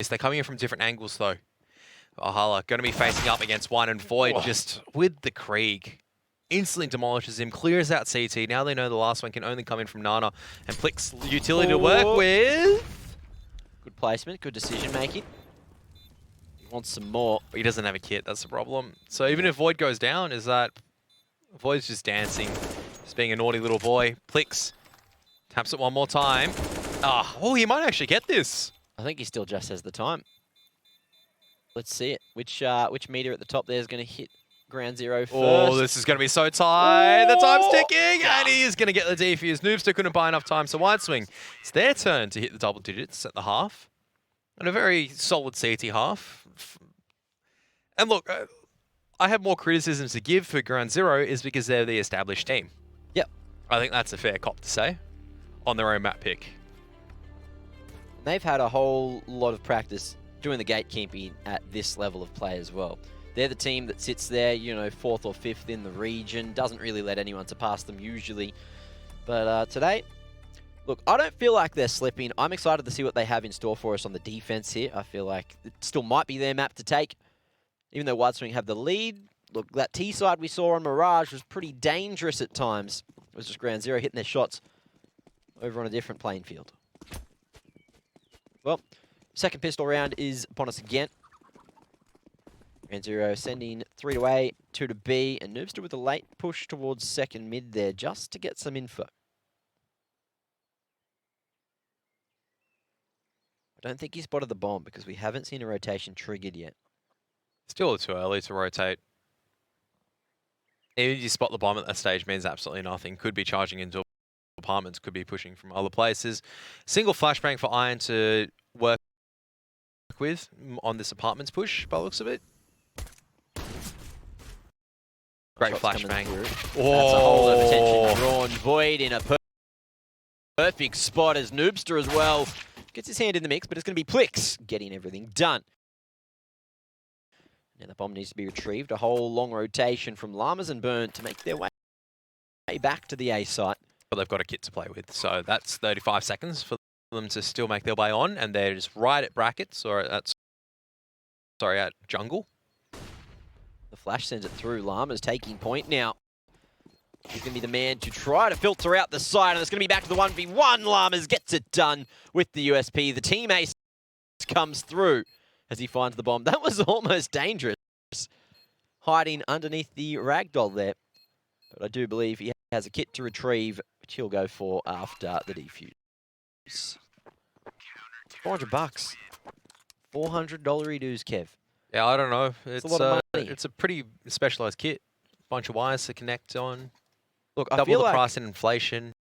They're coming in from different angles, though. Valhalla going to be facing up against one, and Void just with the Krieg. Instantly demolishes him, clears out CT. Now they know the last one can only come in from Nana. And Plix utility to work with. Good placement, good decision making. He wants some more. But he doesn't have a kit, that's the problem. So even if Void goes down, is that Void's just dancing, just being a naughty little boy. Plix taps it one more time. Oh, he might actually get this. I think he still just has the time. Let's see it. Which meter at the top there is going to hit ground zero first? Oh, this is going to be so tight. The time's ticking, and he is going to get the defuse. Noobster couldn't buy enough time, so Wide Swing, it's their turn to hit the double digits at the half. And a very solid CT half. And look, I have more criticisms to give for ground zero is because they're the established team. Yep. I think that's a fair cop to say on their own map pick. They've had a whole lot of practice doing the gatekeeping at this level of play as well. They're the team that sits there, you know, 4th or 5th in the region, doesn't really let anyone to pass them usually. But today, look, I don't feel like they're slipping. I'm excited to see what they have in store for us on the defense here. I feel like it still might be their map to take, even though Wide Swing have the lead. Look, that T side we saw on Mirage was pretty dangerous at times. It was just ground zero hitting their shots over on a different playing field. Well, second pistol round is upon us again. Ground zero sending 3 to A, 2 to B, and Noobster with a late push towards second mid there just to get some info. I don't think he spotted the bomb because we haven't seen a rotation triggered yet. Still too early to rotate. Even if you spot the bomb at that stage means absolutely nothing. Could be charging into apartments, could be pushing from other places. Single flashbang for Iron to work with on this apartments push by the looks of it. Great flashbang. Oh. That's a whole lot of attention drawn. Void in a perfect spot as Noobster as well. Gets his hand in the mix, but it's going to be Plix getting everything done. Now the bomb needs to be retrieved. A whole long rotation from Llamas and Burn to make their way back to the A site. But they've got a kit to play with, so that's 35 seconds for them to still make their way on, and they're just right at brackets, or at jungle. The flash sends it through. Llama's taking point now. He's going to be the man to try to filter out the side, and it's going to be back to the 1v1. Llamas gets it done with the USP. The team ace comes through as he finds the bomb. That was almost dangerous, hiding underneath the ragdoll there. But I do believe he has a kit to retrieve, which he'll go for after the defuse. $400. $400 redos, Kev. Yeah, I don't know. It's a lot of money. It's a pretty specialized kit. Bunch of wires to connect on. Look, I double feel the like price in inflation.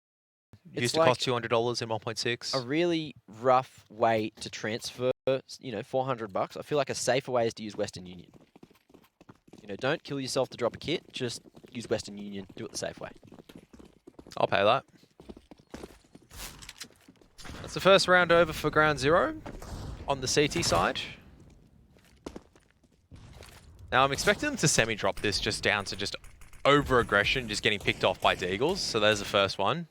Used to cost $200 in 1.6. A really rough way to transfer, you know, $400. I feel like a safer way is to use Western Union. You know, don't kill yourself to drop a kit. Just use Western Union. Do it the safe way. I'll pay that. That's the first round over for ground zero on the CT side. Now I'm expecting them to semi-drop this just down to just over-aggression, just getting picked off by Deagles. So there's the first one.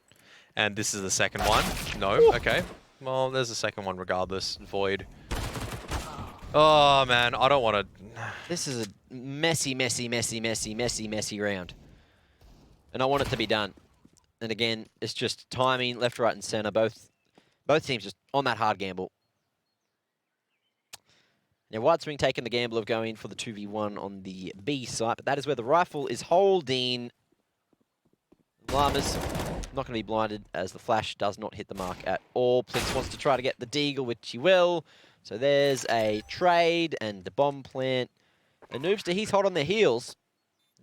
And this is the second one. No, okay. Well, there's the second one regardless. Void. Oh man, I don't want to... This is a messy round. And I want it to be done. And again, it's just timing, left, right, and center. Both teams just on that hard gamble. Now, Wide Swing taking the gamble of going for the 2v1 on the B site, but that is where the rifle is holding. Llamas not going to be blinded as the flash does not hit the mark at all. Plix wants to try to get the deagle, which he will. So there's a trade and the bomb plant. And Noobster, he's hot on their heels.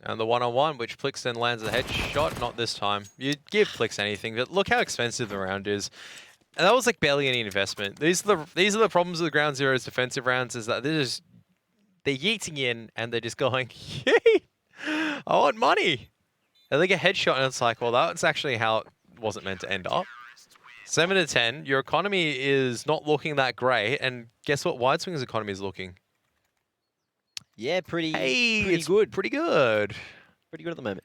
And the one-on-one, which Plix then lands a headshot. Not this time. You'd give Plix anything, but look how expensive the round is. And that was like barely any investment. These are the problems with Ground Zero's defensive rounds, is that they're yeeting in and they're just going, yay, I want money. And they get a headshot and it's like, well, that's actually how it wasn't meant to end up. 7 to 10, your economy is not looking that great. And guess what Wide Swing's economy is looking? Yeah, pretty good. Pretty good. Pretty good at the moment.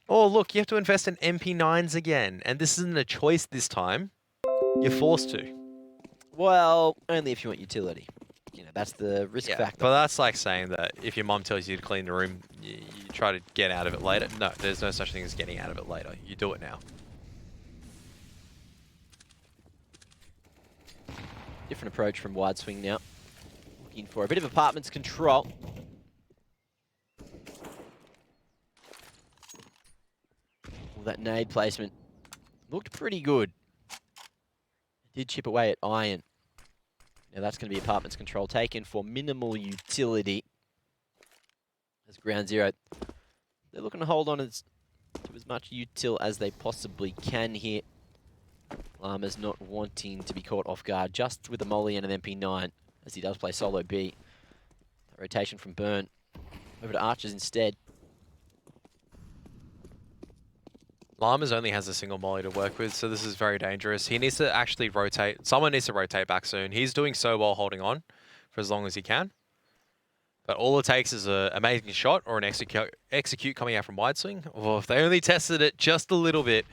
Oh, look, you have to invest in MP9s again. And this isn't a choice this time. You're forced to. Well, only if you want utility. That's the risk factor. But that's like saying that if your mom tells you to clean the room, you try to get out of it later. No, there's no such thing as getting out of it later. You do it now. Different approach from wide swing now. Looking for a bit of apartments control. Well, that nade placement looked pretty good. Did chip away at Iron. Now that's going to be apartments control taken for minimal utility. As Ground Zero, they're looking to hold on to as much util as they possibly can here. Llama's not wanting to be caught off guard just with a molly and an MP9 as he does play solo B. That rotation from Burn over to Archers instead. Llamas only has a single molly to work with, so this is very dangerous. He needs to actually rotate. Someone needs to rotate back soon. He's doing so well holding on for as long as he can. But all it takes is an amazing shot or an execute coming out from wide swing. Or if they only tested it just a little bit.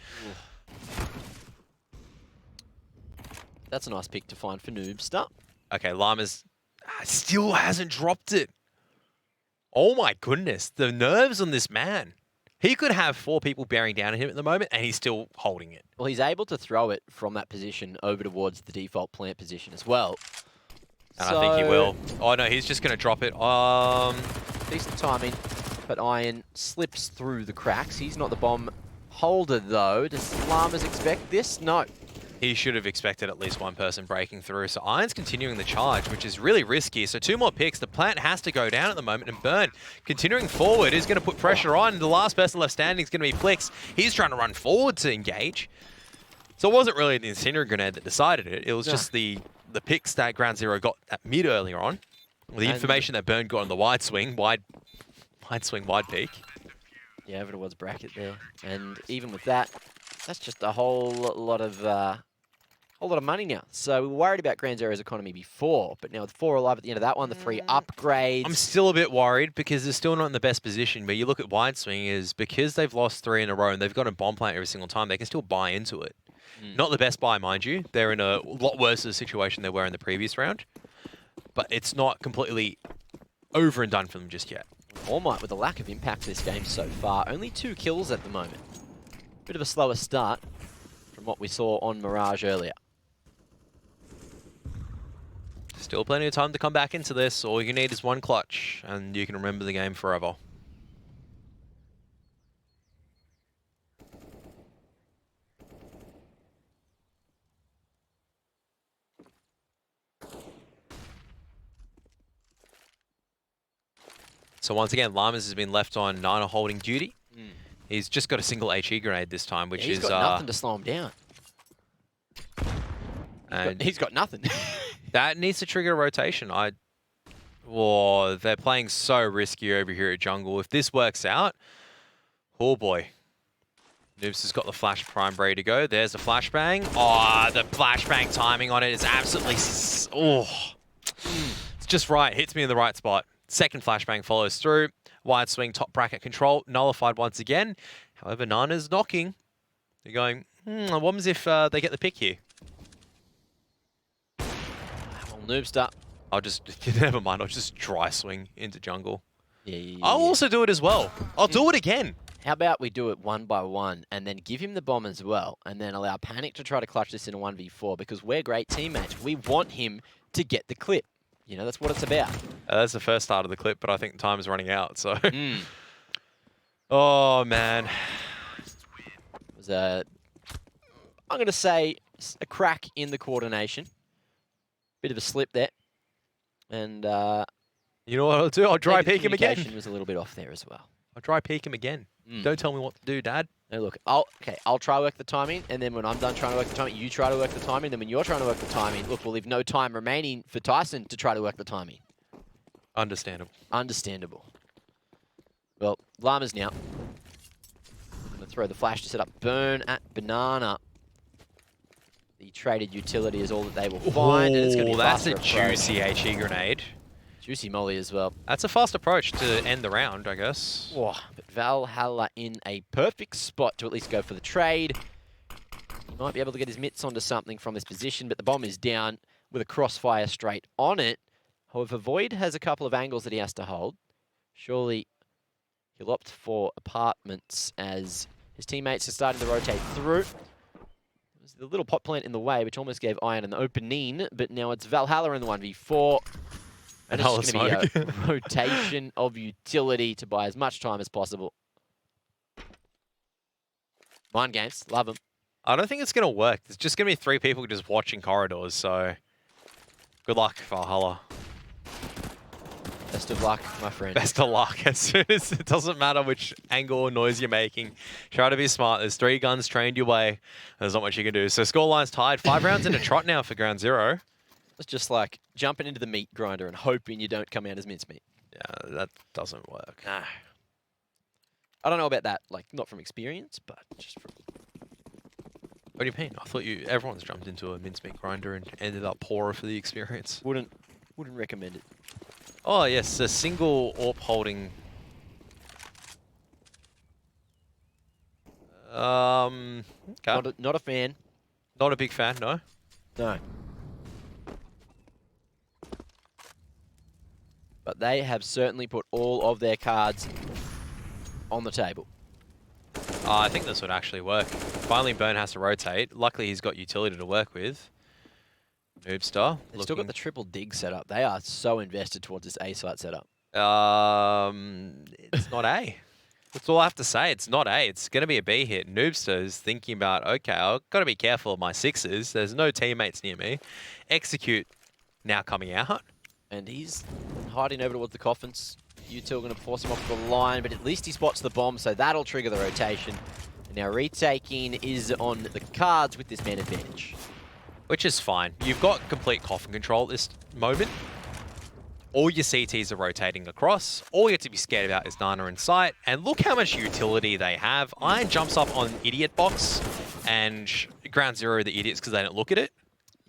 That's a nice pick to find for Noobster. Okay, Llamas still hasn't dropped it. Oh my goodness, the nerves on this man. He could have 4 people bearing down on him at the moment, and he's still holding it. Well, he's able to throw it from that position over towards the default plant position as well. And I think he will. Oh no, he's just going to drop it. Decent timing, but Iron slips through the cracks. He's not the bomb holder, though. Does Llamas expect this? No. He should have expected at least one person breaking through. So Iron's continuing the charge, which is really risky. So 2 more picks. The plant has to go down at the moment. And Burn, continuing forward, is going to put pressure on. The last person left standing is going to be Flix. He's trying to run forward to engage. So it wasn't really the incendiary grenade that decided it. It was just the picks that Ground Zero got at mid earlier on. The information that Burn got on the wide swing, wide peak. Yeah, over towards bracket there. And even with that, that's just a whole lot of money now. So we were worried about Ground Zero's economy before, but now with 4 alive at the end of that one, the free upgrades. I'm still a bit worried because they're still not in the best position. But you look at wide swing is because they've lost 3 in a row and they've got a bomb plant every single time, they can still buy into it. Not the best buy, mind you. They're in a lot worse of a situation they were in the previous round. But it's not completely over and done for them just yet. All Might with a lack of impact this game so far. Only 2 kills at the moment. Bit of a slower start from what we saw on Mirage earlier. Still plenty of time to come back into this. All you need is 1 clutch, and you can remember the game forever. So once again, Llamas has been left on Niner holding duty. He's just got a single HE grenade this time, which he's is... He's got nothing to slow him down. He's got nothing. That needs to trigger a rotation. They're playing so risky over here at jungle. If this works out, oh boy. Noobs has got the flash prime ready to go. There's the flashbang. Oh, the flashbang timing on it is absolutely... It's just right. Hits me in the right spot. Second flashbang follows through. Wide swing, top bracket control, nullified once again. However, Nana's knocking. They're going, what happens if they get the pick here? Well, Noobster. Never mind, I'll just dry swing into jungle. Yeah. I'll also do it as well. I'll do it again. How about we do it 1 by 1 and then give him the bomb as well and then allow Panic to try to clutch this in a 1v4 because we're great teammates. We want him to get the clip. You know, that's what it's about. That's the first start of the clip, but I think time is running out, so... Oh, man. It was I'm going to say a crack in the coordination. Bit of a slip there. And... you know what I'll do? I'll dry peek him again. Communication was a little bit off there as well. I'll dry peek him again. Don't tell me what to do, Dad. No, look, I'll try work the timing, and then when I'm done trying to work the timing, you try to work the timing, and then when you're trying to work the timing, look, we'll leave no time remaining for Tyson to try to work the timing. Understandable. Understandable. Well, Llamas now. Going to throw the flash to set up Burn at Banana. The traded utility is all that they will find, and it's going to be that's a faster juicy HE grenade. Juicy molly as well. That's a fast approach to end the round, I guess. Oh, but Valhalla in a perfect spot to at least go for the trade. He might be able to get his mitts onto something from this position, but the bomb is down with a crossfire straight on it. However, Void has a couple of angles that he has to hold. Surely he'll opt for apartments as his teammates are starting to rotate through. There was the little pot plant in the way, which almost gave Iron an opening, but now it's Valhalla in the 1v4. And it's just going to be a rotation of utility to buy as much time as possible. Mind games, love them. I don't think it's going to work. There's just going to be 3 people just watching corridors, so good luck, Valhalla. Best of luck, my friend. Best of luck. As soon as it doesn't matter which angle or noise you're making, try to be smart. There's 3 guns trained your way. There's not much you can do. So scoreline's tied. 5 rounds in a trot now for ground 0. It's just like jumping into the meat grinder and hoping you don't come out as mincemeat. Yeah, that doesn't work. Nah. I don't know about that, like not from experience, but just from... What do you mean? I thought everyone's jumped into a mincemeat grinder and ended up poorer for the experience. Wouldn't recommend it. Oh yes, a single AWP holding. Okay. Not a fan. Not a big fan, no. No. But they have certainly put all of their cards on the table. I think this would actually work. Finally, Burn has to rotate. Luckily, he's got utility to work with. Noobstar. They've still got the triple dig set up. They are so invested towards this A site setup. It's not A. That's all I have to say. It's not A. It's going to be a B hit. Noobster is thinking about, okay, I've got to be careful of my 6s. There's no teammates near me. Execute now coming out. And he's hiding over towards the coffins. Util going to force him off the line, but at least he spots the bomb, so that'll trigger the rotation. And now retaking is on the cards with this man advantage. Which is fine. You've got complete coffin control at this moment. All your CTs are rotating across. All you have to be scared about is Nana in sight. And look how much utility they have. Iron jumps up on idiot box and ground 0 the idiots because they don't look at it.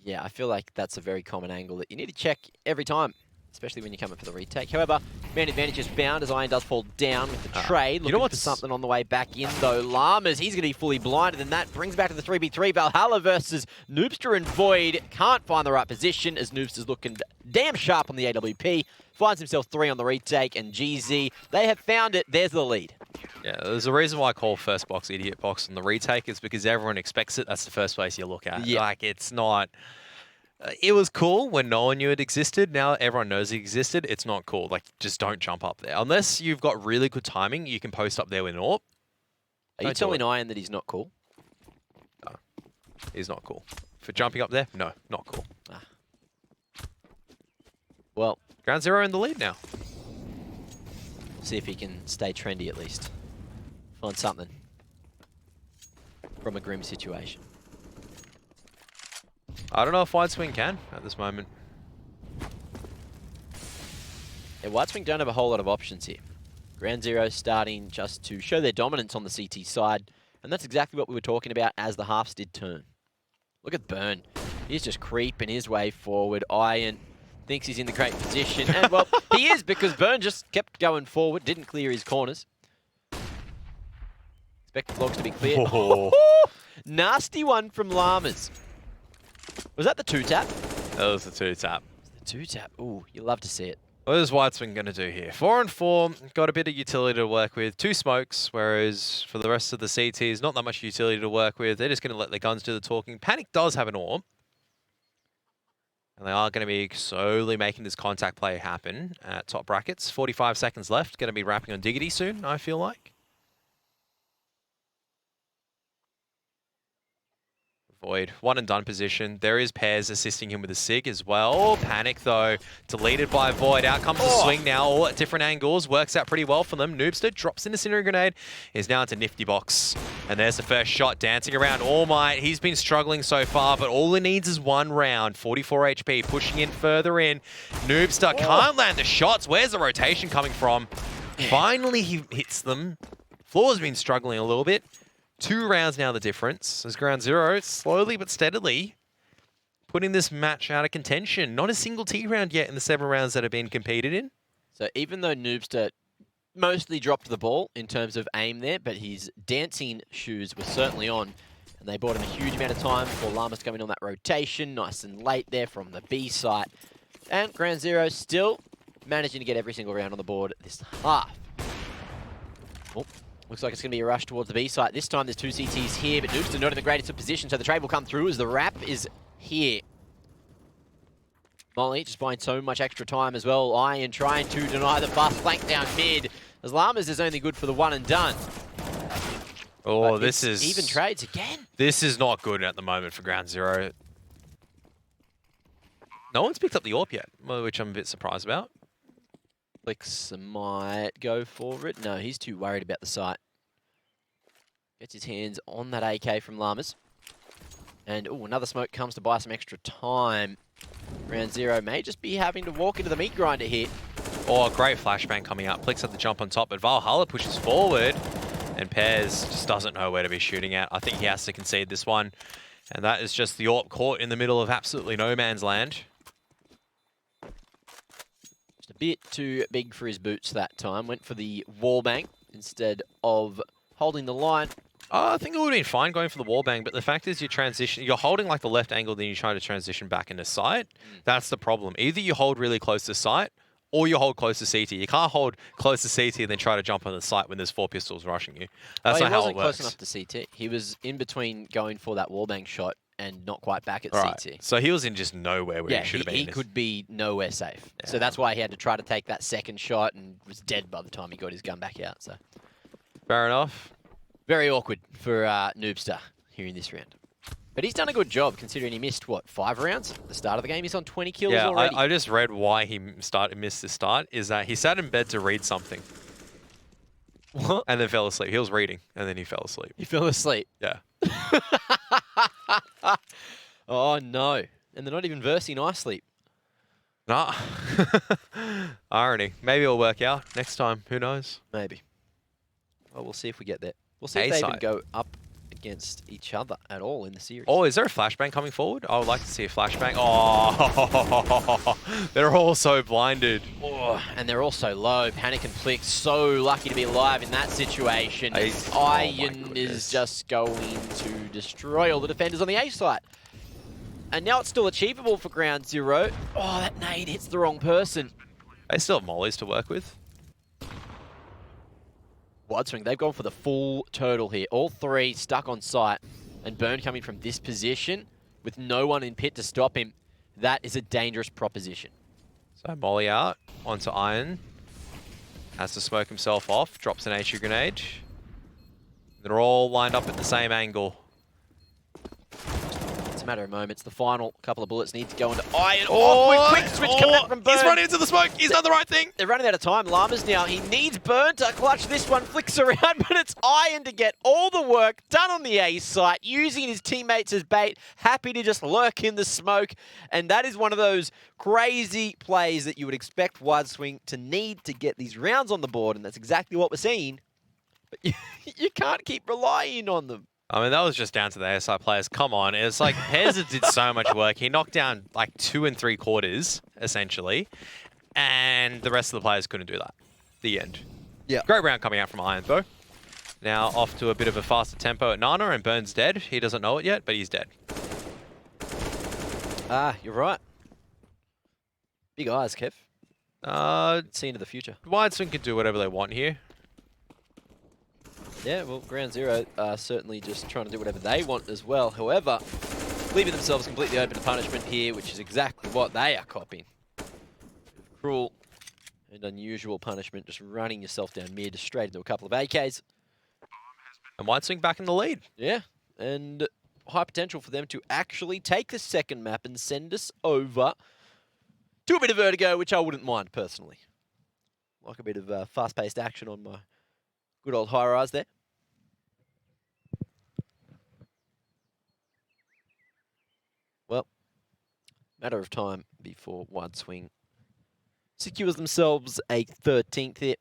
Yeah, I feel like that's a very common angle that you need to check every time, especially when you're coming for the retake. However, man advantage is found as Iron does fall down with the trade. Looking for something on the way back in, though. Llamas, he's going to be fully blinded, and that brings back to the 3v3. Valhalla versus Noobster and Void. Can't find the right position as Noobster's looking damn sharp on the AWP. Finds himself 3 on the retake, and GZ, they have found it. There's the lead. Yeah, there's a reason why I call first box idiot box on the retake is because everyone expects it. That's the first place you look at. Yeah. Like, it's not... it was cool when no one knew it existed. Now everyone knows it existed. It's not cool. Like, just don't jump up there. Unless you've got really good timing, you can post up there with an AWP. Are you telling Iron that he's not cool? No, he's not cool. For jumping up there? No, not cool. Ah. Well, ground 0 in the lead now. See if he can stay trendy at least. Find something from a grim situation. I don't know if Wide Swing can at this moment. Yeah, Wide Swing don't have a whole lot of options here. Ground 0 starting just to show their dominance on the CT side, and that's exactly what we were talking about as the halves did turn. Look at Burn. He's just creeping his way forward. Iron thinks he's in the great position, and well, he is, because Burn just kept going forward, didn't clear his corners. Expect the blocks to be clear. Oh. Nasty one from Llamas. Was that the 2-tap? That was the 2-tap. The 2-tap. Ooh, you love to see it. What is Wide Swing going to do here? 4 and 4, got a bit of utility to work with. 2 smokes, whereas for the rest of the CTs, not that much utility to work with. They're just going to let their guns do the talking. Panic does have an AWP. And they are going to be slowly making this contact play happen at top brackets. 45 seconds left. Going to be wrapping on Diggity soon, I feel like. Void, 1 and done position. There is Pairs assisting him with a SIG as well. Panic though, deleted by Void. Out comes the swing now, all at different angles. Works out pretty well for them. Noobster drops in a Cinder Grenade, is now into Nifty Box. And there's the first shot, dancing around All Might. He's been struggling so far, but all he needs is 1 round. 44 HP, pushing in further in. Noobster can't land the shots. Where's the rotation coming from? Finally he hits them. Floor's been struggling a little bit. 2 rounds now the difference. As ground 0, slowly but steadily putting this match out of contention. Not a single T round yet in the 7 rounds that have been competed in. So even though Noobster mostly dropped the ball in terms of aim there, but his dancing shoes were certainly on. And they bought him a huge amount of time before Llamas coming on that rotation. Nice and late there from the B site. And Ground Zero still managing to get every single round on the board this half. Oh, looks like it's going to be a rush towards the B site. This time there's 2 CTs here, but Noobster not in the greatest of position, so the trade will come through as the wrap is here. Molly just buying so much extra time as well. Iron trying to deny the bus, flank down mid. As Llamas is only good for the one and done. Oh, But this it's is... even trades again. This is not good at the moment for Ground Zero. No one's picked up the AWP yet, which I'm a bit surprised about. Flix might go for it. No, he's too worried about the site. Gets his hands on that AK from Llamas. And oh, another smoke comes to buy some extra time. Ground Zero may just be having to walk into the meat grinder here. Oh, great flashbang coming out. Plix had the jump on top, but Valhalla pushes forward. And Pairs just doesn't know where to be shooting at. I think he has to concede this one. And that is just the AWP caught in the middle of absolutely no man's land. Just a bit too big for his boots that time. Went for the wallbang instead of holding the line. I think it would have been fine going for the wallbang, but the fact is you're holding like the left angle, then you try to transition back into sight. That's the problem. Either you hold really close to sight, or you hold close to CT. You can't hold close to CT and then try to jump on the site when there's 4 pistols rushing you. That's not how it works. He wasn't close enough to CT. He was in between going for that wallbang shot and not quite back at CT. So he was in just nowhere where he should have been. He could be nowhere safe. Yeah. So that's why he had to try to take that second shot and was dead by the time he got his gun back out. So fair enough. very awkward for Noobster here in this round. But he's done a good job considering he missed, what, 5 rounds at the start of the game? He's on 20 kills already. I just read why he missed the start, is that he sat in bed to read something. What? And then fell asleep. He was reading, and then he fell asleep. He fell asleep. Yeah. Oh, no. And they're not even versing Isleep. Nah. Irony. Maybe it'll work out next time. Who knows? Maybe. Well, we'll see if we get there. We'll see if they even go up against each other at all in the series. Oh, is there a flashbang coming forward? I would like to see a flashbang. Oh, they're all so blinded. Oh, and they're all so low. Panic and Flick so lucky to be alive in that situation. Oh Iron is just going to destroy all the defenders on the A site. And now it's still achievable for Ground Zero. Oh, that nade hits the wrong person. They still have mollies to work with. Wide swing, they've gone for the full turtle here. All 3 stuck on site. And Burn coming from this position with no one in pit to stop him. That is a dangerous proposition. So molly out onto Iron. Has to smoke himself off. Drops an HU grenade. They're all lined up at the same angle. It's a matter of moments. The final couple of bullets need to go into Iron. Oh, quick switch coming out from Burn. He's running into the smoke. He's done the right thing. They're running out of time. Llamas now. He needs Burn to clutch this one. Flicks around, but it's Iron to get all the work done on the A site, using his teammates as bait, happy to just lurk in the smoke. And that is one of those crazy plays that you would expect Wide Swing to need to get these rounds on the board, and that's exactly what we're seeing. But you can't keep relying on them. I mean, that was just down to the ASI players. Come on. It's like Pairs did so much work. He knocked down like 2 3/4, essentially. And the rest of the players couldn't do that. The end. Yeah. Great round coming out from Iron, though. Now off to a bit of a faster tempo at Nana, and Burn's dead. He doesn't know it yet, but he's dead. Ah, you're right. Big eyes, Kev. See into the future. Wide Swing can do whatever they want here. Yeah, well, Ground Zero are certainly just trying to do whatever they want as well. However, leaving themselves completely open to punishment here, which is exactly what they are copying. Cruel and unusual punishment, just running yourself down mid straight into a couple of AKs. And Wide Swing back in the lead. Yeah, and high potential for them to actually take the second map and send us over to a bit of Vertigo, which I wouldn't mind personally. Like a bit of fast-paced action on my good old high-rise there. Well, matter of time before Wide Swing secures themselves a 13th hit.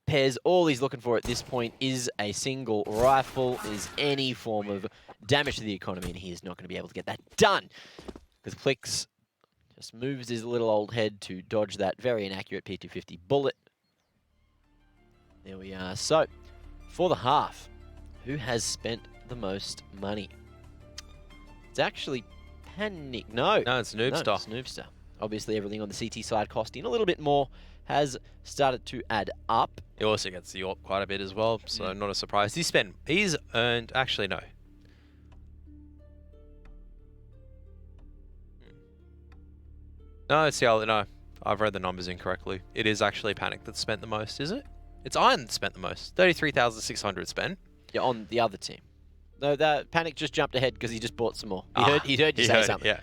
Pairs, all he's looking for at this point is a single rifle, is any form of damage to the economy, and he is not going to be able to get that done. Because Plix just moves his little old head to dodge that very inaccurate P250 bullet. There we are. So, for the half, who has spent the most money? It's actually Panic. No. No, it's Noobster. No, it's Noobster. Obviously, everything on the CT side costing a little bit more has started to add up. He also gets the AWP quite a bit as well, so not a surprise. He's earned, actually no. No, it's the other, no. I've read the numbers incorrectly. It is actually Panic that's spent the most, is it? It's Iron that spent the most. 33,600 spent. Yeah, on the other team. No, that Panic just jumped ahead because he just bought some more. He heard you say something. Yeah.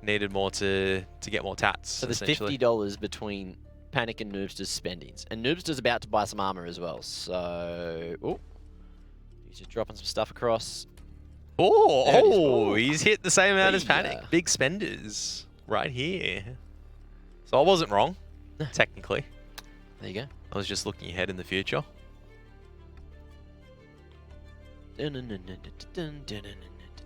Needed more to get more tats. So there's $50 between Panic and Noobster's spendings. And Noobster's about to buy some armor as well. So, oh, he's just dropping some stuff across. Oh, he's hit the same amount as Panic. Big spenders right here. So I wasn't wrong, technically. There you go. I was just looking ahead in the future.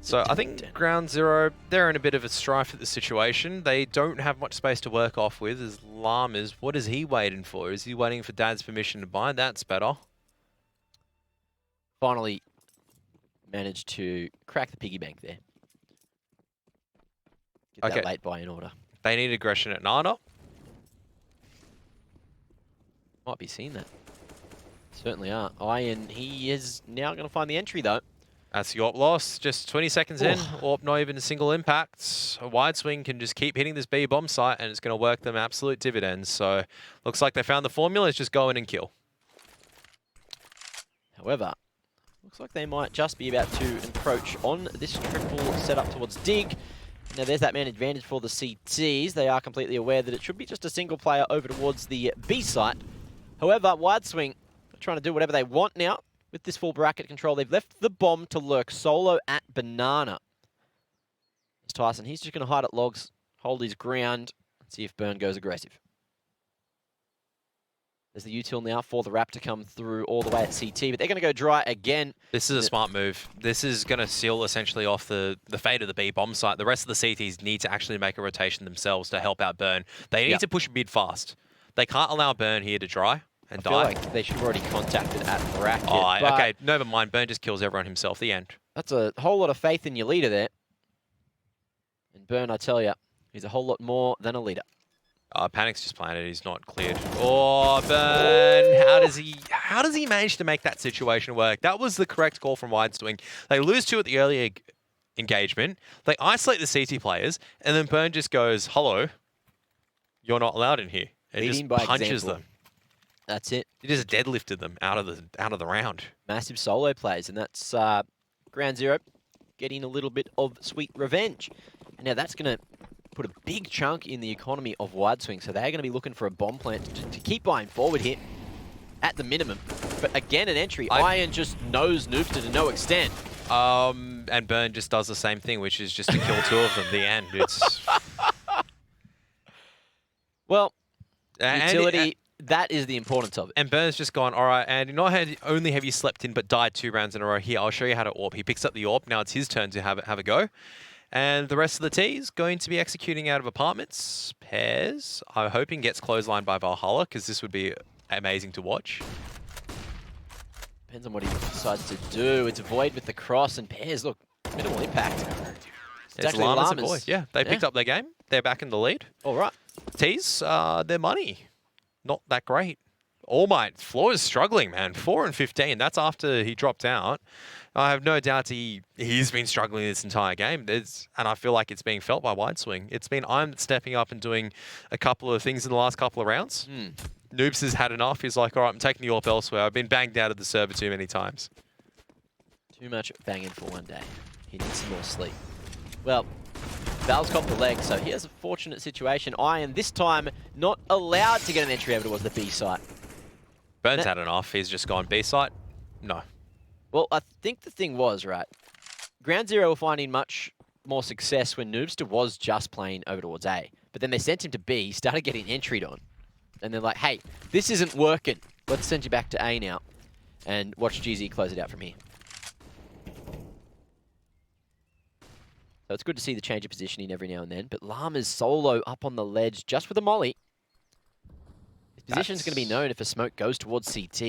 So I think Ground Zero, they're in a bit of a strife at the situation. They don't have much space to work off with as Llamas. What is he waiting for? Is he waiting for Dad's permission to buy? That's better. Finally managed to crack the piggy bank there. Get that late buy in order. They need aggression at Nana. Might be seeing that. Certainly are. Iron, he is now going to find the entry though. That's the AWP loss. Just 20 seconds in. AWP not even a single impact. A wide swing can just keep hitting this B bomb site and it's going to work them absolute dividends. So looks like they found the formula. It's just go in and kill. However, looks like they might just be about to encroach on this triple setup towards Dig. Now there's that man advantage for the CTs. They are completely aware that it should be just a single player over towards the B site. However, wide swing trying to do whatever they want now. With this full bracket control, they've left the bomb to lurk solo at Banana. It's Tyson. He's just going to hide at logs, hold his ground, and see if Burn goes aggressive. There's the util now for the Rap to come through all the way at CT, but they're going to go dry again. This is a smart move. This is going to seal essentially off the fate of the B bomb site. The rest of the CTs need to actually make a rotation themselves to help out Burn. They need to push mid fast. They can't allow Burn here to dry. I feel like they should have already contacted at bracket. Oh, okay, never mind. Burn just kills everyone himself. The end. That's a whole lot of faith in your leader there. And Burn, I tell you, he's a whole lot more than a leader. Panic's just planted. He's not cleared. Oh, Burn! How does he manage to make that situation work? That was the correct call from Wide Swing. They lose 2 at the earlier engagement. They isolate the CT players, and then Burn just goes, "Hello, you're not allowed in here," and just punches them. That's it. He just deadlifted them out of the round. Massive solo plays, and that's Ground Zero getting a little bit of sweet revenge. And now that's going to put a big chunk in the economy of Wide Swing, so they're going to be looking for a bomb plant to keep buying forward here at the minimum. But again, an entry. Iron just knows Noobster to no extent. And Burn just does the same thing, which is just to kill 2 of them. The end. It's well, utility. That is the importance of it. And Burn's just gone, all right, and not only have you slept in, but died 2 rounds in a row. Here, I'll show you how to AWP. He picks up the AWP. Now it's his turn to have a go. And the rest of the T's going to be executing out of apartments. Pairs, I'm hoping gets clotheslined by Valhalla, because this would be amazing to watch. Depends on what he decides to do. It's Void with the cross, and Pairs, look, minimal impact. It's Llamas and Void. Yeah, they picked up their game. They're back in the lead. All right. T's, their money. Not that great. All Might, Floor is struggling, man. 4 and 15. That's after he dropped out. I have no doubt he's been struggling this entire game. And I feel like it's being felt by Wide Swing. It's been I'm stepping up and doing a couple of things in the last couple of rounds. Noobs has had enough. He's like, all right, I'm taking the AWP elsewhere. I've been banged out of the server too many times. Too much banging for one day. He needs some more sleep. Well, Val's copped the leg, so he has a fortunate situation. Iron, this time, not allowed to get an entry over towards the B site. Burn's had enough. He's just gone B site. No. Well, I think the thing was, right, Ground Zero were finding much more success when Noobster was just playing over towards A. But then they sent him to B, started getting entried on. And they're like, hey, this isn't working. Let's send you back to A now. And watch GZ close it out from here. So it's good to see the change of positioning every now and then. But Llama's solo up on the ledge just with a molly. His position's going to be known if a smoke goes towards CT.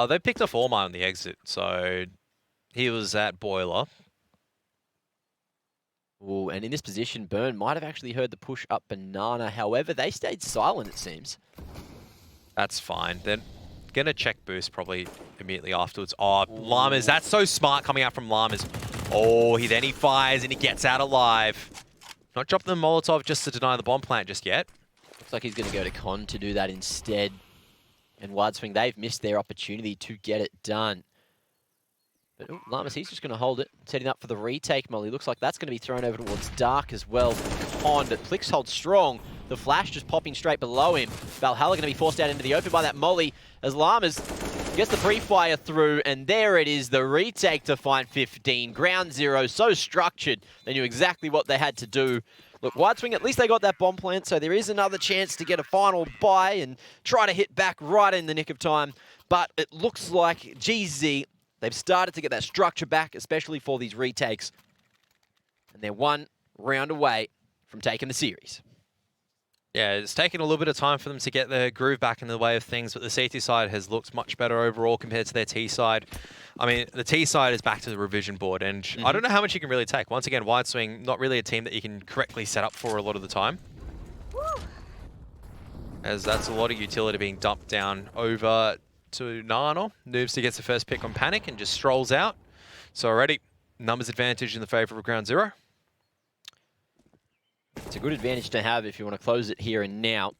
They picked off All Might on the exit, so he was at Boiler. Ooh, and in this position, Burn might have actually heard the push up banana. However, they stayed silent, it seems. That's fine. They're going to check boost probably immediately afterwards. Oh, Llamas. That's so smart coming out from Llamas. Oh, then he fires and he gets out alive. Not dropping the Molotov just to deny the bomb plant just yet. Looks like he's going to go to Con to do that instead. And Wide Swing, they've missed their opportunity to get it done. But Llamas, he's just going to hold it, setting up for the retake, Molly. Looks like that's going to be thrown over towards Dark as well. Con, but Plix holds strong. The flash just popping straight below him. Valhalla going to be forced out into the open by that Molly as Llamas gets the pre-fire through, and there it is, the retake to find 15. Ground zero, so structured. They knew exactly what they had to do. Look, Wide Swing, at least they got that bomb plant, so there is another chance to get a final buy and try to hit back right in the nick of time. But it looks like GZ, they've started to get that structure back, especially for these retakes. And they're one round away from taking the series. Yeah, it's taken a little bit of time for them to get their groove back in the way of things, but the CT side has looked much better overall compared to their T side. I mean, the T side is back to the revision board, and I don't know how much you can really take. Once again, Wide Swing, not really a team that you can correctly set up for a lot of the time. As that's a lot of utility being dumped down over to Nano. Noobster gets the first pick on Panic and just strolls out. So already, numbers advantage in the favor of Ground Zero. It's a good advantage to have if you want to close it here and now.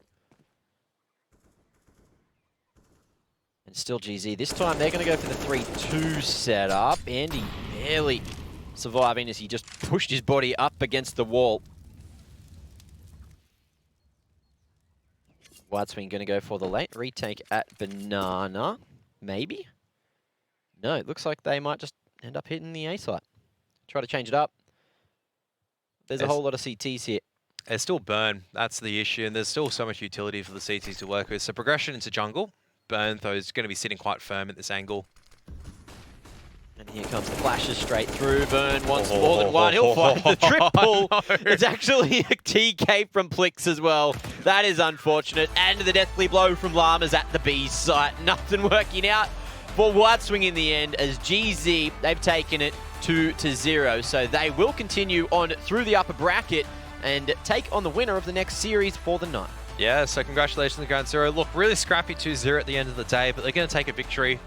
And still GZ. This time they're going to go for the 3-2 setup. Andy barely surviving as he just pushed his body up against the wall. Wide Swing going to go for the late retake at Banana. Maybe? No, it looks like they might just end up hitting the A site. Try to change it up. There's a whole lot of CTs here. There's still Burn. That's the issue, and there's still so much utility for the CTs to work with. So progression into jungle. Burn, though, is going to be sitting quite firm at this angle. And here comes the flashes straight through. Burn wants more than one. He'll find the triple. No. It's actually a TK from Plix as well. That is unfortunate. And the deathly blow from Llamas at the B site. Nothing working out for Wide Swing in the end as GZ, they've taken it 2-0. So they will continue on through the upper bracket and take on the winner of the next series for the night. Yeah, so congratulations to Ground Zero. Look, really scrappy 2-0 at the end of the day, but they're going to take a victory.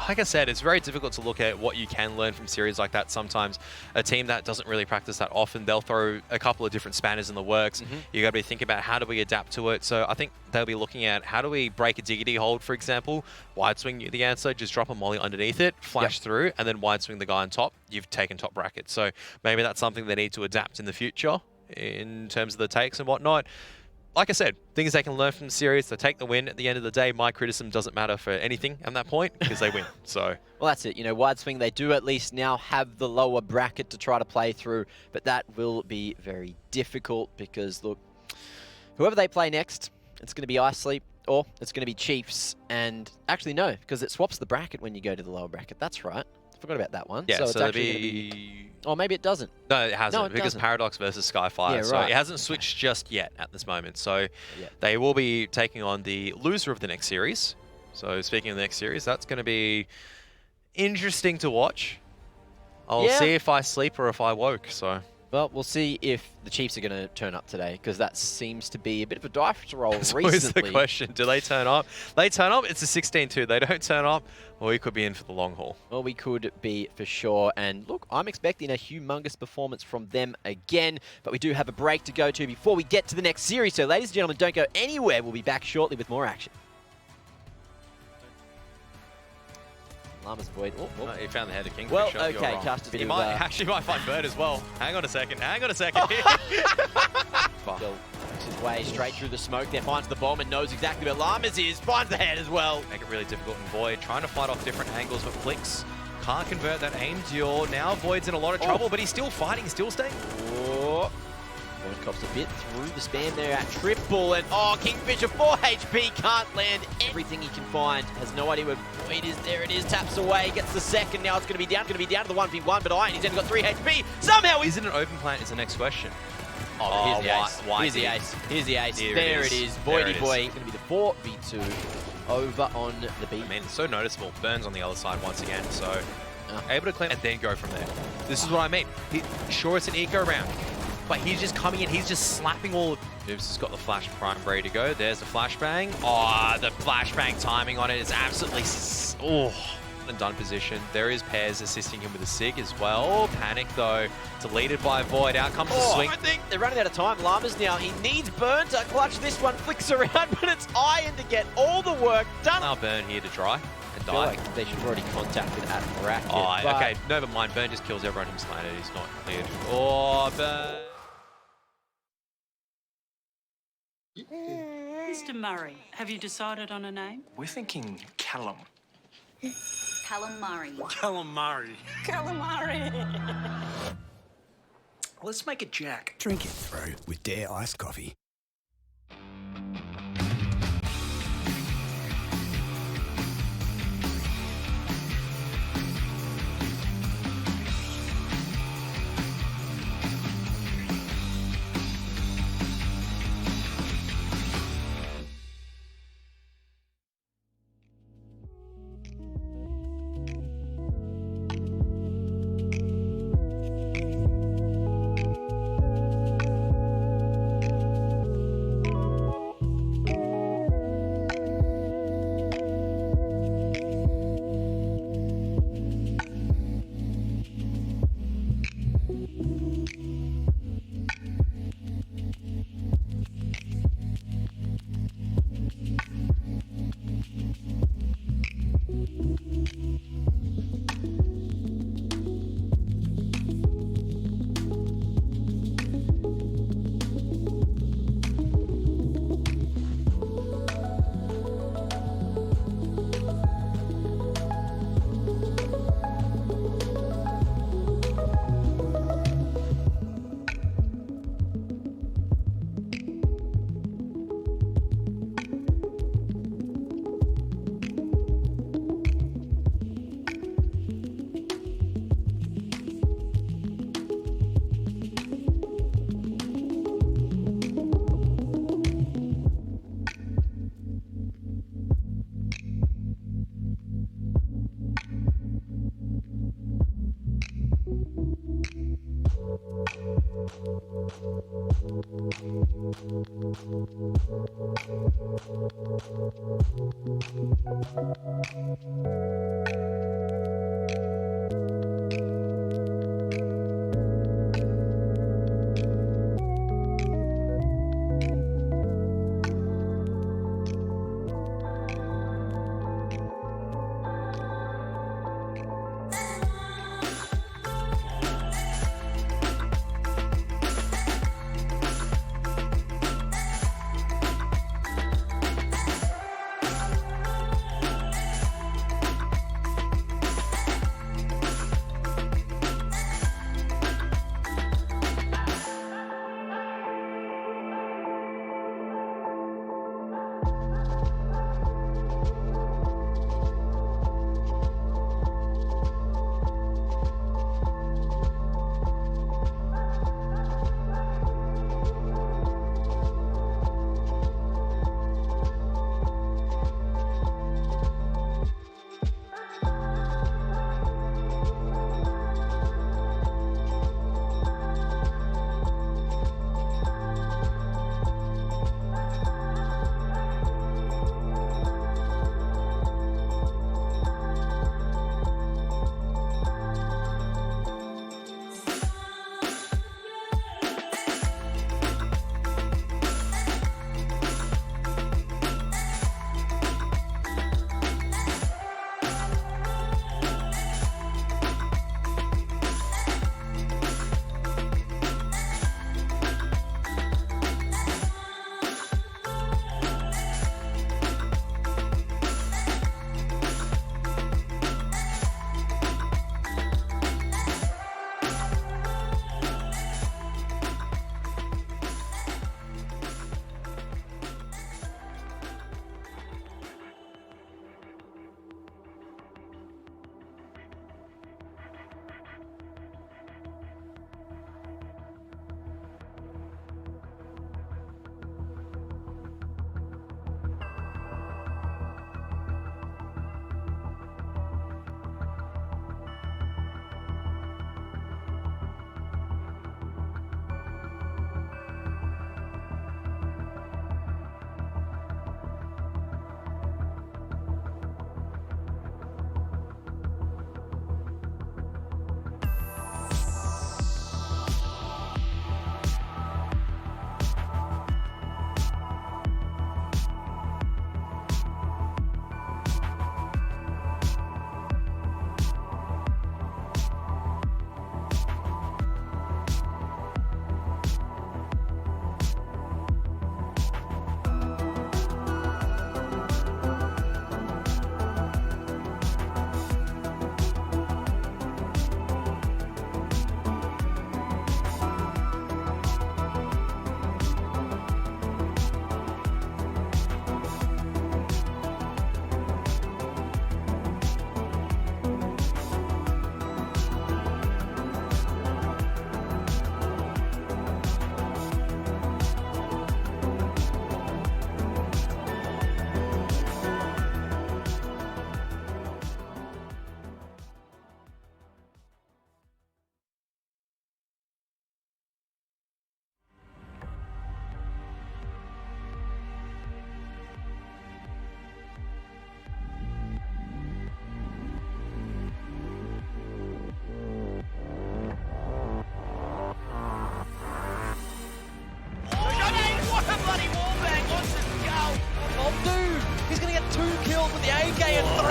Like I said, it's very difficult to look at what you can learn from series like that sometimes. A team that doesn't really practice that often, they'll throw a couple of different spanners in the works. You got to be thinking about how do we adapt to it. So I think they'll be looking at how do we break a diggity hold, for example. Wide Swing the answer, just drop a molly underneath it, flash through, and then Wide Swing the guy on top. You've taken top bracket. So maybe that's something they need to adapt in the future in terms of the takes and whatnot. Like I said, things they can learn from the series. They take the win. At the end of the day, my criticism doesn't matter for anything at that point because they win. So, well, that's it. You know, Wide Swing, they do at least now have the lower bracket to try to play through, but that will be very difficult because, look, whoever they play next, it's going to be Isleep or it's going to be Chiefs. And actually, no, because it swaps the bracket when you go to the lower bracket. That's right. I forgot about that one. Yeah, so it's so actually going to be... Oh, maybe it doesn't. No, it hasn't, No, it because doesn't. Paradox versus Skyfire. Yeah, so right. it hasn't switched just yet at this moment. So they will be taking on the loser of the next series. So speaking of the next series, that's going to be interesting to watch. I'll see if I sleep or if I woke. So. Well, we'll see if the Chiefs are going to turn up today, because that seems to be a bit of a dice roll recently. That's always the question. Do they turn up? They turn up, it's a 16-2. They don't turn up, well, we could be in for the long haul. Well, we could be for sure. And look, I'm expecting a humongous performance from them again, but we do have a break to go to before we get to the next series. So, ladies and gentlemen, don't go anywhere. We'll be back shortly with more action. Llamas Void. Oh, he found the head of King. Well, sure, okay, cast a bit he of... might, actually might find Bird as well. Hang on a second. Hang on a second. Still makes his way straight through the smoke there, finds the bomb and knows exactly where Llamas is, finds the head as well. Make it really difficult in Void, trying to fight off different angles, but Plix can't convert that aim duel. Now Void's in a lot of trouble, but he's still fighting, still staying. Oh. Void cops a bit through the span there at triple, and Kingfisher 4 HP, can't land everything he can find, has no idea where Void is. There it is, taps away, gets the second, now it's going to be down to the 1v1, but Iron, he's only got 3 HP, somehow he's... Is it an open plant is the next question. Here's the ace. Here's the ace. Here's the ace. There it is. Voidy boy. It's going to be the 4v2 over on the B. I mean, it's so noticeable. Burns on the other side once again, so able to claim and then go from there. This is what I mean. Sure, it's an eco round. but he's just coming in, he's just slapping all of... Noobs has got the flash prime ready to go. There's the flashbang. Oh, the flashbang timing on it is absolutely... and done position. There is Pairs assisting him with a SIG as well. Panic though, deleted by Void. Out comes the swing. I think they're running out of time. Llamas now, he needs Burn to clutch this one. Flicks around, but it's Iron to get all the work done. Now Burn here to try and I feel die. like they should have already contacted at bracket. Oh, but okay, never mind. Burn just kills everyone who's landed. He's not cleared. Oh, Burn. Mr. Murray, have you decided on a name? We're thinking Callum. Calamari. Calamari. Calamari. Let's make it Jack. Drink it through with Dare iced coffee.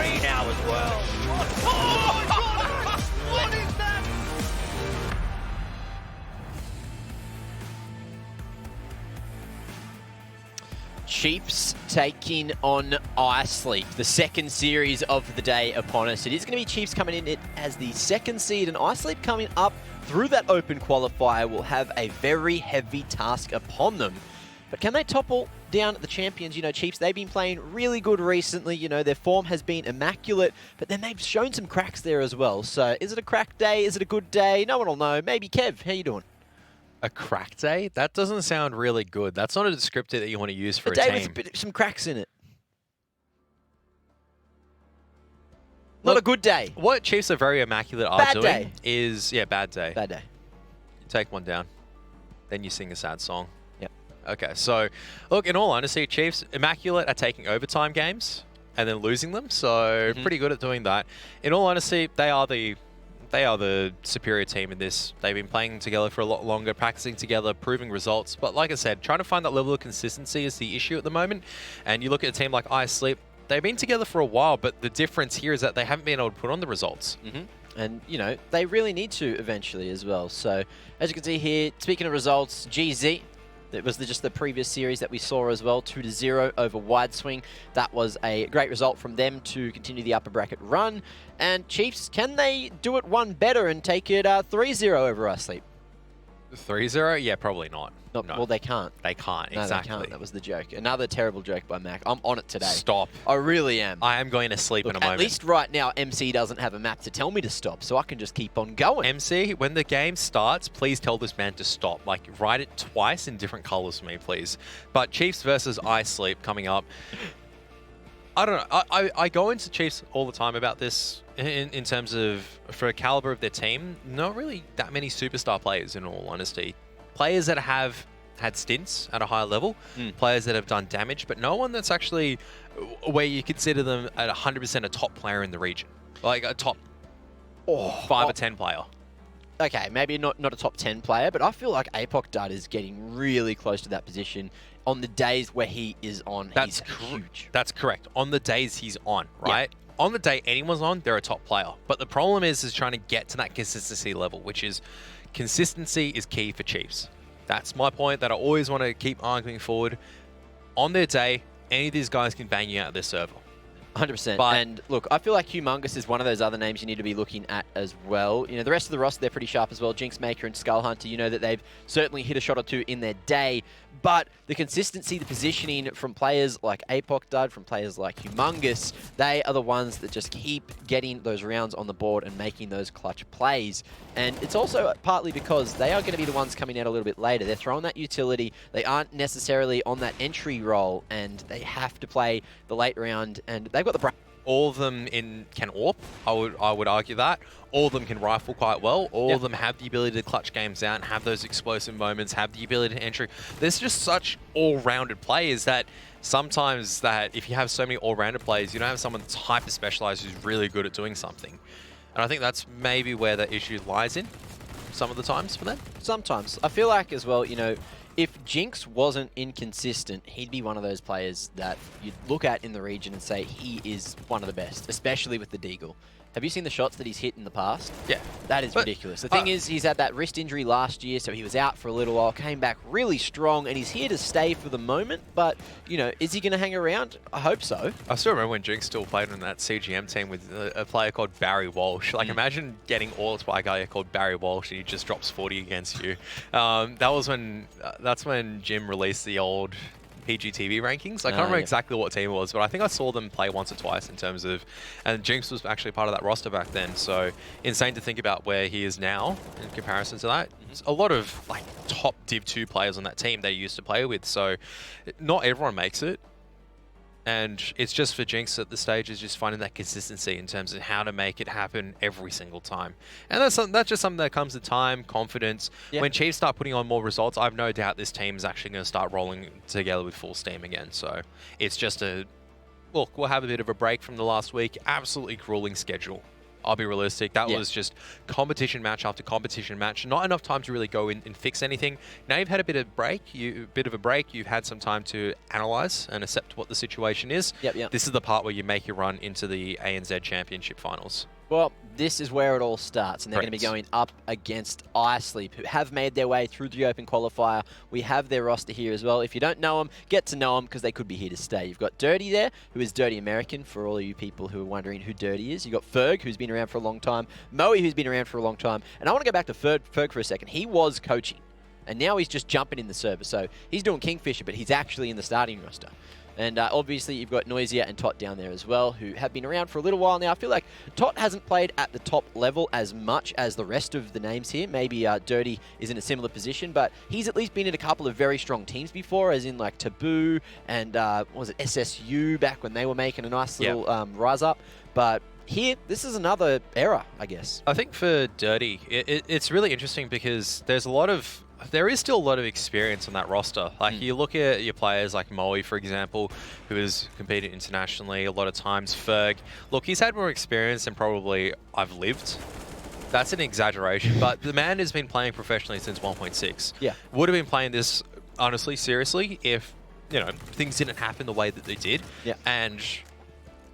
free now as well. What is that? Chiefs taking on Isleep, the second series of the day upon us. It is going to be Chiefs coming in it as the second seed, and Isleep coming up through that open qualifier will have a very heavy task upon them. But can they topple down the champions? You know, Chiefs, they've been playing really good recently. You know, their form has been immaculate, but then they've shown some cracks there as well. So is it a crack day? Is it a good day? No one will know. Maybe Kev, how you doing? A crack day? That doesn't sound really good. That's not a descriptor that you want to use for a day team. with some cracks in it. Not a good day. What Chiefs are very immaculate are Bad doing day. is, yeah, bad day. Bad day. You take one down, then you sing a sad song. Yep. Okay, so look, in all honesty, Chiefs immaculate at taking overtime games and then losing them, so pretty good at doing that. In all honesty, they are the superior team in this. They've been playing together for a lot longer, practicing together, proving results. But like I said, trying to find that level of consistency is the issue at the moment. And you look at a team like Isleep, they've been together for a while, but the difference here is that they haven't been able to put on the results. And, you know, they really need to eventually as well. So, as you can see here, speaking of results, GZ, that was just the previous series that we saw as well, 2-0 over Wide Swing. That was a great result from them to continue the upper bracket run. And Chiefs, can they do it one better and take it 3-0 over Isleep? 3-0? Yeah, probably not. No. Well, they can't. They can't, No, exactly. they can't. That was the joke. Another terrible joke by Mac. I'm on it today. Stop. I really am. I am going to sleep in a moment. At least right now, MC doesn't have a map to tell me to stop, so I can just keep on going. MC, when the game starts, please tell this man to stop. Like, write it twice in different colors for me, please. But Chiefs versus Isleep coming up. I don't know. I go into Chiefs all the time about this in terms of, for a caliber of their team, not really that many superstar players, in all honesty. Players that have had stints at a high level, players that have done damage, but no one that's actually where you consider them at 100% a top player in the region. Like a top 5 or 10 player. Okay, maybe not a top 10 player, but I feel like APOC Dud is getting really close to that position on the days where he is on. He's huge. That's correct. On the days he's on, right? Yeah. On the day anyone's on, they're a top player. But the problem is trying to get to that consistency level, which is consistency is key for Chiefs. That's my point that I always want to keep arguing forward. On their day, any of these guys can bang you out of their server. 100%. And look, I feel like Humongous is one of those other names you need to be looking at as well. You know, the rest of the roster, they're pretty sharp as well. Jinx Maker and Skull Hunter, you know that they've certainly hit a shot or two in their day. But the consistency, the positioning from players like APOC Dud, from players like Humongous, they are the ones that just keep getting those rounds on the board and making those clutch plays. And it's also partly because they are going to be the ones coming out a little bit later. They're throwing that utility. They aren't necessarily on that entry role, and they have to play the late round. And they've got the... All of them can AWP, I would argue that. All of them can rifle quite well. All of them have the ability to clutch games out and have those explosive moments, have the ability to entry. There's just such all-rounded players that sometimes that if you have so many all-rounded players, you don't have someone that's hyper-specialized who's really good at doing something. And I think that's maybe where the issue lies in some of the times for them. Sometimes. I feel like as well, you know, if Jinx wasn't inconsistent, he'd be one of those players that you'd look at in the region and say he is one of the best, especially with the Deagle. Have you seen the shots that he's hit in the past? Yeah. That is ridiculous. The thing is, he's had that wrist injury last year, so he was out for a little while, came back really strong, and he's here to stay for the moment. But, you know, is he going to hang around? I hope so. I still remember when Jinx still played on that CGM team with a player called Barry Walsh. Like, imagine getting AWP'd by a guy called Barry Walsh and he just drops 40 against you. That's when Jim released the old PGTV rankings. I can't remember exactly what team it was, but I think I saw them play once or twice in terms of, and Jinx was actually part of that roster back then. So insane to think about where he is now in comparison to that. It's a lot of like top Div 2 players on that team they used to play with. So not everyone makes it. And it's just for Jinx at the stage is just finding that consistency in terms of how to make it happen every single time. And that's just something that comes with time, confidence. Yeah. When Chiefs start putting on more results, I've no doubt this team is actually going to start rolling together with full steam again. So it's just look, we'll have a bit of a break from the last week. Absolutely grueling schedule. I'll be realistic. That was just competition match after competition match. Not enough time to really go in and fix anything. Now you've had a bit of a break. You've had some time to analyze and accept what the situation is. Yep. This is the part where you make your run into the ANZ Championship finals. Well, this is where it all starts, and they're going to be Correct. going up against Isleep, who have made their way through the Open Qualifier. We have their roster here as well. If you don't know them, get to know them because they could be here to stay. You've got Dirty there, who is Dirty American, for all of you people who are wondering who Dirty is. You've got Ferg, who's been around for a long time, Moe, who's been around for a long time. And I want to go back to Ferg for a second. He was coaching, and now he's just jumping in the server. So he's doing Kingfisher, but he's actually in the starting roster. And obviously, you've got Noisia and Tot down there as well, who have been around for a little while now. I feel like Tot hasn't played at the top level as much as the rest of the names here. Maybe Dirty is in a similar position, but he's at least been in a couple of very strong teams before, as in like Taboo and, what was it, SSU back when they were making a nice little rise up. But here, this is another era, I guess. I think for Dirty, it's really interesting because there is still a lot of experience on that roster. Like, you look at your players like Moe, for example, who has competed internationally a lot of times. Ferg, look, he's had more experience than probably I've lived. That's an exaggeration, but the man has been playing professionally since 1.6. Yeah. Would have been playing this, honestly, seriously, if, things didn't happen the way that they did. Yeah. And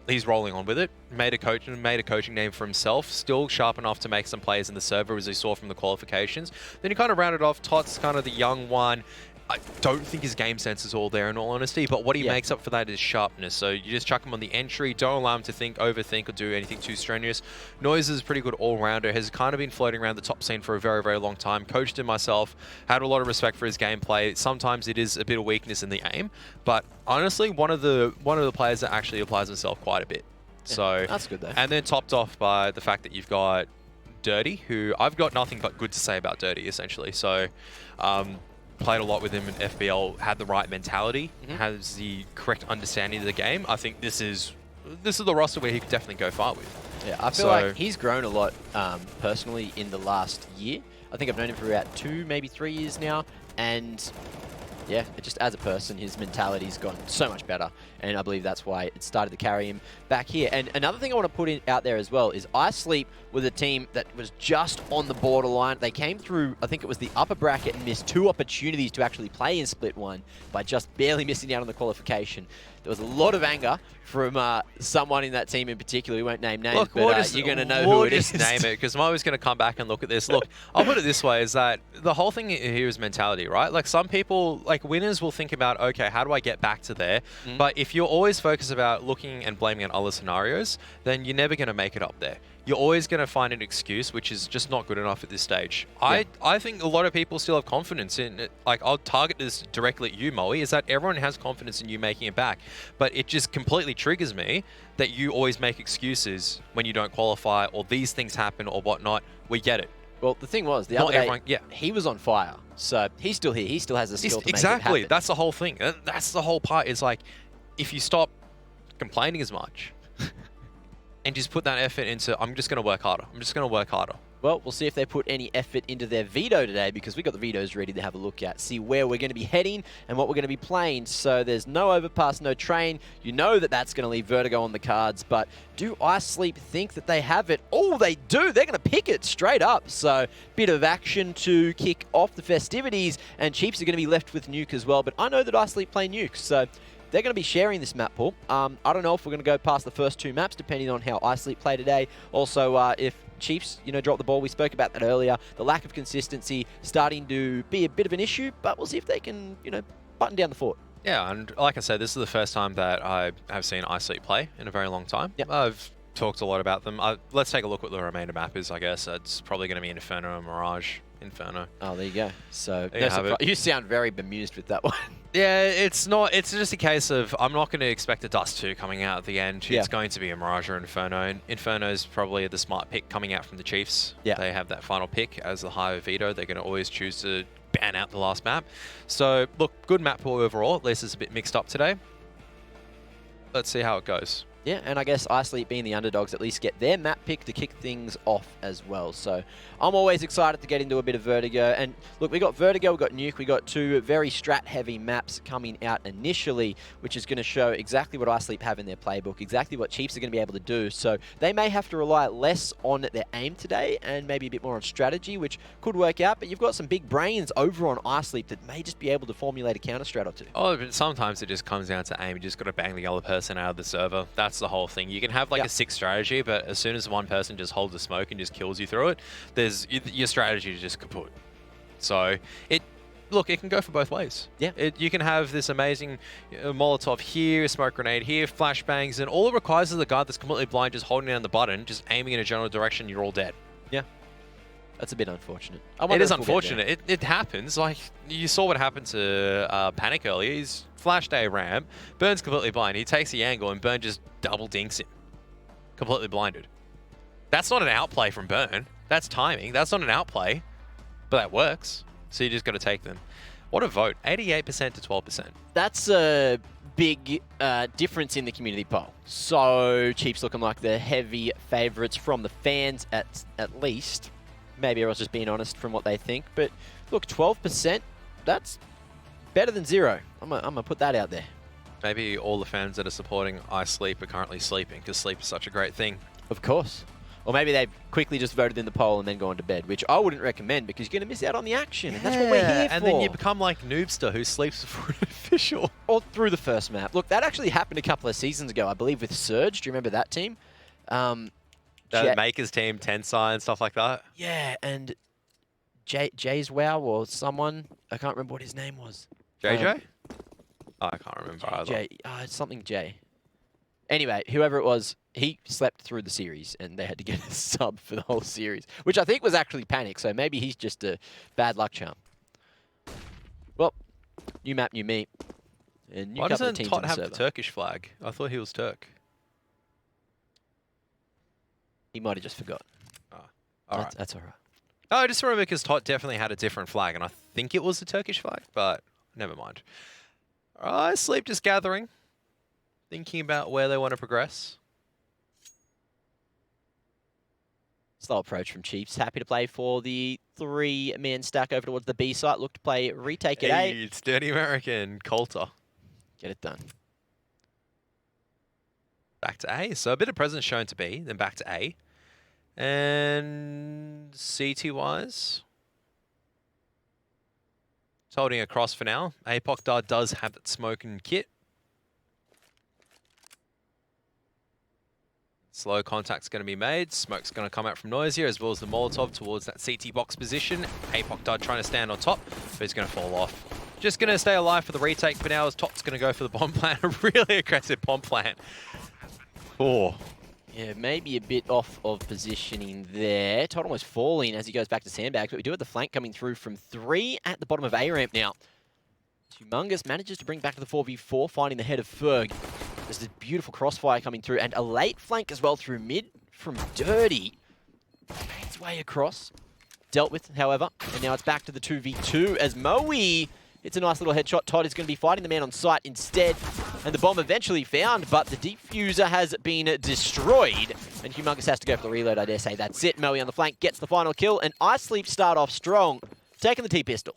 he's rolling on with it. Made a coaching name for himself. Still sharp enough to make some plays in the server, as we saw from the qualifications. Then you kind of rounded off. Tot's kind of the young one. I don't think his game sense is all there, in all honesty, but what he makes up for that is sharpness. So you just chuck him on the entry, don't allow him to overthink or do anything too strenuous. Noise is a pretty good all-rounder, has kind of been floating around the top scene for a very, very long time. Coached him myself, had a lot of respect for his gameplay. Sometimes it is a bit of weakness in the aim, but honestly, one of the players that actually applies himself quite a bit. Yeah, So that's good though. And then topped off by the fact that you've got Dirty, who I've got nothing but good to say about Dirty, essentially. So, played a lot with him in FBL, had the right mentality, has the correct understanding of the game. I think this is the roster where he could definitely go far with. Yeah, I feel like he's grown a lot personally in the last year. I think I've known him for about 2, maybe 3 years now, and yeah, just as a person, his mentality's gotten so much better, and I believe that's why it started to carry him back here. And another thing I want to put out there as well is Isleep with a team that was just on the borderline. They came through, I think it was the upper bracket, and missed 2 opportunities to actually play in Split 1 by just barely missing out on the qualification. There was a lot of anger from someone in that team in particular. We won't name names, Look, but you're going to know who it is. Name it, because I'm always going to come back and look at this. Look, I'll put it this way, is that the whole thing here is mentality, right? Like, some people, like winners, will think about, okay, how do I get back to there? But if you're always focused about looking and blaming on other scenarios, then you're never going to make it up there. You're always going to find an excuse, which is just not good enough at this stage. Yeah. I think a lot of people still have confidence in it. Like, I'll target this directly at you, Moe, is that everyone has confidence in you making it back. But it just completely triggers me that you always make excuses when you don't qualify, or these things happen or whatnot. We get it. Well, the thing was, the other day, he was on fire. So he's still here. He still has the skill to make it happen. That's the whole thing. That's the whole part. Is like, if you stop complaining as much and just put that effort into, I'm just going to work harder. I'm just going to work harder. Well, we'll see if they put any effort into their veto today, because we got the vetoes ready to have a look at, see where we're going to be heading and what we're going to be playing. So there's no overpass, no train. You know that that's going to leave Vertigo on the cards, but do Isleep think that they have it? Oh, they do. They're going to pick it straight up. So bit of action to kick off the festivities, and Chiefs are going to be left with Nuke as well. But I know that Isleep play Nuke, so they're going to be sharing this map pool. I don't know if we're going to go past the first 2 maps, depending on how Isleep play today. Also, if Chiefs, drop the ball. We spoke about that earlier. The lack of consistency starting to be a bit of an issue, but we'll see if they can, button down the fort. Yeah, and like I said, this is the first time that I have seen Isleep play in a very long time. Yep. I've talked a lot about them. Let's take a look at what the remainder map is, I guess. It's probably going to be Inferno and Mirage. Inferno. Oh, there you go. So you sound very bemused with that one. Yeah, it's not. It's just a case of, I'm not going to expect a Dust 2 coming out at the end. Yeah. It's going to be a Mirage or Inferno. And Inferno is probably the smart pick coming out from the Chiefs. Yeah. They have that final pick as the higher veto. They're going to always choose to ban out the last map. So, look, good map pool overall. At least it's a bit mixed up today. Let's see how it goes. Yeah, and I guess Isleep being the underdogs at least get their map pick to kick things off as well. So I'm always excited to get into a bit of Vertigo. And look, we got Vertigo, we got Nuke, we got two very strat-heavy maps coming out initially, which is going to show exactly what Isleep have in their playbook, exactly what Chiefs are going to be able to do. So they may have to rely less on their aim today and maybe a bit more on strategy, which could work out. But you've got some big brains over on Isleep that may just be able to formulate a counter strat or two. Oh, but sometimes it just comes down to aim. You just got to bang the other person out of the server. That's the whole thing. You can have like a 6 strategy, but as soon as one person just holds the smoke and just kills you through it, there's your strategy is just kaput. So it can go for both ways. Yeah. You can have this amazing Molotov here, smoke grenade here, flashbangs, and all it requires is a guy that's completely blind just holding down the button, just aiming in a general direction, you're all dead. Yeah. That's a bit unfortunate. It is unfortunate. It happens. Like, you saw what happened to Panic earlier. He's flashed a ramp. Burn's completely blind. He takes the angle, and Burn just double dinks him. Completely blinded. That's not an outplay from Burn. That's timing. That's not an outplay. But that works. So you just got to take them. What a vote. 88% to 12%. That's a big difference in the community poll. So Chiefs looking like the heavy favourites from the fans at least. Maybe everyone's just being honest from what they think. But look, 12%, that's better than 0. I'm gonna put that out there. Maybe all the fans that are supporting Isleep are currently sleeping, because sleep is such a great thing. Of course. Or maybe they've quickly just voted in the poll and then gone to bed, which I wouldn't recommend because you're going to miss out on the action. And that's what we're here for. And then you become like Noobster, who sleeps before an official. Or through the first map. Look, that actually happened a couple of seasons ago, I believe, with Surge. Do you remember that team? The Makers team, Tensai and stuff like that. Yeah, and Jay's Wow or someone, I can't remember what his name was. JJ? I can't remember either. Something J. Anyway, whoever it was, he slept through the series and they had to get a sub for the whole series, which I think was actually Panic, so maybe he's just a bad luck charm. Well, new map, new me. And new Why couple of doesn't teams Tot in have the the server. Turkish flag? I thought he was Turk. He might have just forgot. Alright. That's all right. Oh, I just remember because Tot definitely had a different flag, and I think it was the Turkish flag, but never mind. Alright, Sleep just gathering. Thinking about where they want to progress. Slow approach from Chiefs. Happy to play for the 3-man stack over towards the B site. Look to play retake at A. Hey, it's Dirty American, Coulter. Get it done. Back to A. So a bit of presence shown to B, then back to A. And CT-wise, it's holding across for now. Apoc Dart does have that smoke and kit. Slow contact's going to be made. Smoke's going to come out from Noisier, as well as the Molotov towards that CT box position. Apoc Dart trying to stand on top, but he's going to fall off. Just going to stay alive for the retake for now, as Tot's going to go for the bomb plant. A really aggressive bomb plant. Oh. Yeah, maybe a bit off of positioning there. Tot almost falling as he goes back to sandbags, but we do have the flank coming through from 3 at the bottom of A ramp now. Humongous manages to bring back to the 4v4, finding the head of Ferg. There's this beautiful crossfire coming through, and a late flank as well through mid from Dirty. Made its way across. Dealt with, however, and now it's back to the 2v2 as Moe hits a nice little headshot. Todd is going to be fighting the man on site instead, and the bomb eventually found, but the defuser has been destroyed, and Humongous has to go for the reload, I dare say. That's it. Moe on the flank gets the final kill, and Isleep start off strong, taking the T-pistol.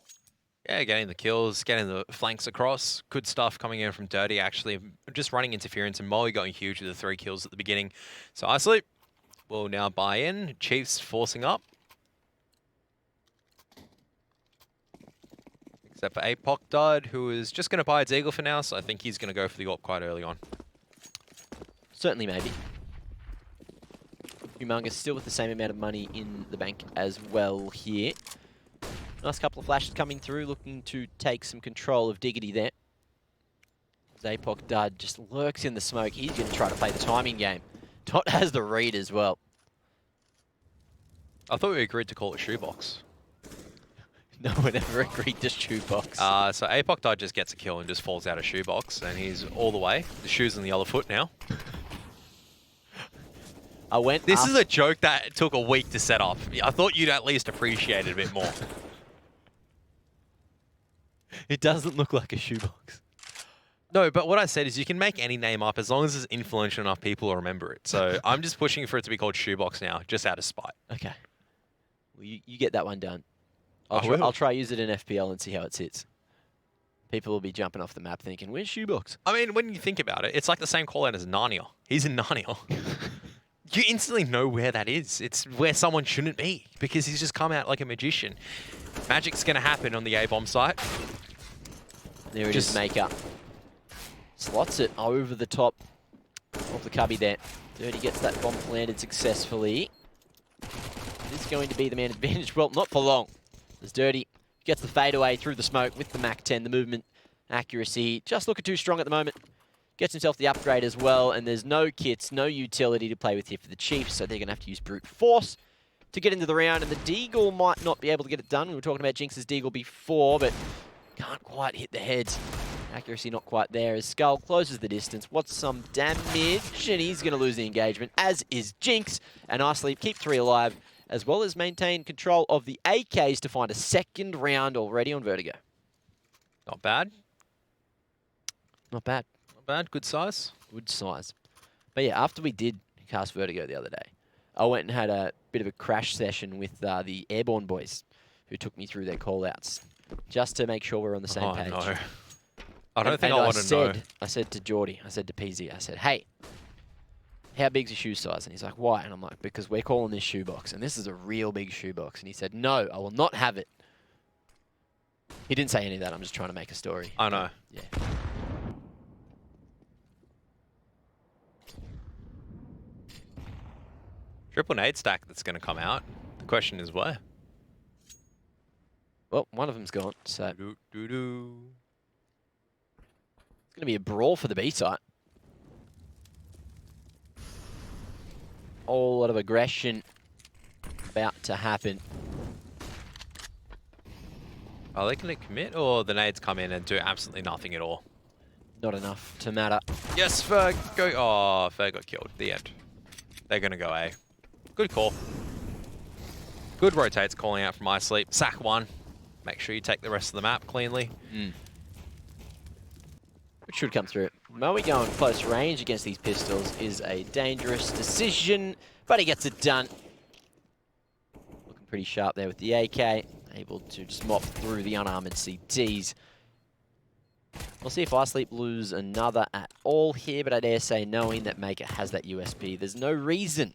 Yeah, getting the kills, getting the flanks across. Good stuff coming in from Dirty, actually. Just running interference, and Moe going huge with the 3 kills at the beginning. So Isleep will now buy in. Chiefs forcing up. Except for Apoc Dud, who is just going to buy its Eagle for now, so I think he's going to go for the AWP quite early on. Certainly, maybe. Humongous still with the same amount of money in the bank as well here. Nice couple of flashes coming through, looking to take some control of Diggity there. Apoc Dud just lurks in the smoke. He's going to try to play the timing game. Tot has the read as well. I thought we agreed to call it shoebox. No one ever agreed to shoebox. So Apoc Dud just gets a kill and just falls out of shoebox, and he's all the way. The shoe's on the other foot now. This is a joke that took a week to set up. I thought you'd at least appreciate it a bit more. It doesn't look like a shoebox. No, but what I said is you can make any name up as long as it's influential enough people will remember it. So I'm just pushing for it to be called Shoebox now, just out of spite. Okay. Well, you get that one done. I will. I'll try use it in FPL and see how it sits. People will be jumping off the map thinking, where's Shoebox? I mean, when you think about it, it's like the same call out as Narnia. He's in Narnia. You instantly know where that is. It's where someone shouldn't be because he's just come out like a magician. Magic's going to happen on the A-bomb site. There it is, Maker. Slots it over the top of the cubby there. Dirty gets that bomb planted successfully. This is going to be the man advantage. Well, not for long. As Dirty gets the fadeaway through the smoke with the Mach 10. The movement accuracy just looking too strong at the moment. Gets himself the upgrade as well, and there's no kits, no utility to play with here for the Chiefs, so they're going to have to use brute force to get into the round, and the Deagle might not be able to get it done. We were talking about Jinx's Deagle before, but can't quite hit the heads. Accuracy not quite there as Skull closes the distance. What's some damage? And he's going to lose the engagement, as is Jinx. And Isleep keep 3 alive, as well as maintain control of the AKs to find a second round already on Vertigo. Not bad. Not bad. Not bad. Good size. Good size. But yeah, after we did cast Vertigo the other day, I went and had a bit of a crash session with the Airborne boys, who took me through their call-outs, just to make sure we're on the same page. No. I don't think I want to know. I said to Geordie, I said to PZ, I said, hey, how big's your shoe size? And he's like, why? And I'm like, because we're calling this shoebox, and this is a real big shoebox. And he said, no, I will not have it. He didn't say any of that. I'm just trying to make a story. I know. Yeah. Triple nade stack that's going to come out. The question is where? Well, one of them's gone, so it's Doo-doo. going to be a brawl for the B site. Whole lot of aggression about to happen. Are they going to commit, or the nades come in and do absolutely nothing at all? Not enough to matter. Yes, Ferg. Go. Oh, Ferg got killed. The end. They're going to go A. Good call. Good rotates calling out from Isleep. Sack 1. Make sure you take the rest of the map cleanly. Which should come through. Moe going close range against these pistols is a dangerous decision, but he gets it done. Looking pretty sharp there with the AK. Able to just mop through the unarmored CTs. We'll see if Isleep lose another at all here, but I dare say, knowing that Maker has that USP, there's no reason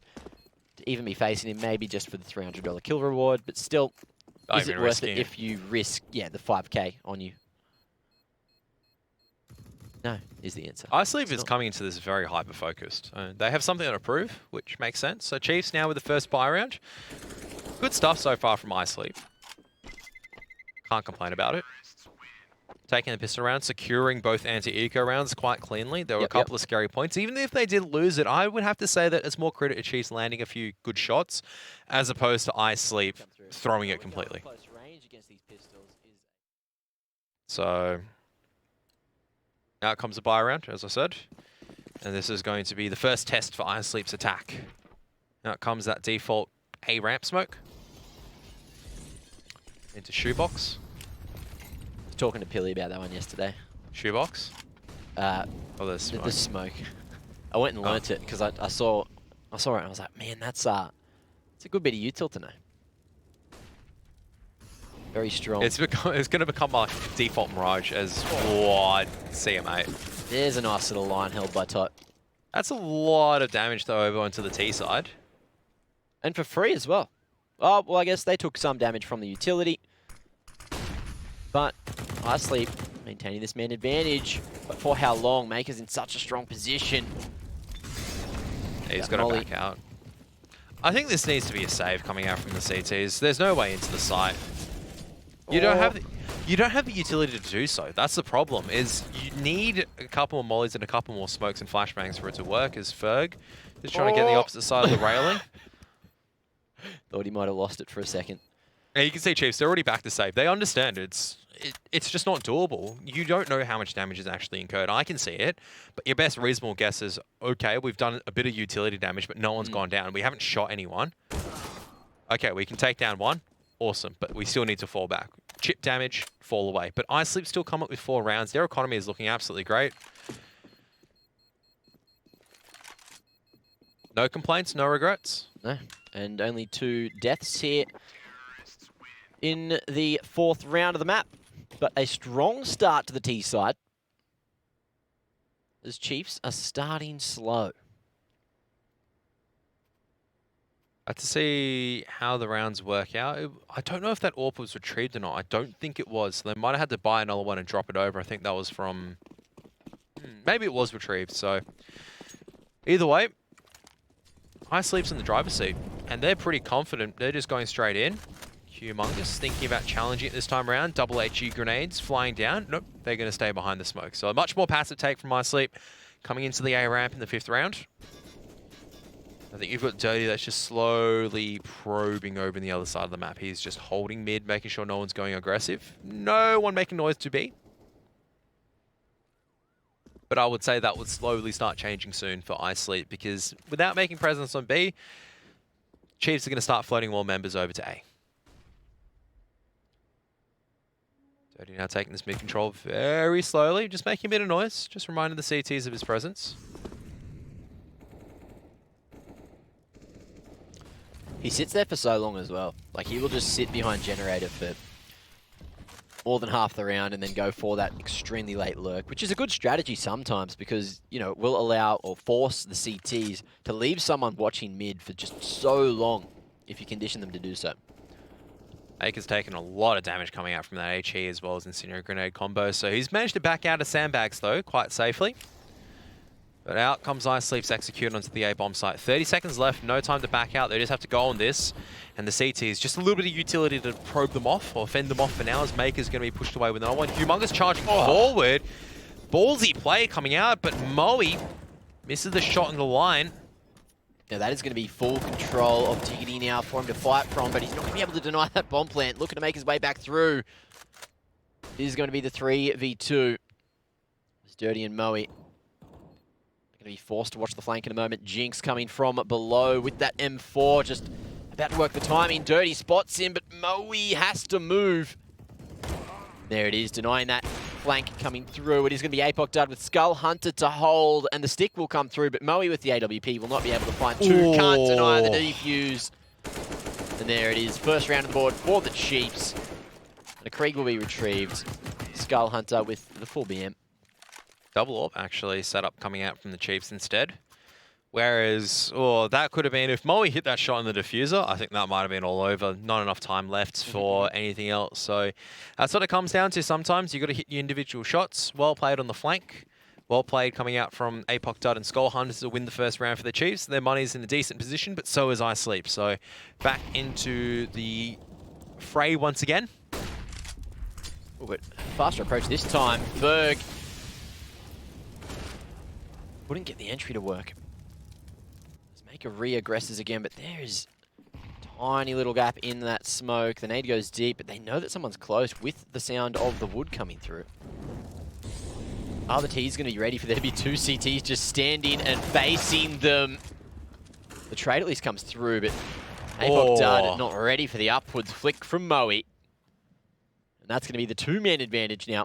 to even be facing him, maybe just for the $300 kill reward, but still, is it worth it if you risk, the 5k on you? No, is the answer. Isleep is coming into this very hyper-focused. They have something to prove, which makes sense. So Chiefs now with the first buy round. Good stuff so far from Isleep. Can't complain about it. Taking the pistol round, securing both anti-eco rounds quite cleanly. There were a couple of scary points. Even if they did lose it, I would have to say that it's more credit to Chiefs landing a few good shots as opposed to Isleep throwing it completely. So now comes a buy round, as I said. And this is going to be the first test for Isleep's attack. Now comes that default A ramp smoke. Into shoebox. Talking to Pilly about that one yesterday. Shoebox? Oh, there's smoke. The smoke. I went and learnt it because I saw it and I was like, man, it's a good bit of util to know. Very strong. It's going to become my default Mirage as what? See ya, mate. There's a nice little line held by Tot. That's a lot of damage though over onto the T side. And for free as well. Oh, well, I guess they took some damage from the utility. But Isleep maintaining this man advantage. But for how long? Maker's in such a strong position. Yeah, he's got to back out. I think this needs to be a save coming out from the CTs. There's no way into the site. You don't have the utility to do so. That's the problem. Is you need a couple more mollies and a couple more smokes and flashbangs for it to work. As Ferg is trying to get on the opposite side of the railing. Thought he might have lost it for a second. And you can see Chiefs, they're already back to save. They understand it's just not doable. You don't know how much damage is actually incurred. I can see it, but your best reasonable guess is, okay, we've done a bit of utility damage, but no one's gone down. We haven't shot anyone. Okay, we can take down one. Awesome, but we still need to fall back. Chip damage, fall away. But Isleep still come up with 4 rounds. Their economy is looking absolutely great. No complaints, no regrets. No, and only 2 deaths here in the 4th round of the map. But a strong start to the T side, as Chiefs are starting slow. I have to see how the rounds work out. I don't know if that AWP was retrieved or not. I don't think it was. So they might have had to buy another one and drop it over. I think that was from... maybe it was retrieved. So either way, Isleep's in the driver's seat. And they're pretty confident. They're just going straight in. Humongous thinking about challenging it this time around. Double HE grenades flying down. Nope, they're going to stay behind the smoke. So a much more passive take from Isleep coming into the A ramp in the 5th round. I think you've got Dirty that's just slowly probing over on the other side of the map. He's just holding mid, making sure no one's going aggressive. No one making noise to B. But I would say that would slowly start changing soon for Isleep, because without making presence on B, Chiefs are going to start floating more members over to A. Dirty now taking this mid control very slowly, just making a bit of noise, just reminding the CTs of his presence. He sits there for so long as well. Like, he will just sit behind generator for more than half the round and then go for that extremely late lurk, which is a good strategy sometimes because, you know, it will allow or force the CTs to leave someone watching mid for just so long if you condition them to do so. Baker's taken a lot of damage coming out from that HE as well as Incendiary Grenade combo, so he's managed to back out of sandbags though, quite safely. But out comes Isleep's executed onto the A-bomb site. 30 seconds left, no time to back out. They just have to go on this. And the CTs, just a little bit of utility to probe them off or fend them off for now as Maker's going to be pushed away with another one. Humongous charging forward. Ballsy play coming out, but Moe misses the shot in the line. Now that is going to be full control of Diggity now for him to fight from, but he's not going to be able to deny that bomb plant. Looking to make his way back through. This is going to be the 3v2. It's Dirty and Moe. Going to be forced to watch the flank in a moment. Jinx coming from below with that M4, just about to work the timing. Dirty spots him, but Moe has to move. There it is, denying that flank coming through. It is going to be APOC Dud with Skull Hunter to hold, and the stick will come through, but Moe with the AWP will not be able to find 2. Ooh. Can't deny the defuse. And there it is, first round of the board for the Chiefs. And a Krieg will be retrieved. Skull Hunter with the full BM. Double AWP actually set up coming out from the Chiefs instead. Whereas, that could have been, if Moe hit that shot in the diffuser, I think that might have been all over. Not enough time left for anything else. So that's what it comes down to sometimes. You've got to hit your individual shots. Well played on the flank. Well played coming out from APOC Dud and Skull Hunters to win the first round for the Chiefs. Their money's in a decent position, but so is Isleep. So back into the fray once again. Oh, but faster approach this time. Berg wouldn't get the entry to work. Let's make a re-aggresses again, but there is a tiny little gap in that smoke. The nade goes deep, but they know that someone's close with the sound of the wood coming through. Are the T's going to be ready for there to be 2 CTs just standing and facing them? The trade at least comes through, but APOC Dud not ready for the upwards flick from Moe. And that's going to be the 2-man advantage now.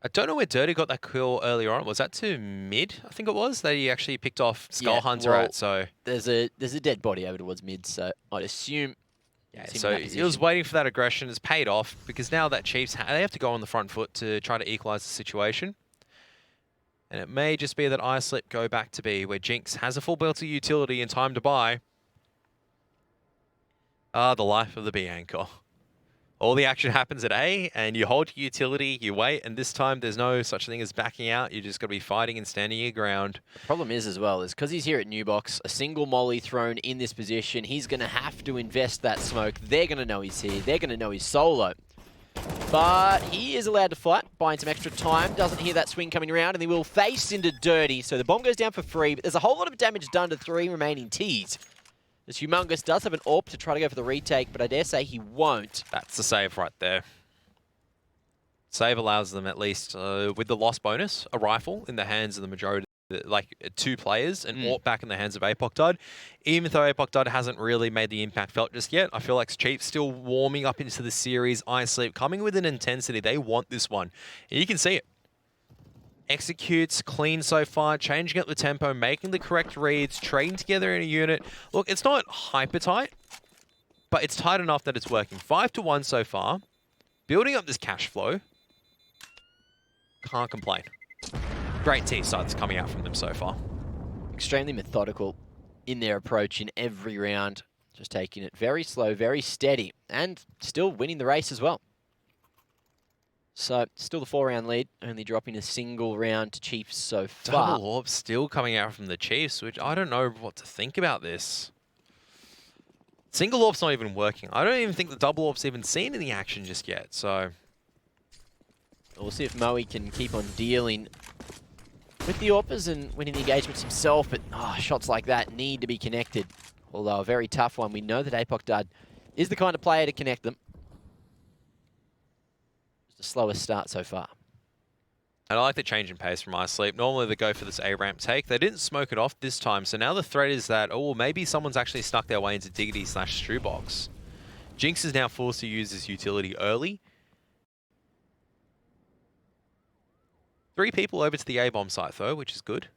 I don't know where Dirty got that kill earlier on. Was that to mid? I think it was that he actually picked off Skull Hunter at. So there's a dead body over towards mid, so I'd assume. Yeah, so he was waiting for that aggression. It's paid off because now that Chiefs they have to go on the front foot to try to equalize the situation. And it may just be that Isleep go back to B, where Jinx has a full built utility and time to buy. Ah, the life of the B anchor. All the action happens at A, and you hold your utility, you wait, and this time there's no such thing as backing out. You just got to be fighting and standing your ground. The problem is, as well, is because he's here at New Box, a single molly thrown in this position, he's going to have to invest that smoke. They're going to know he's here. They're going to know he's solo. But he is allowed to fight, buying some extra time, doesn't hear that swing coming around, and he will face into Dirty. So the bomb goes down for free, but there's a whole lot of damage done to 3 remaining Ts. This Humongous does have an AWP to try to go for the retake, but I dare say he won't. That's the save right there. Save allows them at least, with the loss bonus, a rifle in the hands of the majority, like 2 players, and AWP back in the hands of APOC Dud. Even though APOC Dud hasn't really made the impact felt just yet, I feel like Chiefs still warming up into the series. Isleep coming with an intensity. They want this one. And you can see it. executes clean so far, changing up the tempo, making the correct reads, trading together in a unit. Look, it's not hyper tight, but it's tight enough that it's working. 5-1 so far. Building up this cash flow. Can't complain. Great T-sides coming out from them so far. Extremely methodical in their approach in every round. Just taking it very slow, very steady, and still winning the race as well. So, still the 4-round lead, only dropping a single round to Chiefs so far. Double orb still coming out from the Chiefs, which I don't know what to think about this. Single orb's not even working. I don't even think the double orb's even seen any action just yet, so... We'll see if Moe can keep on dealing with the AWPers and winning the engagements himself, but shots like that need to be connected. Although a very tough one. We know that Apoc Dud is the kind of player to connect them. It's the slowest start so far. And I like the change in pace from Isleep. Normally they go for this A-ramp take. They didn't smoke it off this time, so now the threat is that, oh, maybe someone's actually snuck their way into Diggity/Strewbox. Jinx is now forced to use his utility early. 3 people over to the A-bomb site, though, which is good.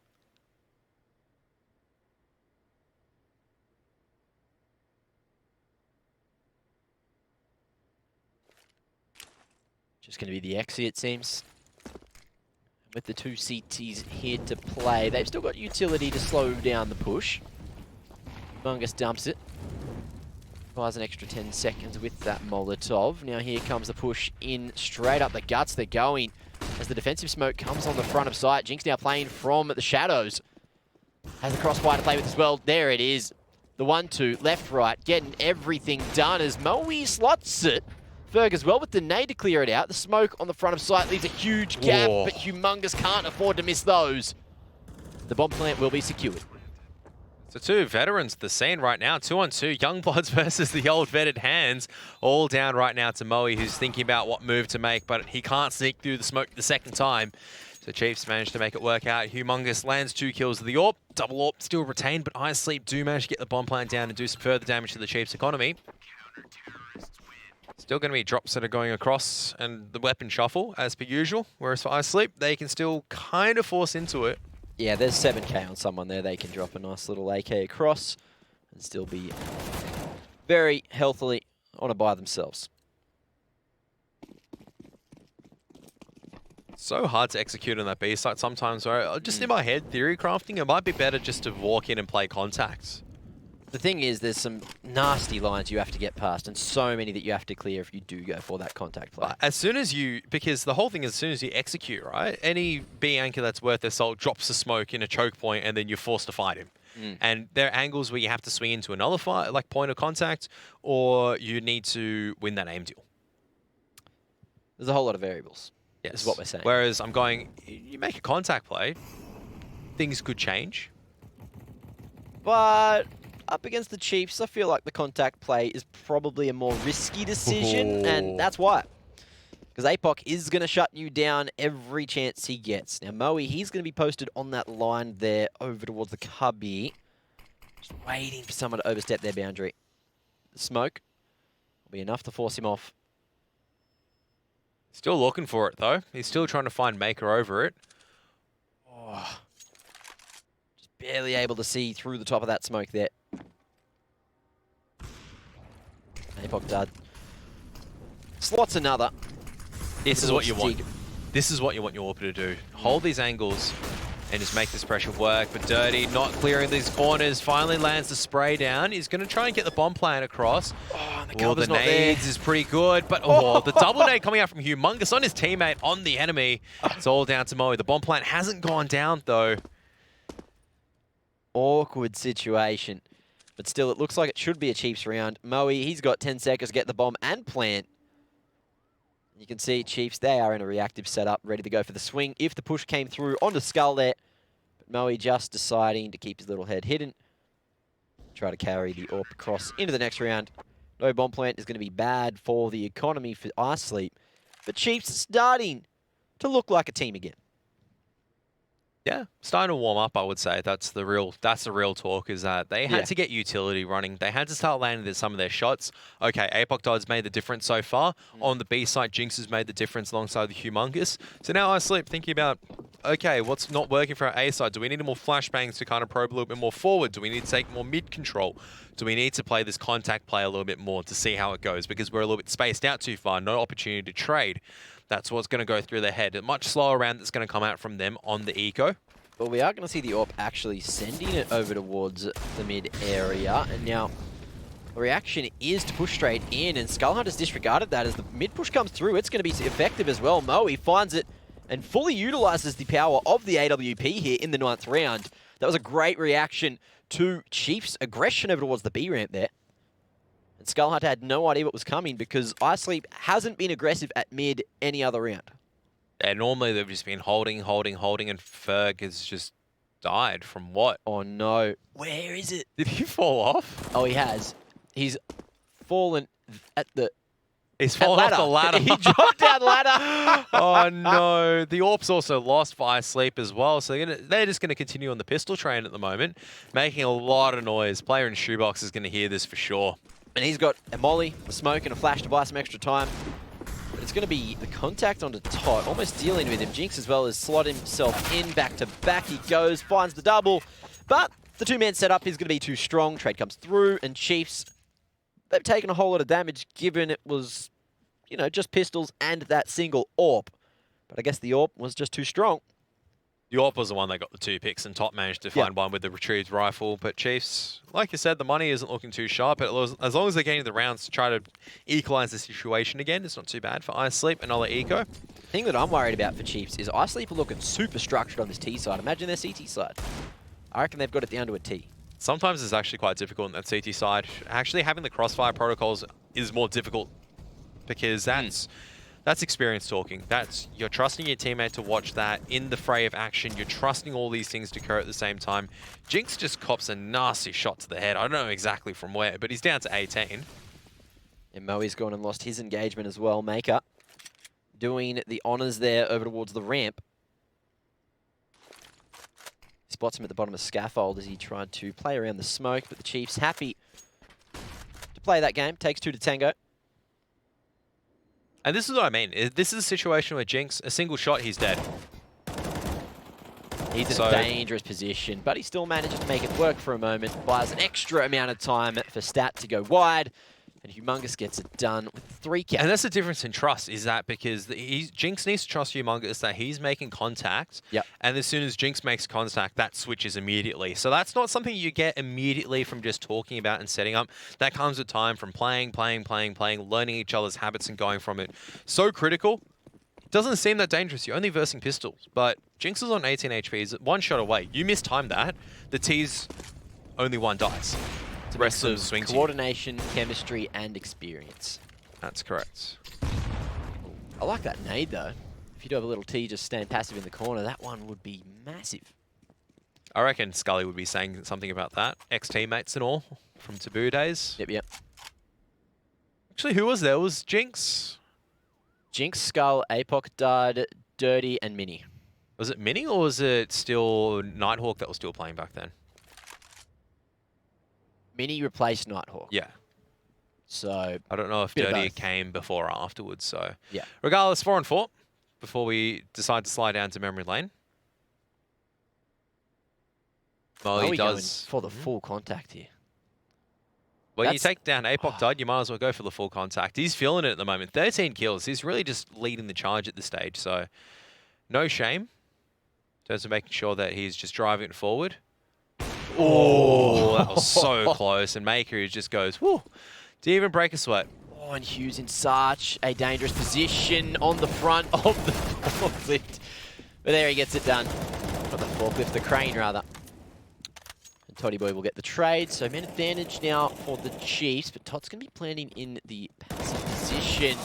Just going to be the Exy, it seems. With the 2 CTs here to play, they've still got utility to slow down the push. Mungus dumps it. Buys an extra 10 seconds with that Molotov. Now here comes the push in straight up the guts. They're going as the defensive smoke comes on the front of sight. Jinx now playing from the shadows. Has the crossfire to play with as well. There it is. The 1-2, left, right, getting everything done as Moe slots it. Ferg as well with the nade to clear it out. The smoke on the front of sight leaves a huge gap, but Humongous can't afford to miss those. The bomb plant will be secured. So 2 veterans at the scene right now, 2-on-2, Youngbloods versus the old vetted hands. All down right now to Moe, who's thinking about what move to make, but he can't sneak through the smoke the second time. So Chiefs managed to make it work out. Humongous lands 2 kills of the AWP. Double AWP still retained, but Isleep do manage to get the bomb plant down and do some further damage to the Chiefs' economy. Still going to be drops that are going across and the weapon shuffle as per usual. Whereas for Isleep, they can still kind of force into it. Yeah, there's 7k on someone there. They can drop a nice little AK across and still be very healthily on a by themselves. So hard to execute on that B site sometimes. Where just in my head, theory crafting, it might be better just to walk in and play contacts. The thing is, there's some nasty lines you have to get past, and so many that you have to clear if you do go for that contact play. But as soon as you, because the whole thing is as soon as you execute, right? Any B anchor that's worth their salt drops the smoke in a choke point, and then you're forced to fight him. And there are angles where you have to swing into another fight, like point of contact, or you need to win that aim deal. There's a whole lot of variables. Yes. Is what we're saying. Whereas I'm going, you make a contact play, things could change. But up against the Chiefs, I feel like the contact play is probably a more risky decision, and that's why. Because Apoc is going to shut you down every chance he gets. Now, Moe, he's going to be posted on that line there over towards the cubby. Just waiting for someone to overstep their boundary. The smoke will be enough to force him off. Still looking for it, though. He's still trying to find Maker over it. Oh, just barely able to see through the top of that smoke there. Apoc Dud slots another. This is what you want. This is what you want your AWP to do. Hold these angles and just make this pressure work. But Dirty not clearing these corners. Finally lands the spray down. He's going to try and get the bomb plant across. Oh, and The nades is pretty good. But the double nade coming out from Humongous on his teammate, on the enemy. It's all down to Moe. The bomb plant hasn't gone down, though. Awkward situation. But still, it looks like it should be a Chiefs round. Moe, he's got 10 seconds to get the bomb and plant. You can see Chiefs, they are in a reactive setup, ready to go for the swing if the push came through onto Skull there. But Moe just deciding to keep his little head hidden. Try to carry the AWP across into the next round. No bomb plant is going to be bad for the economy for Isleep. But Chiefs starting to look like a team again. Yeah, starting to warm up, I would say. That's the real talk, is that they had to get utility running. They had to start landing some of their shots. Okay, Apoc Dod's made the difference so far. On the B side, Jinx has made the difference alongside the Humongous. So now Isleep thinking about okay, what's not working for our A side? Do we need more flashbangs to kind of probe a little bit more forward? Do we need to take more mid control? Do we need to play this contact play a little bit more to see how it goes? Because we're a little bit spaced out too far, no opportunity to trade. That's what's going to go through their head. A much slower round that's going to come out from them on the eco. Well, we are going to see the AWP actually sending it over towards the mid area. And now the reaction is to push straight in. And Skullhunter's disregarded that as the mid push comes through. It's going to be effective as well. Moe finds it and fully utilizes the power of the AWP here in the 9th round. That was a great reaction to Chiefs' aggression over towards the B ramp there. And Skullhunter had no idea what was coming because Isleep hasn't been aggressive at mid any other round. Yeah, normally they've just been holding, and Ferg has just died from what? Oh no. Where is it? Did he fall off? Oh, he has. He's fallen at the... He's fallen off the ladder. He dropped down ladder. Oh no. The AWP's also lost for Isleep as well, so they're just going to continue on the pistol train at the moment, making a lot of noise. Player in Shoebox is going to hear this for sure. And he's got a molly, a smoke, and a flash to buy some extra time. But it's going to be the contact onto Tot, almost dealing with him. Jinx as well as slot himself in, back to back. He goes, finds the double. But the two-man setup is going to be too strong. Trade comes through, and Chiefs, they've taken a whole lot of damage given it was, you know, just pistols and that single AWP. But I guess the AWP was just too strong. The AWP was the one that got the 2 picks, and Top managed to find one with the retrieved rifle. But Chiefs, like you said, the money isn't looking too sharp. As long as they're getting the rounds to try to equalize the situation again, it's not too bad for Isleep. Another eco. The thing that I'm worried about for Chiefs is Isleep are looking super structured on this T side. Imagine their CT side. I reckon they've got it down to a T. Sometimes it's actually quite difficult on that CT side. Actually, having the crossfire protocols is more difficult because that's experience talking. You're trusting your teammate to watch that in the fray of action. You're trusting all these things to occur at the same time. Jinx just cops a nasty shot to the head. I don't know exactly from where, but he's down to 18. And Moe's gone and lost his engagement as well. Maker doing the honors there over towards the ramp. Spots him at the bottom of scaffold as he tried to play around the smoke, but the Chiefs happy to play that game. Takes 2 to tango. And this is what I mean. This is a situation where Jinx, a single shot, he's dead. He's in a dangerous position, but he still manages to make it work for a moment. Buys an extra amount of time for Stat to go wide. And Humongous gets it done with 3 kills. And that's the difference in trust, is that because Jinx needs to trust Humongous that he's making contact. Yep. And as soon as Jinx makes contact, that switches immediately. So that's not something you get immediately from just talking about and setting up. That comes with time from playing, learning each other's habits and going from it. So critical. It doesn't seem that dangerous. You're only versing pistols. But Jinx is on 18 HP. He's 1 shot away. You mistime that. The T's only 1 dice. The rest of swings coordination, chemistry, and experience. That's correct. I like that nade, though. If you do have a little T just stand passive in the corner, that one would be massive. I reckon Scully would be saying something about that. Ex-teammates and all from Taboo days. Yep. Actually, who was there? It was Jinx. Jinx, Skull, Apoc, Dud, Dirty, and Mini. Was it Mini or was it still Nighthawk that was still playing back then? Mini replaced Nighthawk. Yeah. So I don't know if bit of Dirty both. came before or afterwards. So yeah. Regardless, 4 and 4 before we decide to slide down to memory lane. Well, he does for the full contact here. Well, you take down Apoc Dud, you might as well go for the full contact. He's feeling it at the moment. 13 kills. He's really just leading the charge at this stage. So no shame in terms of making sure that he's just driving it forward. Oh, that was so close. And Maker just goes, whoo, didn't even break a sweat. Oh, and Hughes in such a dangerous position on the front of the forklift. But there he gets it done. Not the forklift, the crane rather. And Toddy Boy will get the trade. So man advantage now for the Chiefs, but Todd's going to be planning in the passive position.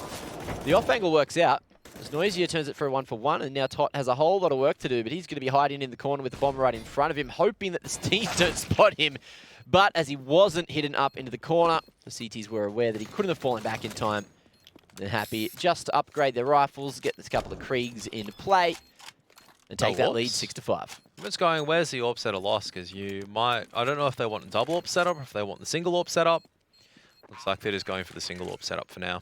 The off angle works out. As Noisier turns it for a 1-for-1, and now Tot has a whole lot of work to do, but he's going to be hiding in the corner with the bomb right in front of him, hoping that the teams don't spot him. But as he wasn't hidden up into the corner, the CTs were aware that he couldn't have fallen back in time. They're happy just to upgrade their rifles, get this couple of Kriegs into play, and take that lead 6-5. What's going, where's the AWP setup lost? Because you might, I don't know if they want a double AWP setup or if they want the single AWP setup. Looks like they're just going for the single AWP setup for now.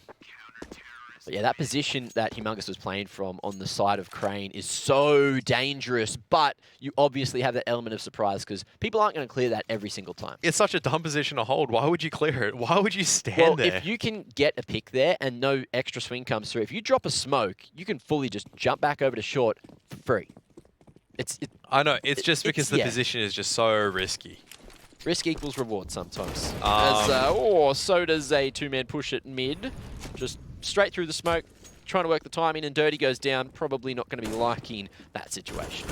But yeah, that position that Humongous was playing from on the side of Crane is so dangerous, but you obviously have that element of surprise because people aren't going to clear that every single time. It's such a dumb position to hold. Why would you clear it? Why would you stand Well, there? if you can get a pick there and no extra swing comes through, if you drop a smoke, you can fully just jump back over to short for free. I know, it's just because the yeah. position is just so risky. Risk equals reward sometimes. So does a two-man push at mid. Just straight through the smoke, trying to work the timing, and Dirty goes down. Probably not going to be liking that situation.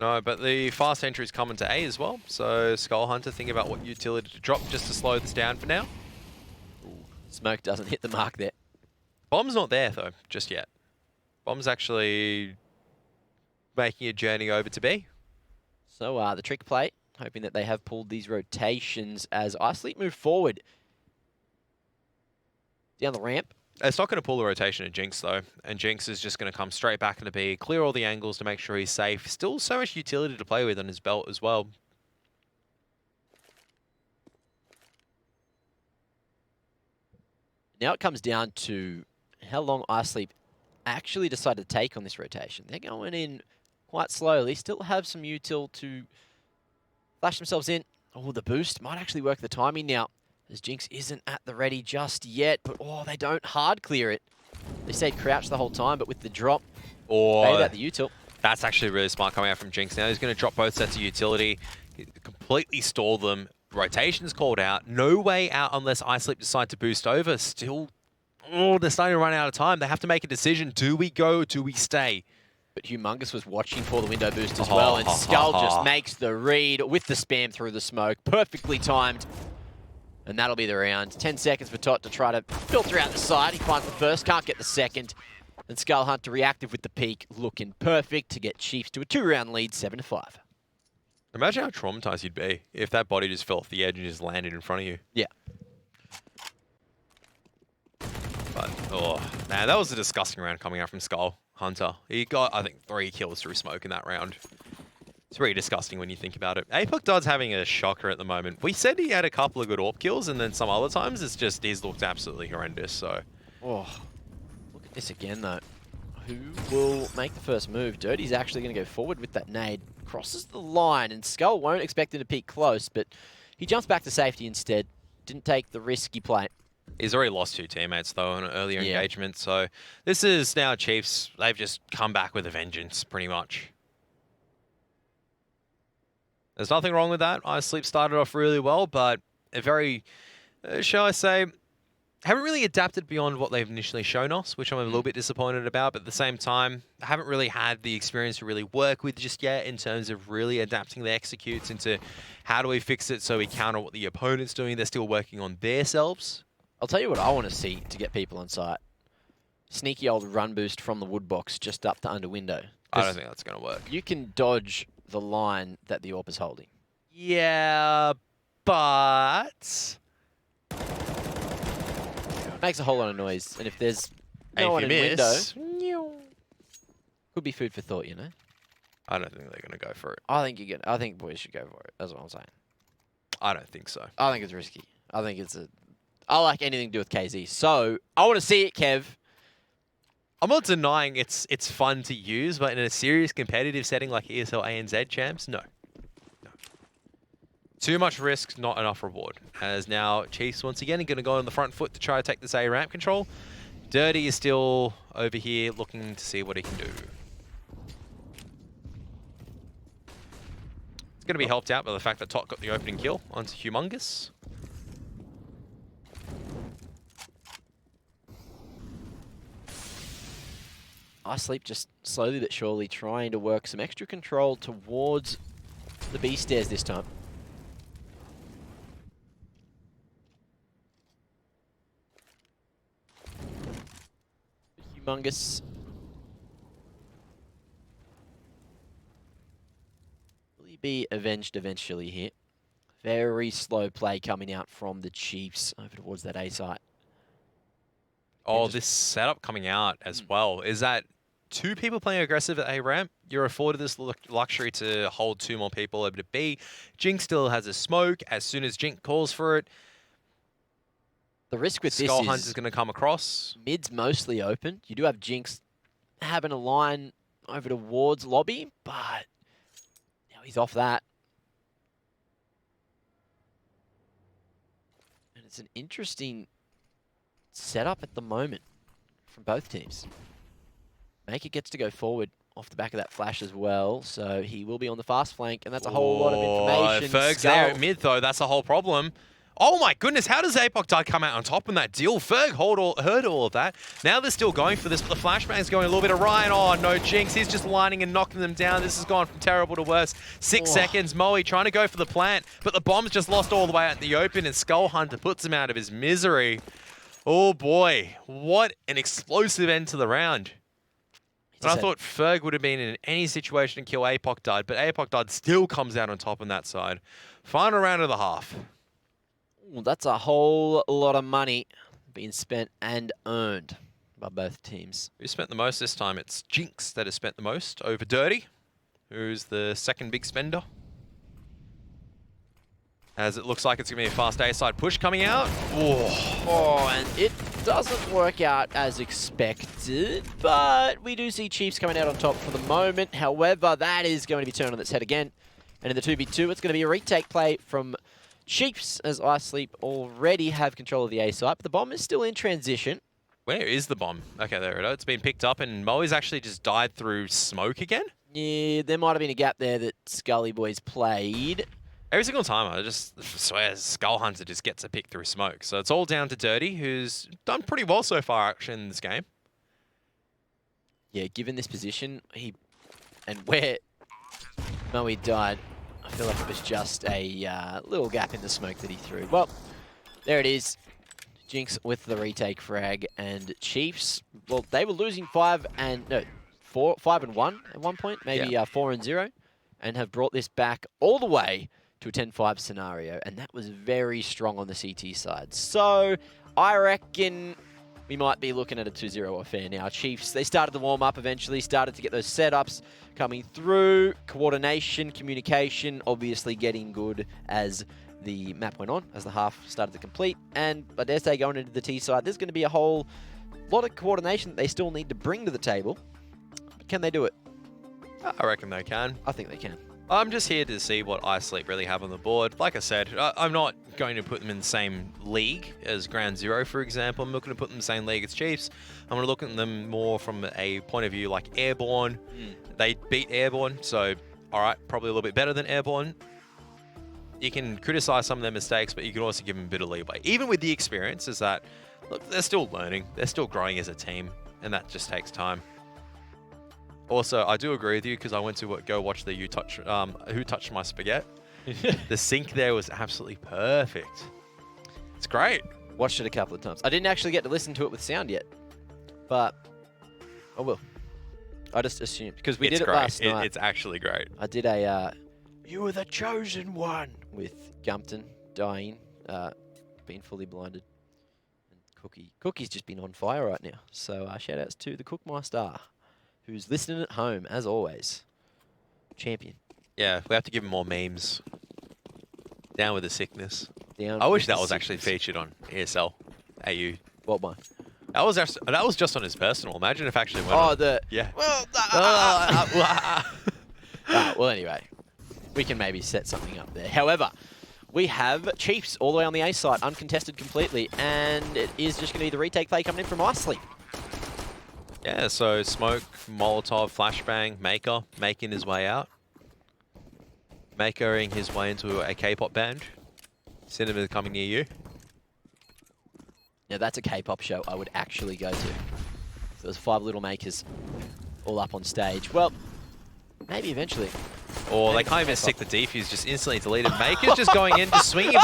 No, but the fast entry is coming to A as well. So Skull Hunter thinking about what utility to drop just to slow this down for now. Smoke doesn't hit the mark there. Bomb's not there though, just yet. Bomb's actually making a journey over to B. So the trick play, hoping that they have pulled these rotations as Isleep move forward. Down the ramp. It's not going to pull the rotation of Jinx though, and Jinx is just going to come straight back into B, clear all the angles to make sure he's safe. Still so much utility to play with on his belt as well. Now it comes down to how long Isleep actually decide to take on this rotation. They're going in quite slowly, still have some util to flash themselves in. Oh, the boost might actually work the timing now, as Jinx isn't at the ready just yet, but oh, they don't hard clear it. They stayed crouched the whole time, but with the drop, they got the util. That's actually really smart coming out from Jinx. Now he's going to drop both sets of utility, completely stall them. Rotation's called out. No way out unless Isleep decide to boost over. Still, they're starting to run out of time. They have to make a decision. Do we go? Do we stay? But Humongous was watching for the window boost as well, and Skull just makes the read with the spam through the smoke. Perfectly timed. And that'll be the round. 10 seconds for Tot to try to filter out the side. He finds the first, can't get the second. And Skull Hunter reactive with the peak, looking perfect to get Chiefs to a 2-round lead, 7-5. Imagine how traumatized you'd be if that body just fell off the edge and just landed in front of you. Yeah. But, oh, man, that was a disgusting round coming out from Skull Hunter. He got, I think, 3 kills through smoke in that round. It's really disgusting when you think about it. Apoc Dodd's having a shocker at the moment. We said he had a couple of good AWP kills, and then some other times it's just, he's looked absolutely horrendous, so. Oh, look at this again, though. Who will make the first move? Dirty's actually going to go forward with that nade. Crosses the line, and Skull won't expect him to peek close, but he jumps back to safety instead. Didn't take the risky play. He's already lost 2 teammates, though, in an earlier engagement, so this is now Chiefs. They've just come back with a vengeance, pretty much. There's nothing wrong with that. Isleep started off really well, but a very, shall I say, haven't really adapted beyond what they've initially shown us, which I'm a little bit disappointed about, but at the same time, haven't really had the experience to really work with just yet in terms of really adapting the executes into how do we fix it so we counter what the opponent's doing. They're still working on themselves. I'll tell you what I want to see to get people on site. Sneaky old run boost from the wood box just up to under window. I don't think that's going to work. You can dodge the line that the AWP is holding. Yeah, but Makes a whole lot of noise, and if there's if no one you in miss, window, could be food for thought, you know. I don't think they're going to go for it. I think boys should go for it. That's what I'm saying. I don't think so. I think it's risky. I think it's I like anything to do with KZ. So I want to see it, Kev. I'm not denying it's fun to use, but in a serious competitive setting like ESL ANZ champs, no. Too much risk, not enough reward. As now Chiefs once again are going to go on the front foot to try to take this A ramp control. Dirty is still over here looking to see what he can do. It's going to be helped out by the fact that Tot got the opening kill onto Humongous. Isleep just slowly but surely trying to work some extra control towards the B stairs this time. Humongous. Will he be avenged eventually here? Very slow play coming out from the Chiefs over towards that A site. Oh, this setup coming out as well. Is that 2 people playing aggressive at A ramp? You're afforded this luxury to hold 2 more people over to B. Jinx still has a smoke as soon as Jinx calls for it. The risk with this Skull Hunt is is going to come across. mid's mostly open. You do have Jinx having a line over towards lobby, but now he's off that. And it's an interesting setup at the moment from both teams. Maker gets to go forward off the back of that flash as well, so he will be on the fast flank, and that's a whole lot of information. Ferg's there at mid, though. That's the whole problem. Oh my goodness, how does APOC come out on top in that deal? Ferg heard all of that. Now they're still going for this, but the flashbang's going a little bit of Ryan. Oh, no, Jinx. He's just lining and knocking them down. This has gone from terrible to worse. 6 seconds. Moe trying to go for the plant, but the bomb's just lost all the way out in the open, and Skull Hunter puts him out of his misery. Oh boy, what an explosive end to the round. And I thought Ferg would have been in any situation to kill APOC Dud, but APOC Dud still comes out on top on that side. Final round of the half. Well, that's a whole lot of money being spent and earned by both teams. Who spent the most this time? It's Jinx that has spent the most over Dirty, who's the second big spender. As it looks like it's going to be a fast A-side push coming out. Oh, and it doesn't work out as expected, but we do see Chiefs coming out on top for the moment. However, that is going to be turned on its head again. And in the 2v2, it's going to be a retake play from Chiefs, as Isleep already have control of the A site, but the bomb is still in transition. Where is the bomb? Okay, there it is. It's been picked up, and Moe's actually just died through smoke again? Yeah, there might have been a gap there that Scully Boys played. Every single time, I just swear Skull Hunter just gets a pick through smoke. So it's all down to Dirty, who's done pretty well so far, actually, in this game. Yeah, given this position, and where Moe died, I feel like it was just a little gap in the smoke that he threw. Well, there it is. Jinx with the retake frag, and Chiefs, well, they were losing 5 and 1 at one point, maybe 4 and 0, and have brought this back all the way to a 10-5 scenario, and that was very strong on the CT side. So I reckon we might be looking at a 2-0 affair now. Chiefs, they started the warm-up eventually, started to get those setups coming through. Coordination, communication, obviously getting good as the map went on, as the half started to complete. And I dare say going into the T side, there's going to be a whole lot of coordination that they still need to bring to the table. But can they do it? I reckon they can. I think they can. I'm just here to see what Isleep really have on the board. Like I said, I'm not going to put them in the same league as Ground Zero, for example. I'm not going to put them in the same league as Chiefs. I'm going to look at them more from a point of view like Airborne. They beat Airborne, so all right, probably a little bit better than Airborne. You can criticize some of their mistakes, but you can also give them a bit of leeway. Even with the experience, is that, look, they're still learning. They're still growing as a team, and that just takes time. Also, I do agree with you because I went to go watch the Who Touched My Spaghetti. The sync there was absolutely perfect. It's great. Watched it a couple of times. I didn't actually get to listen to it with sound yet, but I will. I just assumed because we did it last night. It's actually great. I did a "You Were the Chosen One" with Gumpton dying, being fully blinded, and Cookie's just been on fire right now. So shout outs to the Cookmaster, who's listening at home, as always. Champion. Yeah, we have to give him more memes. Down with the sickness. Down I wish with that the was actually sickness. featured on ESL AU. What one? That was just on his personal. Imagine if actually went Oh, on. the... Yeah. Well, well, anyway. We can maybe set something up there. However, we have Chiefs all the way on the A side, uncontested completely, and it is just going to be the retake play coming in from Isleep. Yeah, so Smoke, Molotov, Flashbang, Maker making his way out. Makering his way into a K-pop band. Cinema coming near you. Now that's a K-pop show I would actually go to. So there's 5 little makers all up on stage. Well, maybe eventually. Or they can't even stick the defuse, just instantly deleted. Maker's just going in, just swinging,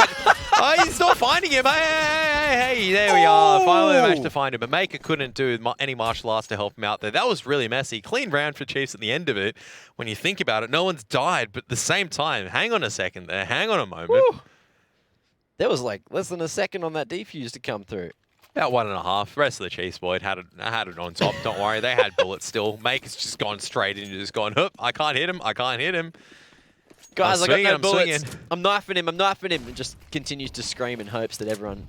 but he's not finding him. Hey, there we are. Finally managed to find him, but Maker couldn't do any martial arts to help him out there. That was really messy. Clean round for Chiefs at the end of it. When you think about it, no one's died, but at the same time, hang on a second there. Hang on a moment. Woo. There was like less than a second on that defuse to come through. About 1.5. The rest of the Chiefs boy had it on top. Don't worry, they had bullets still. Maker's just gone straight in and just gone, hup, I can't hit him. I can't hit him. Guys, I got no bullets. Swinging. I'm knifing him. I'm knifing him. And just continues to scream and hopes that everyone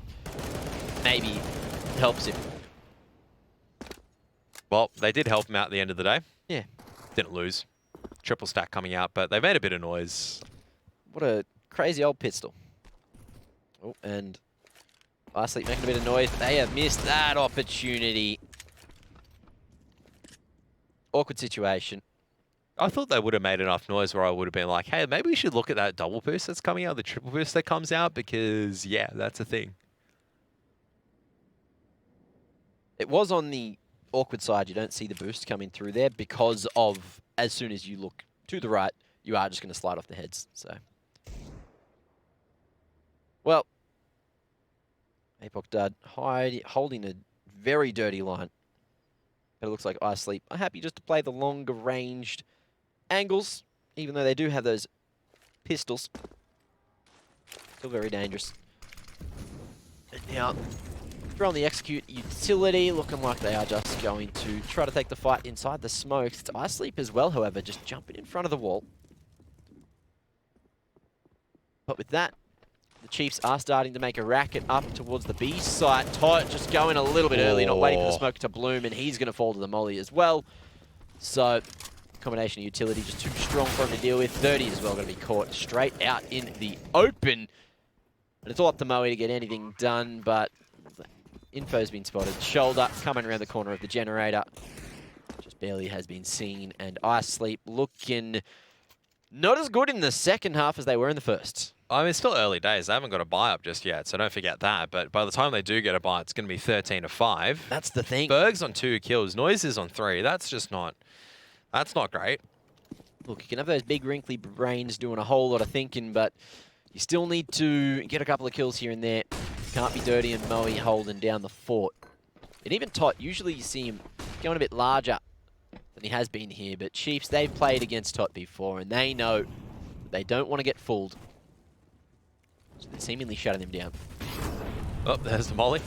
maybe helps him. Well, they did help him out at the end of the day. Yeah. Didn't lose. Triple stack coming out, but they made a bit of noise. What a crazy old pistol. Oh, and Isleep making a bit of noise. They have missed that opportunity. Awkward situation. I thought they would have made enough noise where I would have been like, hey, maybe we should look at that double boost that's coming out, the triple boost that comes out, because, yeah, that's a thing. It was on the awkward side. You don't see the boost coming through there because of, as soon as you look to the right, you are just going to slide off the heads. So, well, Apoc Dud holding a very dirty line. But it looks like Isleep are happy just to play the longer ranged angles, even though they do have those pistols. Still very dangerous. And now, throw on the execute utility, looking like they are just going to try to take the fight inside the smoke. It's Isleep as well, however, just jumping in front of the wall. But with that, the Chiefs are starting to make a racket up towards the B site. Tot just going a little bit early, not waiting for the smoke to bloom, and he's going to fall to the molly as well. So, combination of utility just too strong for him to deal with. 30 as well, going to be caught straight out in the open. And it's all up to Moe to get anything done, but info's been spotted. Shoulder coming around the corner of the generator. Just barely has been seen, and Isleep looking not as good in the second half as they were in the first. I mean, it's still early days. They haven't got a buy up just yet, so don't forget that. But by the time they do get a buy, it's going to be 13-5. That's the thing. Berg's on 2 kills. Noise is on 3. That's just not... That's not great. Look, you can have those big wrinkly brains doing a whole lot of thinking, but you still need to get a couple of kills here and there. Can't be dirty and Moe holding down the fort. And even Tot, usually you see him going a bit larger than he has been here, but Chiefs, they've played against Tot before, and they know that they don't want to get fooled. So they're seemingly shutting him down. Oh, there's the molly.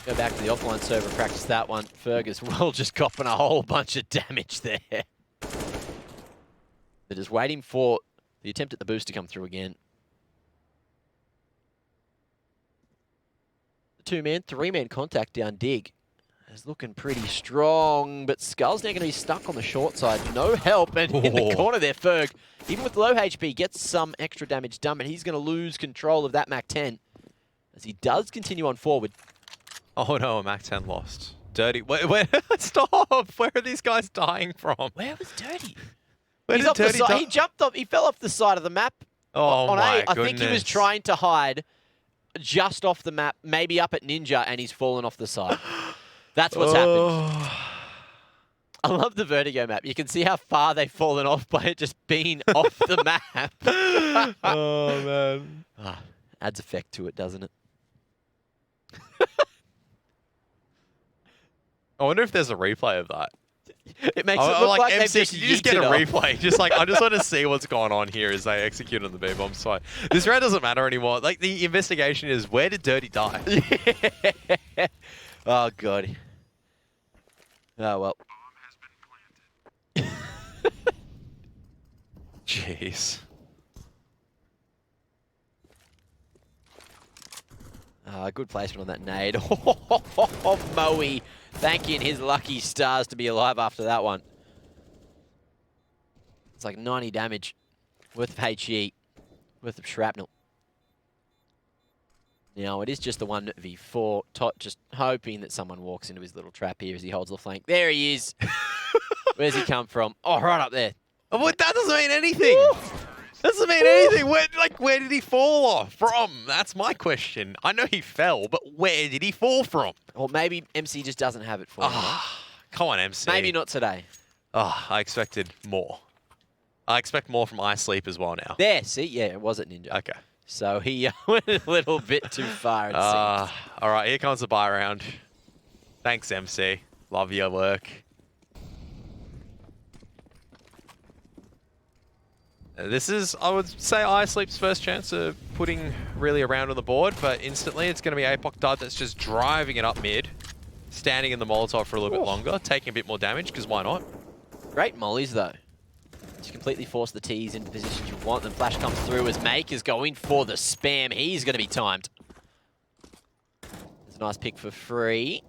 Go back to the offline server and practice that one. Ferg as well, just copping a whole bunch of damage there. They're just waiting for the attempt at the boost to come through again. The 2-man, 3-man contact down dig is looking pretty strong, but Skull's now going to be stuck on the short side. No help, and in the corner there, Ferg, even with low HP, gets some extra damage done, but he's going to lose control of that Mac-10 as he does continue on forward. Oh no, a Mac-10 lost. Dirty. Where? Stop! Where are these guys dying from? Where was Dirty? Where He's did off the Dirty side. die? He jumped off. He fell off the side of the map. Oh on my A. I goodness. think he was trying to hide just off the map, maybe up at Ninja, and he's fallen off the side. That's what's happened. I love the Vertigo map. You can see how far they've fallen off by it just being off the map. Oh, man. Adds effect to it, doesn't it? I wonder if there's a replay of that. It makes it look like they've MC, just can you just get a yeeted off. replay? Just like, I just want to see what's going on here as they execute on the B-bomb side. This round doesn't matter anymore. Like, the investigation is, where did Dirty die? Oh, God. Oh, well. Jeez. Good placement on that nade. Oh, Moe thanking his lucky stars to be alive after that one. It's like 90 damage worth of HE, worth of shrapnel. Now, it is just the 1v4. Tot just hoping that someone walks into his little trap here as he holds the flank. There he is. Where's he come from? Oh, right up there. Oh, well, that doesn't mean anything. Doesn't mean anything. Where did he fall off from? That's my question. I know he fell, but where did he fall from? Or maybe MC just doesn't have it for him. Come on, MC. Maybe not today. I expected more. I expect more from Isleep as well now. There, see? Yeah, it was at Ninja. Okay. So he went a little bit too far, it seems. All right, here comes the buy round. Thanks, MC. Love your work. This is, I would say, Isleep's first chance of putting really around on the board, but instantly it's going to be Apoc Dud that's just driving it up mid, standing in the Molotov for a little bit longer, taking a bit more damage, because why not? Great mollies, though. To completely force the T's into positions you want. Then flash comes through as Make is going for the spam. He's going to be timed. nice pick for free.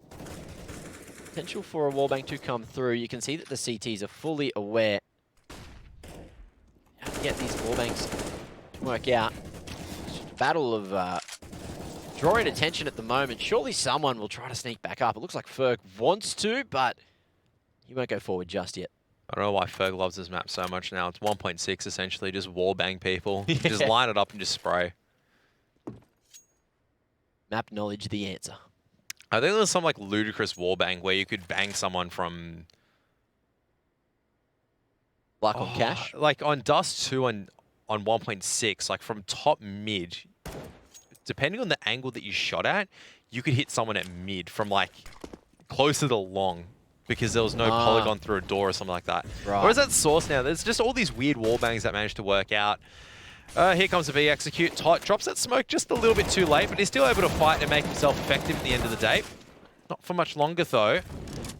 Potential for a wallbang to come through. You can see that the CTs are fully aware how to get these wallbangs to work out. It's just a battle of drawing attention at the moment. Surely someone will try to sneak back up. It looks like Ferg wants to, but he won't go forward just yet. I don't know why Ferg loves this map so much now. It's 1.6 essentially, just wallbang people. Just line it up and just spray. Map knowledge, the answer. I think there's some like ludicrous wallbang where you could bang someone from... Luck on cash. Like on Dust 2 on 1.6, like from top mid, depending on the angle that you shot at, you could hit someone at mid from like closer to long because there was no polygon through a door or something like that. Right. Whereas at Source now, there's just all these weird wallbangs that managed to work out. Here comes the V execute. Tot drops that smoke just a little bit too late, but he's still able to fight and make himself effective at the end of the day. Not for much longer though.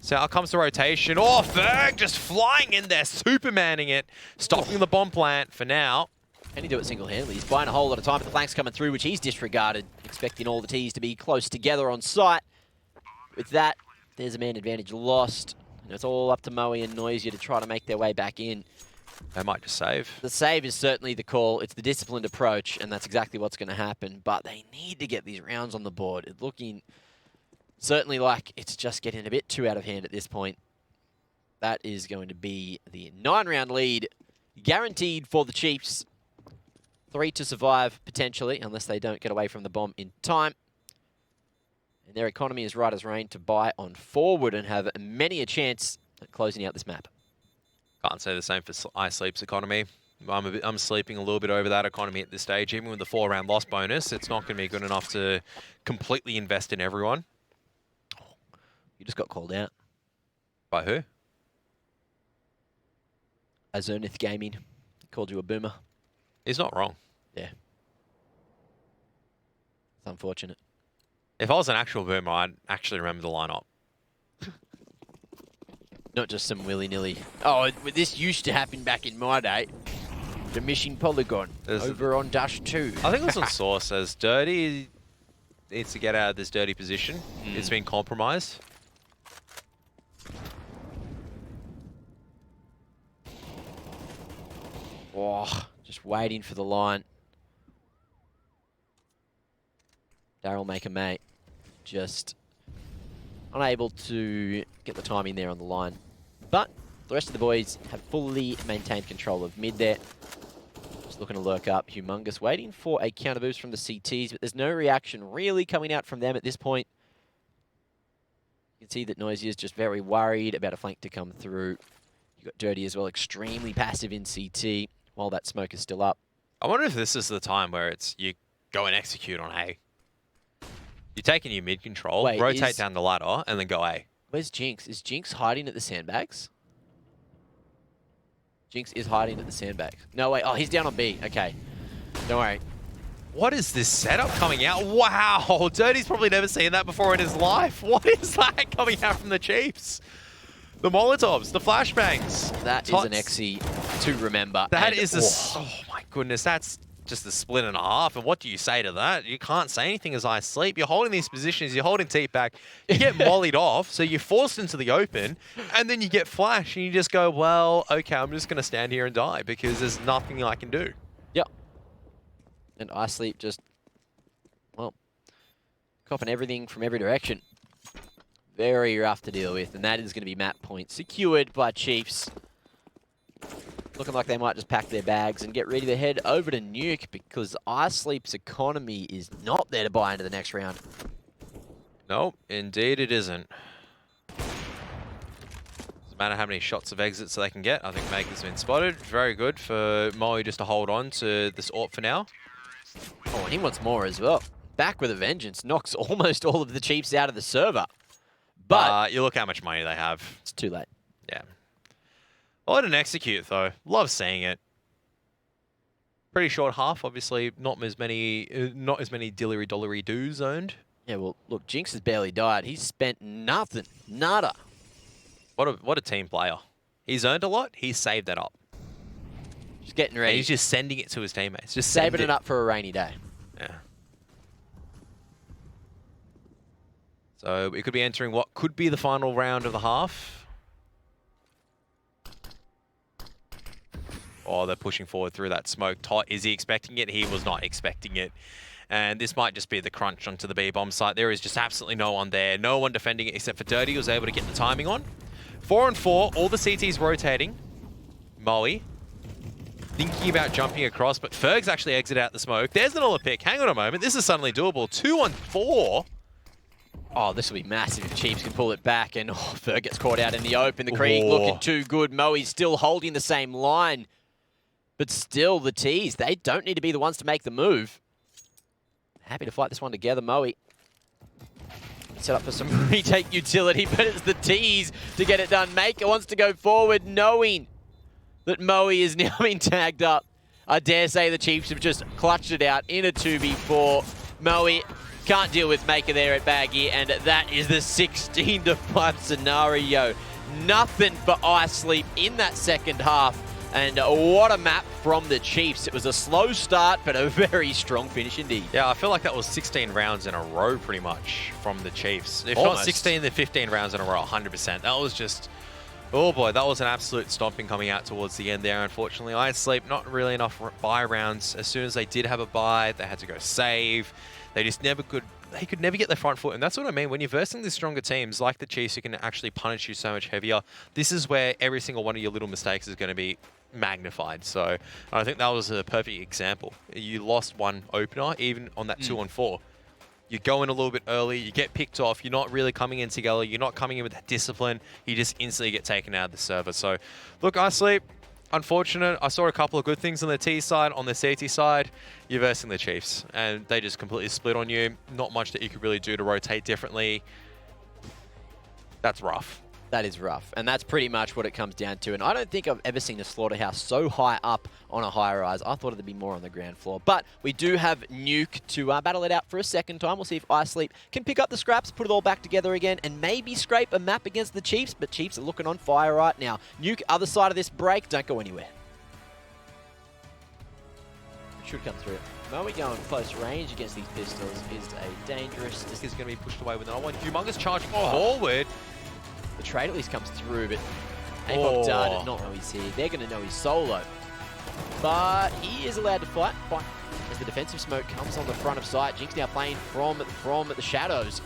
So out comes the rotation. Oh, Ferg just flying in there, supermanning it, stopping the bomb plant for now. Can he do it single-handedly? He's buying a whole lot of time, but the flank's coming through, which he's disregarded, expecting all the T's to be close together on site. With that, there's a man advantage lost. And it's all up to Moe and Noisia to try to make their way back in. They might just save. The save is certainly the call. It's the disciplined approach, and that's exactly what's going to happen. But they need to get these rounds on the board. It's looking certainly like it's just getting a bit too out of hand at this point. That is going to be the 9-round lead, guaranteed for the Chiefs. 3 to survive, potentially, unless they don't get away from the bomb in time. And their economy is right as rain to buy on forward and have many a chance at closing out this map. Can't say the same for Isleep's economy. I'm sleeping a little bit over that economy at this stage. Even with the 4-round loss bonus, it's not going to be good enough to completely invest in everyone. You just got called out. By who? Azernith Gaming called you a boomer. He's not wrong. Yeah. It's unfortunate. If I was an actual boomer, I'd actually remember the lineup. Not just some willy-nilly. Oh, this used to happen back in my day. The mission polygon over on Dash 2. I think it was on Source says Dirty needs to get out of this dirty position. It's been compromised. Oh, just waiting for the line. Daryl make a mate. Just unable to get the timing there on the line. But the rest of the boys have fully maintained control of mid there. Just looking to lurk up. Humongous waiting for a counter boost from the CTs, but there's no reaction really coming out from them at this point. You can see that Noisia is just very worried about a flank to come through. You got Dirty as well, extremely passive in CT while that smoke is still up. I wonder if this is the time where it's you go and execute on A. You're taking your mid control, Wait, rotate down the ladder, and then go A. Where's Jinx? Is Jinx hiding at the sandbags? Jinx is hiding at the sandbags. No, wait. Oh, he's down on B. Okay. Don't worry. What is this setup coming out? Wow! Dirty's probably never seen that before in his life. What is that coming out from the Chiefs? The Molotovs, the flashbangs. That is an Exy to remember. That and is a... Oh my goodness, that's just a split and a half. And what do you say to that? You can't say anything as I sleep. You're holding these positions, you're holding teeth back. You get mollied off, so you're forced into the open, and then you get flash, and you just go, well, okay, I'm just going to stand here and die because there's nothing I can do. Yep. And Isleep just, well, copping everything from every direction. Very rough to deal with, and that is going to be map point secured by Chiefs. Looking like they might just pack their bags and get ready to head over to Nuke because Isleep's economy is not there to buy into the next round. Nope, indeed it isn't. Doesn't matter how many shots of exits they can get. I think Maker's been spotted. Very good for Moe just to hold on to this AWP for now. Oh, and he wants more as well. Back with a vengeance. Knocks almost all of the Chiefs out of the server. But you look how much money they have. it's too late. Yeah. I let an execute though. Love seeing it. Pretty short half, obviously. Not as many dillery dollery doos owned. Yeah, well, look, Jinx has barely died. He's spent nothing. Nada. What a team player. He's earned a lot. He's saved that up. Just getting ready. And he's just sending it to his teammates. Just saving it up for a rainy day. Yeah. So we could be entering what could be the final round of the half. Oh, they're pushing forward through that smoke. Tot, is he expecting it? He was not expecting it. And this might just be the crunch onto the B-bomb site. There is just absolutely no one there. No one defending it except for Dirty, who was able to get the timing on. 4 and 4, all the CTs rotating. Moe thinking about jumping across, but Ferg's actually exited out the smoke. There's another pick. Hang on a moment. This is suddenly doable. 2 on 4. Oh, this will be massive if Chiefs can pull it back, and Ferg gets caught out in the open. The Krieg looking too good. Moe's still holding the same line. But still, the T's, they don't need to be the ones to make the move. Happy to fight this one together, Moe. Set up for some retake utility, but it's the T's to get it done. Maker wants to go forward, knowing that Moe is now being tagged up. I dare say the Chiefs have just clutched it out in a 2v4. Moe can't deal with Maker there at Baggy, and that is the 16-5 scenario. Nothing for Isleep in that second half. And what a map from the Chiefs. It was a slow start, but a very strong finish indeed. Yeah, I feel like that was 16 rounds in a row pretty much from the Chiefs. If Almost. not 16, then 15 rounds in a row, 100%. That was just, oh boy, that was an absolute stomping coming out towards the end there, unfortunately. Isleep, not really enough buy rounds. As soon as they did have a buy, they had to go save. They just never could, they could never get their front foot. And that's what I mean. When you're versing the stronger teams like the Chiefs, who can actually punish you so much heavier, this is where every single one of your little mistakes is going to be magnified. So I think that was a perfect example. You lost one opener, even on that 2 on 4. You go in a little bit early, you get picked off, you're not really coming in together, you're not coming in with that discipline, you just instantly get taken out of the server. So look, Isleep, unfortunate. I saw a couple of good things on the T side. On the CT side, you're versing the Chiefs, and they just completely split on you. Not much that you could really do to rotate differently. That's rough. That is rough, and that's pretty much what it comes down to. And I don't think I've ever seen a Slaughterhouse so high up on a high-rise. I thought it'd be more on the ground floor. But we do have Nuke to battle it out for a second time. We'll see if Isleep can pick up the scraps, put it all back together again, and maybe scrape a map against the Chiefs. But Chiefs are looking on fire right now. Nuke, other side of this break, don't go anywhere. Should come through. Moe going close range against these pistols is a dangerous... This is going to be pushed away with another one. Humongous charging forward. The trade at least comes through, but Apok did not know he's here. They're going to know he's solo. But he is allowed to fight as the defensive smoke comes on the front of sight. Jinx now playing from the shadows.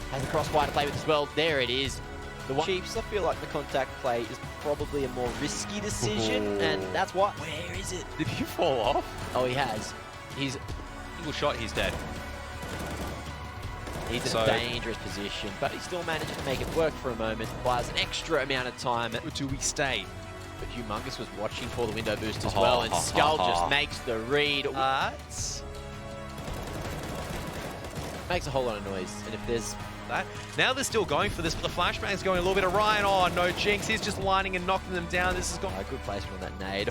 Has the crossfire to play with as well. There it is. The Chiefs, I feel like the contact play is probably a more risky decision, and that's why. Where is it? Did he fall off? Oh, he has. He's Single shot, he's dead. He's in a dangerous position, but he still managed to make it work for a moment. Buys an extra amount of time. Do we stay? But Humongous was watching for the window boost as well, and Skull just makes the read. Makes a whole lot of noise, and if there's... that. Now they're still going for this, but the flashbang's going a little bit of Ryan. Oh, no, Jinx. He's just lining and knocking them down. This has gone... A good placement on that nade.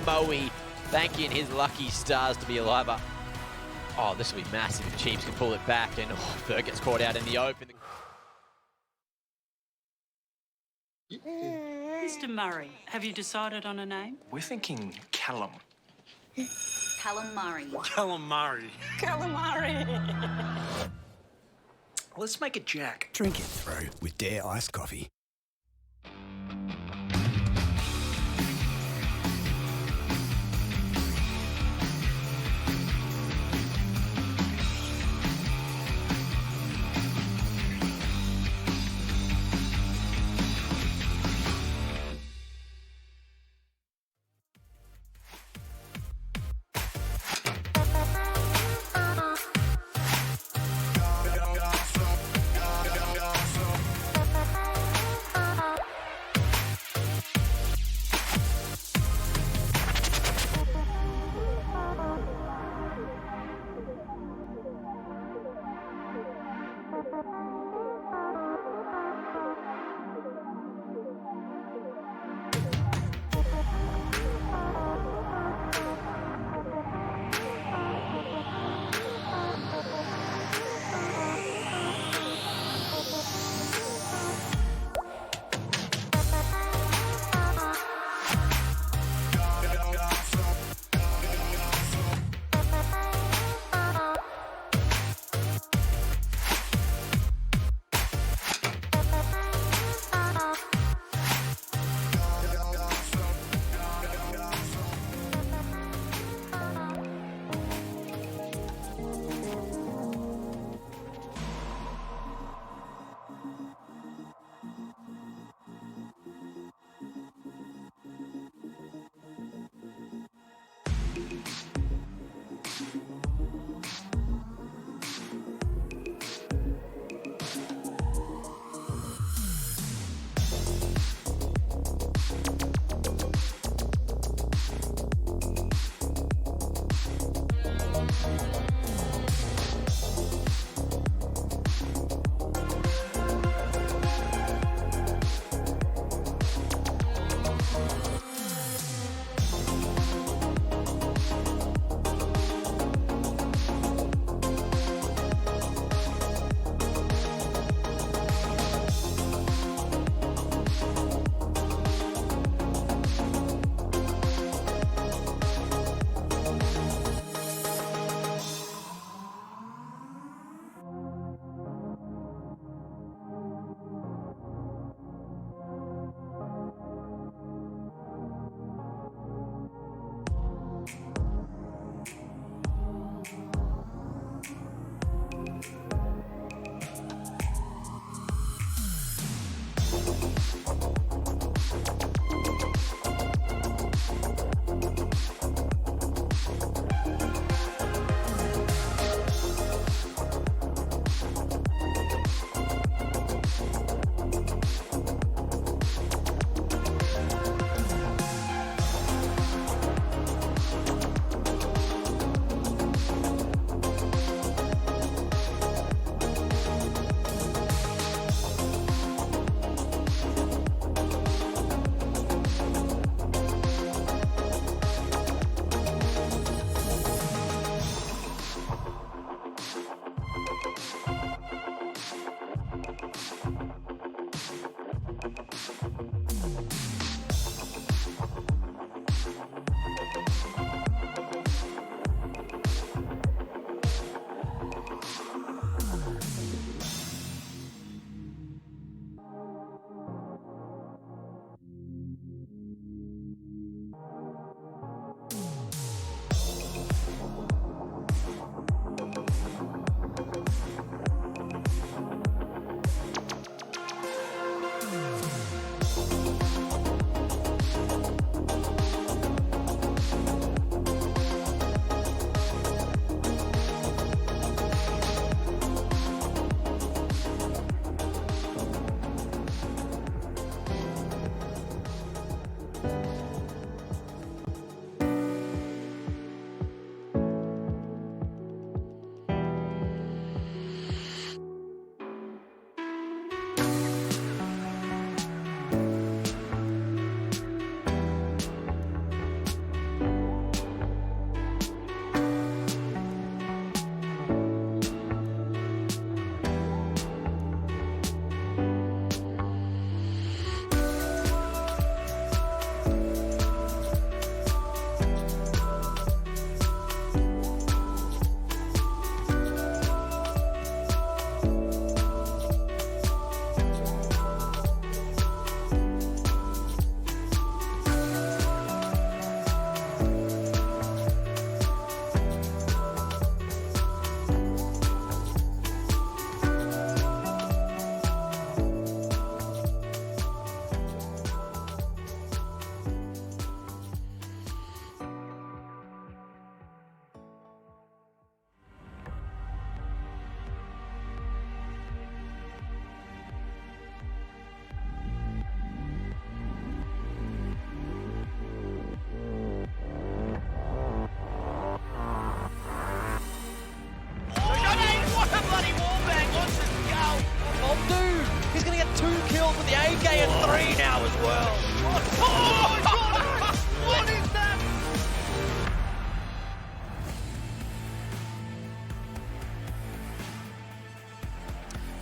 Moe thanking his lucky stars to be alive. Oh, this will be massive if Chiefs can pull it back, and Ferg gets caught out in the open. Mr. Murray, have you decided on a name? We're thinking Callum. Callum Murray. Callum Murray. Calamari. Let's make it Jack. Drink it through with Dare iced coffee.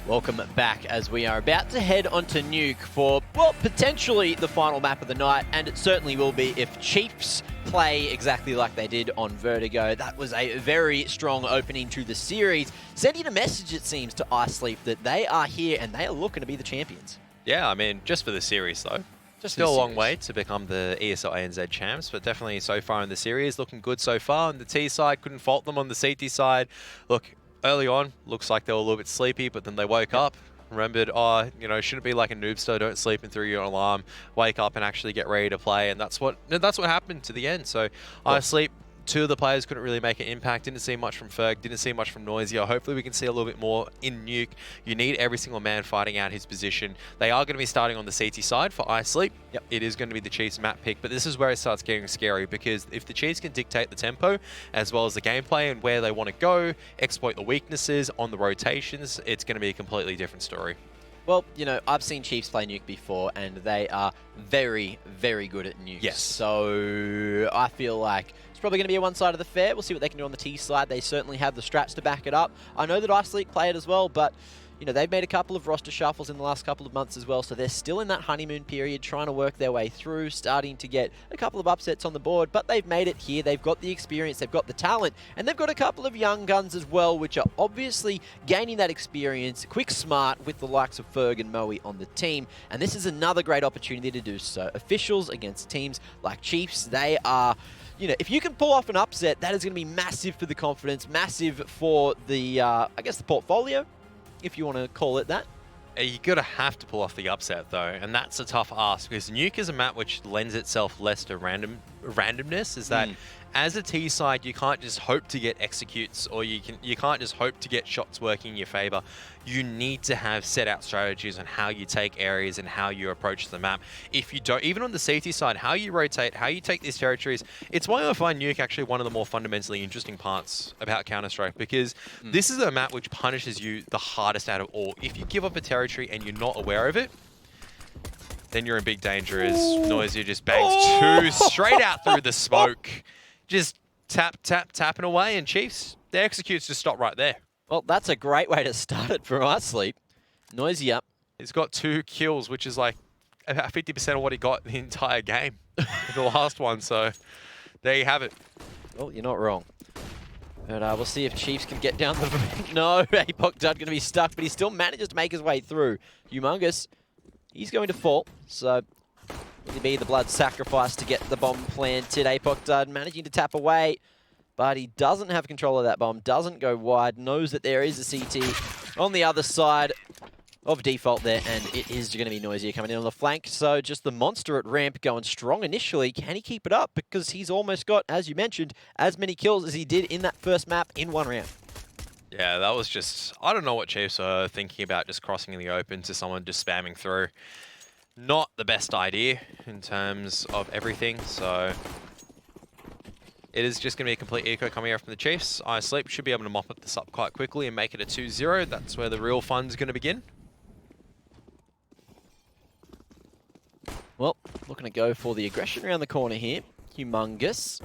Welcome back as we are about to head onto Nuke for, well, potentially the final map of the night, and it certainly will be if Chiefs play exactly like they did on Vertigo. That was a very strong opening to the series, sending a message, it seems, to Isleep that they are here and they are looking to be the champions. Yeah, I mean, just for the series, though. Still a long way to become the ESL ANZ champs, but definitely so far in the series, looking good so far. On the T side, couldn't fault them on the CT side. Look, early on, looks like they were a little bit sleepy, but then they woke up, remembered, oh, you know, shouldn't be like a noobster, don't sleep and through your alarm, wake up and actually get ready to play, and that's what happened to the end. So Isleep, two of the players couldn't really make an impact, didn't see much from Ferg, didn't see much from Noisia. Hopefully we can see a little bit more in Nuke. You need every single man fighting out his position. They are going to be starting on the CT side for Isleep. Yep. It is going to be the Chiefs map pick, but this is where it starts getting scary, because if the Chiefs can dictate the tempo as well as the gameplay and where they want to go, exploit the weaknesses on the rotations, it's going to be a completely different story. Well, you know, I've seen Chiefs play Nuke before, and they are very, very good at Nuke. Yes. So I feel like it's probably going to be a one side of the fair. We'll see what they can do on the T side. They certainly have the strats to back it up. I know that Isleep play it as well, but you know, they've made a couple of roster shuffles in the last couple of months as well, so they're still in that honeymoon period, trying to work their way through, starting to get a couple of upsets on the board, but they've made it here. They've got the experience, they've got the talent, and they've got a couple of young guns as well, which are obviously gaining that experience, quick smart with the likes of Ferg and Moe on the team, and this is another great opportunity to do so. Officials against teams like Chiefs, they are... You know, if you can pull off an upset, that is going to be massive for the confidence, massive for the, I guess, the portfolio, if you want to call it that. You're going to have to pull off the upset, though, and that's a tough ask, because Nuke is a map which lends itself less to randomness, is that as a T side, you can't just hope to get executes, or you can't just hope to get shots working in your favor. You need to have set out strategies on how you take areas and how you approach the map. If you don't, even on the CT side, how you rotate, how you take these territories, it's why I find Nuke actually one of the more fundamentally interesting parts about Counter-Strike, because this is a map which punishes you the hardest out of all. If you give up a territory and you're not aware of it, then you're in big danger, as Noisia just bangs two straight out through the smoke. Just tapping away, and Chiefs, their executes just stop right there. Well, that's a great way to start it for Isleep. Noisy up. He's got 2 kills, which is like about 50% of what he got the entire game, the last one. So there you have it. Well, you're not wrong. But we'll see if Chiefs can get down the... No, Apok Judd going to be stuck, but he still manages to make his way through. Humongous, he's going to fall. So will he be the blood sacrifice to get the bomb planted? Apok Judd managing to tap away, but he doesn't have control of that bomb, doesn't go wide, knows that there is a CT on the other side of default there, and it is going to be Noisia coming in on the flank. So just the monster at ramp going strong initially. Can he keep it up? Because he's almost got, as you mentioned, as many kills as he did in that first map in one round. Yeah, that was just... I don't know what Chiefs are thinking about just crossing in the open to someone just spamming through. Not the best idea in terms of everything, so... It is just going to be a complete eco coming out from the Chiefs. Isleep should be able to mop this up quite quickly and make it a 2-0. That's where the real fun's going to begin. Well, looking to go for the aggression around the corner here. Humongous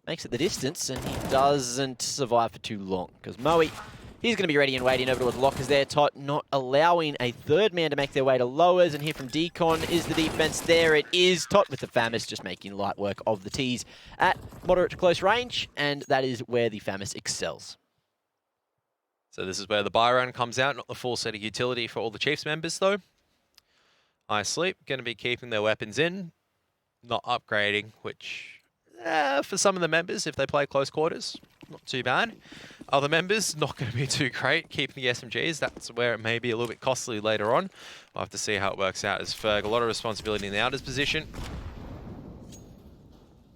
makes it the distance, and he doesn't survive for too long, because Moe, he's going to be ready and waiting over towards Lockers there. Tot not allowing a third man to make their way to lowers, and here from Decon is the defense. There it is. Tot with the Famis just making light work of the T's at moderate to close range, and that is where the Famis excels. So this is where the buy run comes out, not the full set of utility for all the Chiefs members, though. Isleep going to be keeping their weapons in, not upgrading, which for some of the members, if they play close quarters, not too bad. Other members, not going to be too great, keeping the SMGs. That's where it may be a little bit costly later on. We'll have to see how it works out, as Ferg, a lot of responsibility in the outers position.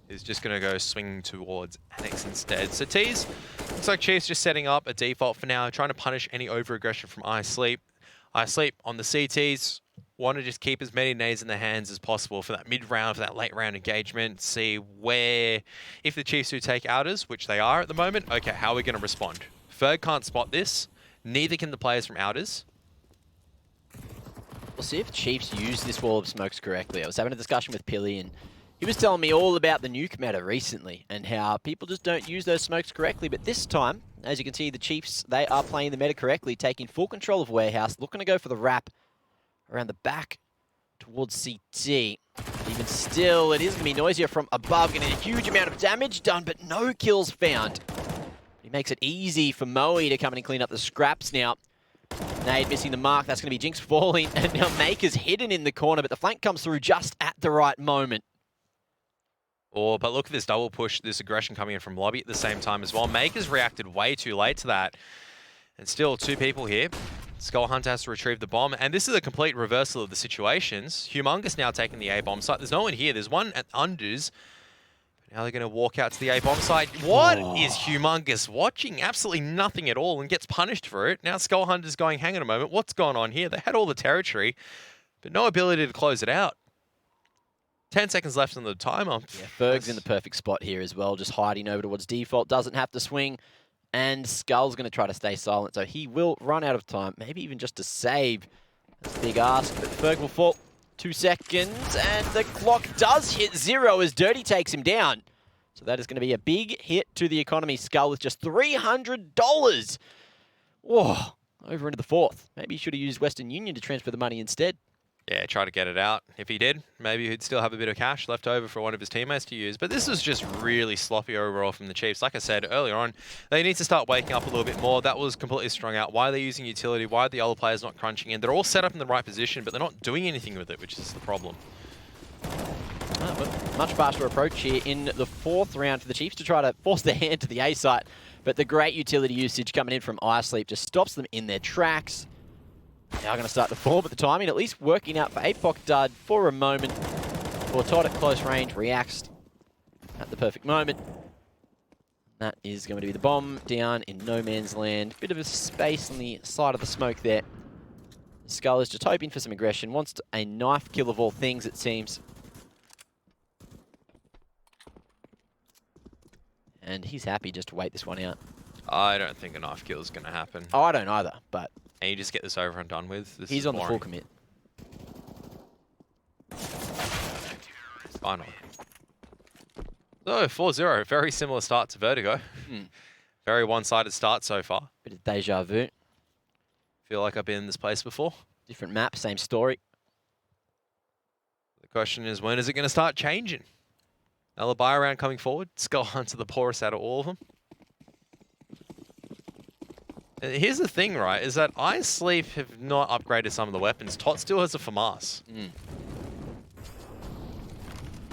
Is just going to go swing towards Annex instead. So T's, looks like Chiefs just setting up a default for now, trying to punish any over-aggression from Isleep. Isleep on the CTs, want to just keep as many nades in their hands as possible for that mid-round, for that late-round engagement, see where, if the Chiefs do take outers, which they are at the moment, okay, how are we going to respond? Ferg can't spot this, neither can the players from outers. We'll see if Chiefs use this wall of smokes correctly. I was having a discussion with Pilly, and he was telling me all about the nuke meta recently, and how people just don't use those smokes correctly, but this time, as you can see, the Chiefs, they are playing the meta correctly, taking full control of Warehouse, looking to go for the wrap around the back towards CT. Even still, it is going to be Noisia from above, getting a huge amount of damage done, but no kills found. He makes it easy for Moe to come in and clean up the scraps now. Nade missing the mark, that's going to be Jinx falling, and now Maker's hidden in the corner, but the flank comes through just at the right moment. Oh, but look at this double push, this aggression coming in from lobby at the same time as well. Maker's reacted way too late to that. And still 2 people here. Skull Hunter has to retrieve the bomb, and this is a complete reversal of the situations. Humongous now taking the A-bomb site. There's no one here. There's one at unders. But now they're going to walk out to the A-bomb site. What is Humongous watching? Absolutely nothing at all, and gets punished for it. Now Skull Hunter's going, hang on a moment, what's going on here? They had all the territory, but no ability to close it out. 10 seconds left on the timer. Yeah, Ferg's in the perfect spot here as well, just hiding over towards default, doesn't have to swing. And Skull's going to try to stay silent, so he will run out of time, maybe even just to save. That's a big ask, but Ferg will fall. 2 seconds, and the clock does hit 0 as Dirty takes him down. So that is going to be a big hit to the economy. Skull with just $300. Whoa, over into the 4th. Maybe he should have used Western Union to transfer the money instead. Yeah, try to get it out. If he did, maybe he'd still have a bit of cash left over for one of his teammates to use. But this was just really sloppy overall from the Chiefs. Like I said earlier on, they need to start waking up a little bit more. That was completely strung out. Why are they using utility? Why are the other players not crunching in? They're all set up in the right position, but they're not doing anything with it, which is the problem. But much faster approach here in the 4th round for the Chiefs to try to force their hand to the A site. But the great utility usage coming in from Isleep just stops them in their tracks. Now going to start to fall, but the timing at least working out for Apoc Dud for a moment. For Todd at close range, reacts at the perfect moment. That is going to be the bomb down in no man's land. Bit of a space on the side of the smoke there. Skull is just hoping for some aggression. Wants a knife kill of all things, it seems. And he's happy just to wait this one out. I don't think a knife kill is going to happen. Oh, I don't either, but... And you just get this over and done with. This he's is on boring. the full commit. Why not? So, 4-0. Very similar start to Vertigo. Very one-sided start so far. Bit of deja vu. Feel like I've been in this place before. Different map, same story. The question is, when is it going to start changing? Another buy round coming forward. Skull Hunter the poorest out of all of them. And here's the thing, right, is that Isleep have not upgraded some of the weapons. Tot still has a FAMAS.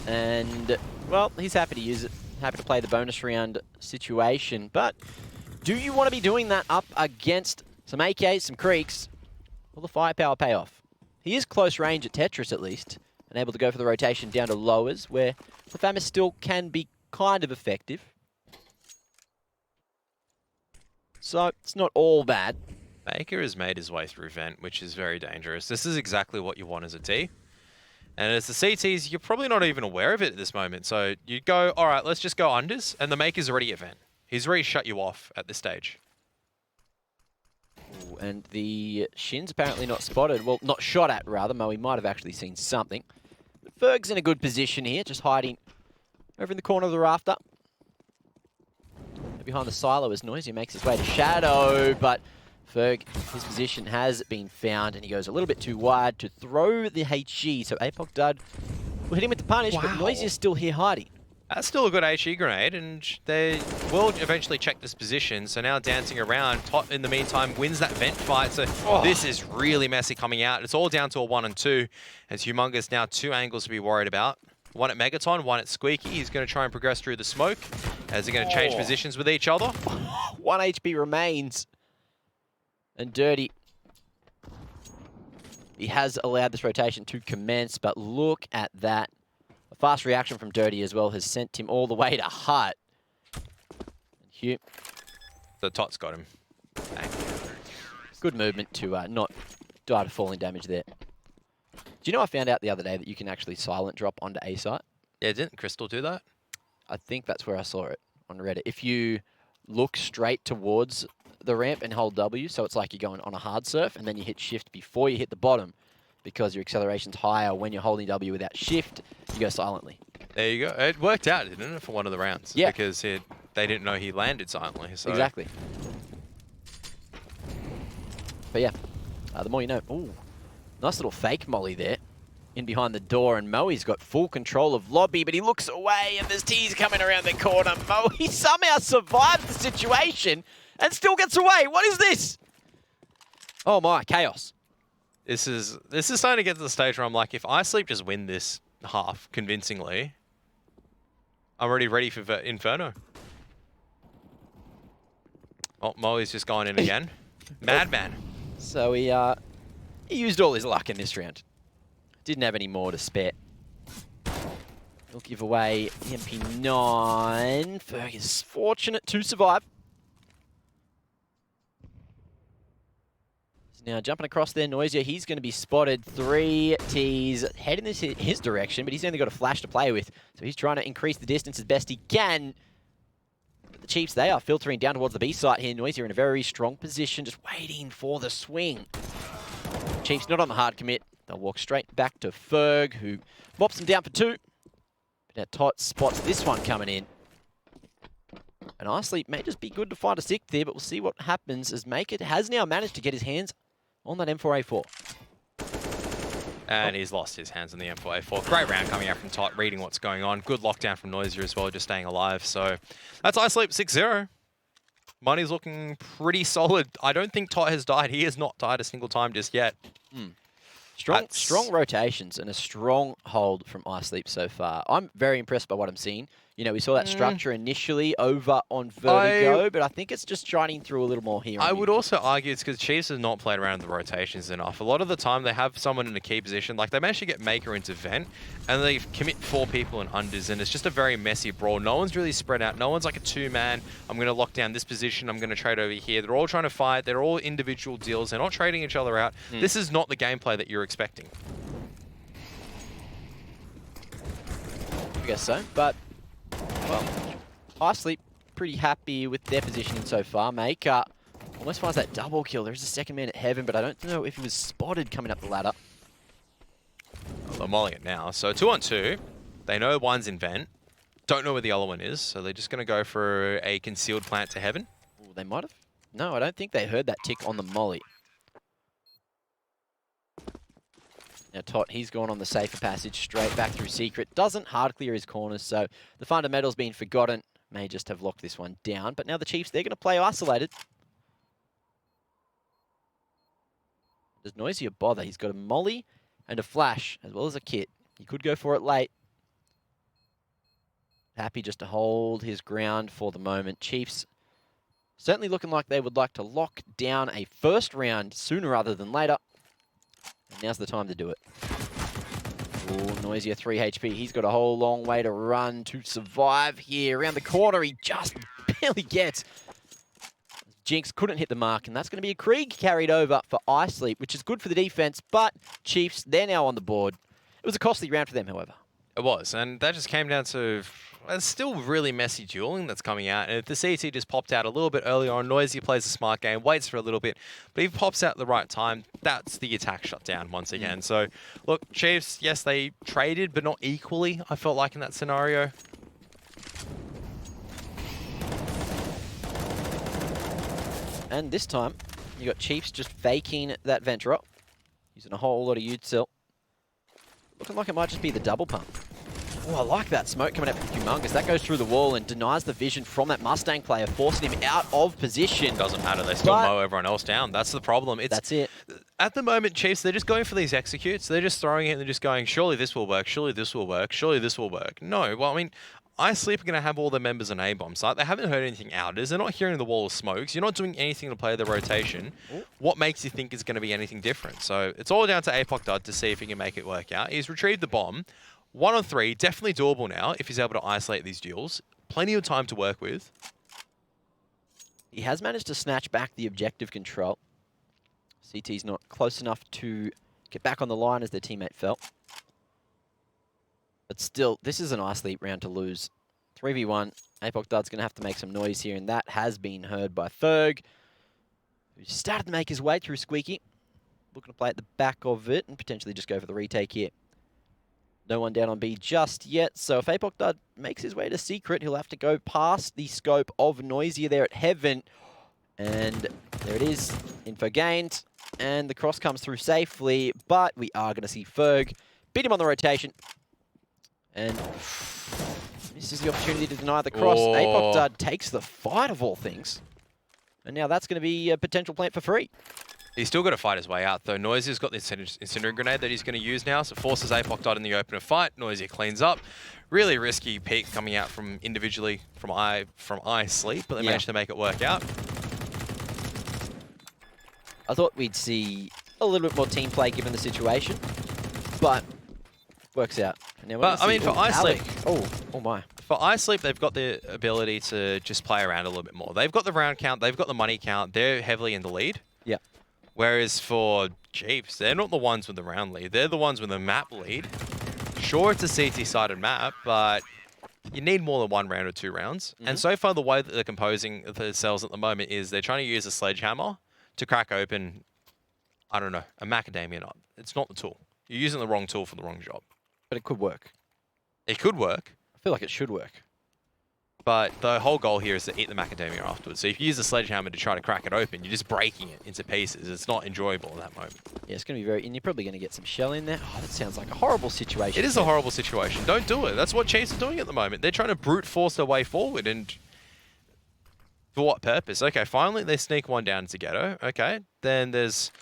And, well, he's happy to use it. Happy to play the bonus round situation. But do you want to be doing that up against some AKs, some creeks? Will the firepower pay off? He is close range at Tetris, at least, and able to go for the rotation down to lowers, where the FAMAS still can be kind of effective. So, it's not all bad. Baker has made his way through Vent, which is very dangerous. This is exactly what you want as a T. And as the CTs, you're probably not even aware of it at this moment. So you go, all right, let's just go unders, and the Maker's already at Vent. He's already shut you off at this stage. Ooh, and the Shin's apparently not spotted. Well, not shot at, rather. Moe might have actually seen something. But Ferg's in a good position here, just hiding over in the corner of the rafter. Behind the silo as Noisy makes his way to Shadow, but Ferg, his position has been found, and he goes a little bit too wide to throw the HG. So Apoc Dud will hit him with the punish, but Noisy is still here hiding. That's still a good HE grenade, and they will eventually check this position. So now dancing around, Tot in the meantime wins that vent fight. So this is really messy coming out. It's all down to a 1 and 2, as Humongous now 2 angles to be worried about. One at Megaton, one at Squeaky. He's going to try and progress through the smoke, as they're going to change positions with each other. 1 HP remains. And Dirty, he has allowed this rotation to commence, but look at that. A fast reaction from Dirty as well has sent him all the way to Hut. And Hugh. The Tot's got him. Bang. Good movement to not die to falling damage there. Do you know I found out the other day that you can actually silent drop onto A site? Yeah, didn't Crystal do that? I think that's where I saw it on Reddit. If you look straight towards the ramp and hold W, so it's like you're going on a hard surf, and then you hit shift before you hit the bottom, because your acceleration's higher when you're holding W without shift, you go silently. There you go. It worked out, didn't it, for one of the rounds? Yeah. Because they didn't know he landed silently. So. Exactly. But yeah, the more you know. Ooh, nice little fake molly there. In behind the door, and Moe's got full control of lobby, but he looks away, and there's T's coming around the corner. Moe somehow survives the situation and still gets away. What is this? Oh my, chaos. This is starting to get to the stage where I'm like, if Isleep just win this half convincingly, I'm already ready for Inferno. Oh, Moe's just gone in again. Madman. So he used all his luck in this round. Didn't have any more to spare. He'll give away the MP9. Ferg is fortunate to survive. He's now jumping across there, Noisia. He's going to be spotted. 3 T's heading his direction, but he's only got a flash to play with. So he's trying to increase the distance as best he can. But the Chiefs, they are filtering down towards the B site here. Noisia in a very strong position, just waiting for the swing. Chiefs not on the hard commit. They'll walk straight back to Ferg, who bops him down for 2. But now Tot spots this one coming in. And Isleep may just be good to find a 6th there, but we'll see what happens as Maker has now managed to get his hands on that M4A4. And he's lost his hands on the M4A4. Great round coming out from Tot, reading what's going on. Good lockdown from Noisia as well, just staying alive. So that's Isleep 6-0. Money's looking pretty solid. I don't think Tot has died. He has not died a single time just yet. Strong rotations and a strong hold from Isleep so far. I'm very impressed by what I'm seeing. You know, we saw that structure initially over on Vertigo, but I think it's just shining through a little more here. I would also argue it's because Chiefs have not played around in the rotations enough. A lot of the time, they have someone in a key position. Like, they managed to get Maker into Vent, and they commit 4 people in unders, and it's just a very messy brawl. No one's really spread out. No one's like a 2-man. I'm going to lock down this position. I'm going to trade over here. They're all trying to fight. They're all individual deals. They're not trading each other out. This is not the gameplay that you're expecting. I guess so, but, well, Isleep pretty happy with their positioning so far. Maker almost finds that double kill. There's a second man at Heaven, but I don't know if he was spotted coming up the ladder. Well, they're mulling it now. So 2 on 2. They know one's in Vent. Don't know where the other one is, so they're just going to go for a concealed plant to Heaven. Ooh, they might have. No, I don't think they heard that tick on the molly. Now Tot, he's gone on the safer passage straight back through Secret. Doesn't hard clear his corners, so the fundamental's been forgotten. May just have locked this one down. But now the Chiefs, they're going to play isolated. Does Noisier bother? He's got a molly and a flash, as well as a kit. He could go for it late. Happy just to hold his ground for the moment. Chiefs certainly looking like they would like to lock down a first round sooner rather than later. And now's the time to do it. Ooh, Noisier 3 HP. He's got a whole long way to run to survive here. Around the corner, he just barely gets. Jinx couldn't hit the mark, and that's going to be a Krieg carried over for Isleep, which is good for the defense, but Chiefs, they're now on the board. It was a costly round for them, however. It was, and that just came down to it's still really messy dueling that's coming out. And if the CT just popped out a little bit earlier on, Noisy plays a smart game, waits for a little bit, but if he pops out at the right time, that's the attack shut down once again. So, look, Chiefs, yes, they traded, but not equally, I felt like in that scenario. And this time, you got Chiefs just faking that vent drop, using a whole lot of util. Looking like it might just be the double pump. Oh, I like that smoke coming out from Humongous. That goes through the wall and denies the vision from that Mustang player, forcing him out of position. Doesn't matter, they still mow everyone else down. That's the problem. That's it. At the moment, Chiefs, they're just going for these executes. They're just throwing it and they're just going, surely this will work, surely this will work, surely this will work. No, well, I mean, Isleep are going to have all their members on A-bomb site. They haven't heard anything outers. They're not hearing the wall of smokes. You're not doing anything to play the rotation. Ooh. What makes you think is going to be anything different? So it's all down to Apoc Dud to see if he can make it work out. He's retrieved the bomb. 1 on 3, definitely doable now if he's able to isolate these duels. Plenty of time to work with. He has managed to snatch back the objective control. CT's not close enough to get back on the line as their teammate fell. But still, this is an Isleep round to lose. 3v1. Apoc Dud's going to have to make some noise here, and that has been heard by Ferg, who started to make his way through Squeaky. Looking to play at the back of it and potentially just go for the retake here. No one down on B just yet, so if Apoc Dud makes his way to Secret, he'll have to go past the scope of Noisier there at Heaven. And there it is, info gained, and the cross comes through safely, but we are going to see Ferg beat him on the rotation. And this is the opportunity to deny the cross. Oh. Apoc Dud takes the fight of all things. And now that's going to be a potential plant for free. He's still got to fight his way out, though. Noisier's got this incendiary grenade that he's going to use now, so forces Apoc Dud in the open to fight. Noisier cleans up. Really risky peek coming out from individually from Isleep, but they managed to make it work out. I thought we'd see a little bit more team play given the situation, but works out. Now but, I mean, for Isleep... Oh my. For Isleep, they've got the ability to just play around a little bit more. They've got the round count, they've got the money count, they're heavily in the lead. Yeah. Whereas for Chiefs, they're not the ones with the round lead, they're the ones with the map lead. Sure, it's a CT-sided map, but you need more than 1 round or 2 rounds. And so far, the way that they're composing themselves at the moment is they're trying to use a sledgehammer to crack open, I don't know, a macadamia nut. It's not the tool. You're using the wrong tool for the wrong job. But it could work. It could work. I feel like it should work. But the whole goal here is to eat the macadamia afterwards. So if you use a sledgehammer to try to crack it open, you're just breaking it into pieces. It's not enjoyable in that moment. Yeah, it's going to be very... And you're probably going to get some shell in there. Oh, that sounds like a horrible situation. It is a horrible situation. Don't do it. That's what Chiefs are doing at the moment. They're trying to brute force their way forward. And for what purpose? Okay, finally they sneak one down to Ghetto. Okay, then there's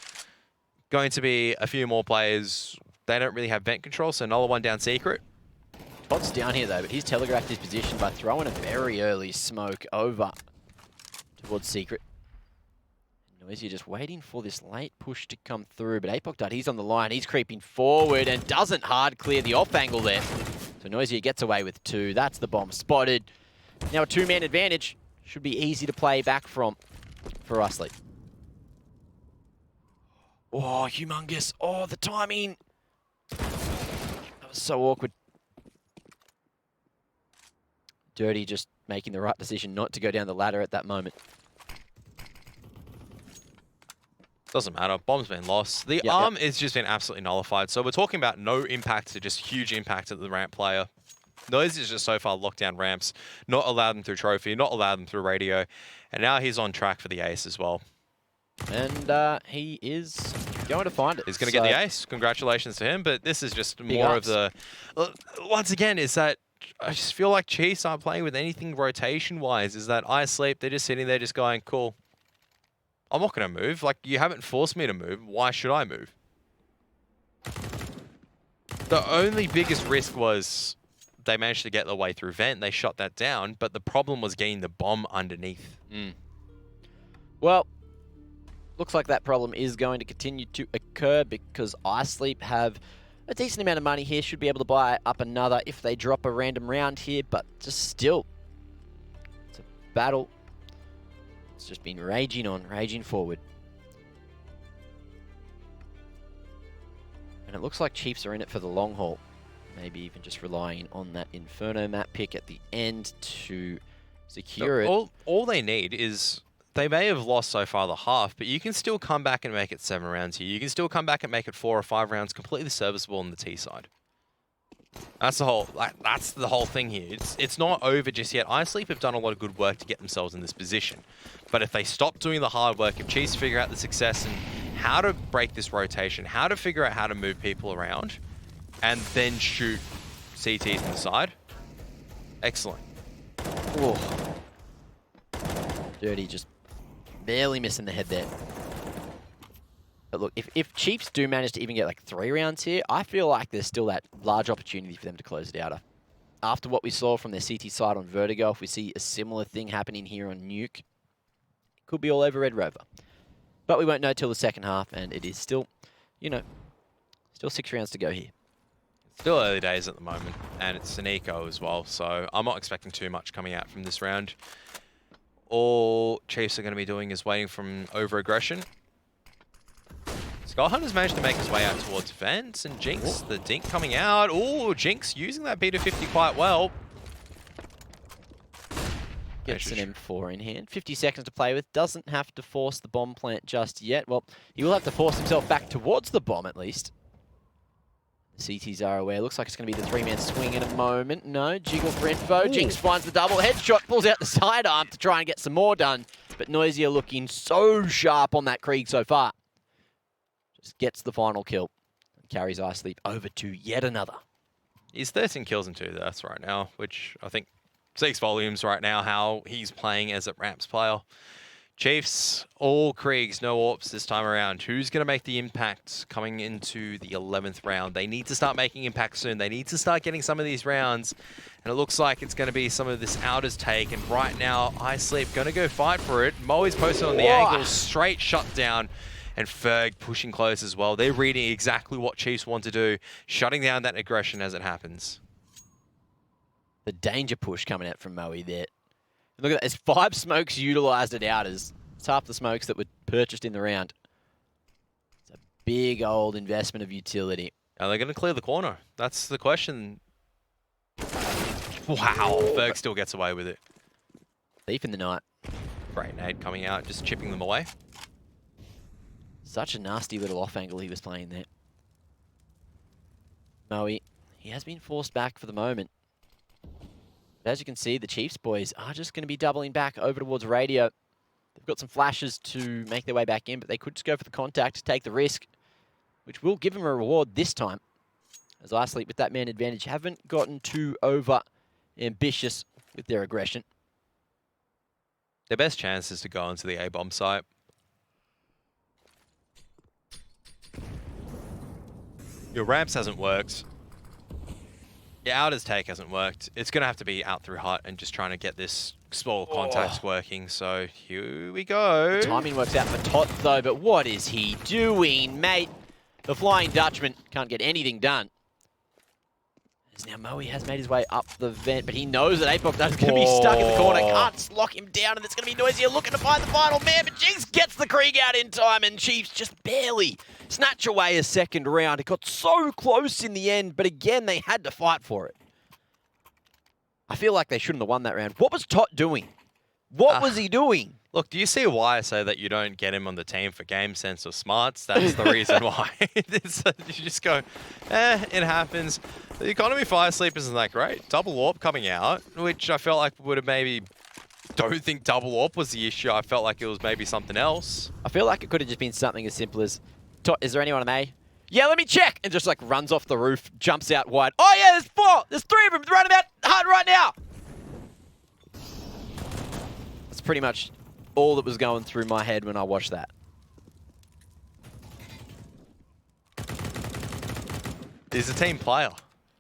going to be a few more players. They don't really have vent control, so another one down Secret. Pot's down here though, but he's telegraphed his position by throwing a very early smoke over towards Secret. Noisy just waiting for this late push to come through, but Apok, he's on the line. He's creeping forward and doesn't hard clear the off angle there. So Noisy gets away with 2. That's the bomb spotted. Now a 2-man advantage. Should be easy to play back from for Isleep. Oh, humongous. Oh, the timing. That was so awkward. Dirty just making the right decision not to go down the ladder at that moment. Doesn't matter. Bomb's been lost. The arm is just been absolutely nullified. So we're talking about no impact to just huge impact at the ramp player. Noise is just so far locked down ramps, not allowed them through trophy, not allowed them through radio. And now he's on track for the ace as well. And he is going to find it. He's going to get the ace. Congratulations to him. But this is just more of the... Once again, is that I just feel like Chiefs aren't playing with anything rotation-wise. Is that Isleep, they're just sitting there just going, cool. I'm not going to move. Like, you haven't forced me to move. Why should I move? The only biggest risk was they managed to get their way through vent. They shot that down, but the problem was getting the bomb underneath. Well, looks like that problem is going to continue to occur because Isleep have a decent amount of money here. Should be able to buy up another if they drop a random round here, but just still, it's a battle. It's just been raging on, raging forward. And it looks like Chiefs are in it for the long haul. Maybe even just relying on that Inferno map pick at the end to secure it. All they need is... They may have lost so far the half, but you can still come back and make it 7 rounds here. You can still come back and make it 4 or 5 rounds completely serviceable on the T side. That's the whole thing here. It's not over just yet. Isleep have done a lot of good work to get themselves in this position. But if they stop doing the hard work, if Chiefs figure out the success and how to break this rotation, how to figure out how to move people around, and then shoot CTs on the side, excellent. Oh. Dirty just barely missing the head there. But look, if Chiefs do manage to even get like 3 rounds here, I feel like there's still that large opportunity for them to close it out. After what we saw from their CT side on Vertigo, if we see a similar thing happening here on Nuke, it could be all over Red Rover. But we won't know till the second half, and it is still, you know, still 6 rounds to go here. Still early days at the moment, and it's an eco as well, so I'm not expecting too much coming out from this round. All Chiefs are going to be doing is waiting from over-aggression. Skull Hunter's managed to make his way out towards Vents, and Jinx, the Dink coming out. Oh, Jinx using that B250 quite well. Gets an M4 in hand. 50 seconds to play with. Doesn't have to force the bomb plant just yet. Well, he will have to force himself back towards the bomb at least. The CTs are aware. Looks like it's going to be the 3-man swing in a moment. No, jiggle for info. Jinx finds the double headshot, pulls out the sidearm to try and get some more done. But Noisy are looking so sharp on that Krieg so far. Just gets the final kill. Carries Isleep over to yet another. He's 13 kills and 2 deaths right now, which I think speaks volumes right now how he's playing as a ramps player. Chiefs, all Kriegs, no AWPs this time around. Who's going to make the impact coming into the 11th round? They need to start making impact soon. They need to start getting some of these rounds. And it looks like it's going to be some of this Outers take. And right now, Isleep going to go fight for it. Moe's posted on the angle, straight shut down. And Ferg pushing close as well. They're reading exactly what Chiefs want to do, shutting down that aggression as it happens. The danger push coming out from Moe there. Look at that, there's 5 smokes utilised at Outers. It's half the smokes that were purchased in the round. It's a big old investment of utility. Are they going to clear the corner? That's the question. Wow, Ferg still gets away with it. Thief in the night. Great nade coming out, just chipping them away. Such a nasty little off angle he was playing there. Moe, he has been forced back for the moment. But as you can see, the Chiefs boys are just going to be doubling back over towards radio. They've got some flashes to make their way back in, but they could just go for the contact, take the risk, which will give them a reward this time. As Isleep with that man advantage haven't gotten too over ambitious with their aggression. Their best chance is to go into the A-bomb site. Your ramps hasn't worked. Yeah, out as take hasn't worked. It's going to have to be out through hut and just trying to get this small contacts working. So here we go. Timing works out for Tot though, but what is he doing, mate? The Flying Dutchman can't get anything done. As now Moe has made his way up the vent, but he knows that Apoc is going to be stuck in the corner. Can't lock him down, and it's going to be Noisier looking to find the final man, but Jinx gets the Krieg out in time, and Chiefs just barely snatch away a second round. It got so close in the end, but again, they had to fight for it. I feel like they shouldn't have won that round. What was Tot doing? What was he doing? Look, do you see why I say that you don't get him on the team for game sense or smarts? That's the reason why. You just go, it happens. The economy for Isleep isn't that great. Double AWP coming out, which I felt like would have maybe... Don't think double AWP was the issue. I felt like it was maybe something else. I feel like it could have just been something as simple as, Tot, is there anyone on A? Yeah, let me check! And just like runs off the roof, jumps out wide. Oh yeah, there's 4! There's 3 of them right about hard right now! That's pretty much all that was going through my head when I watched that. He's a team player.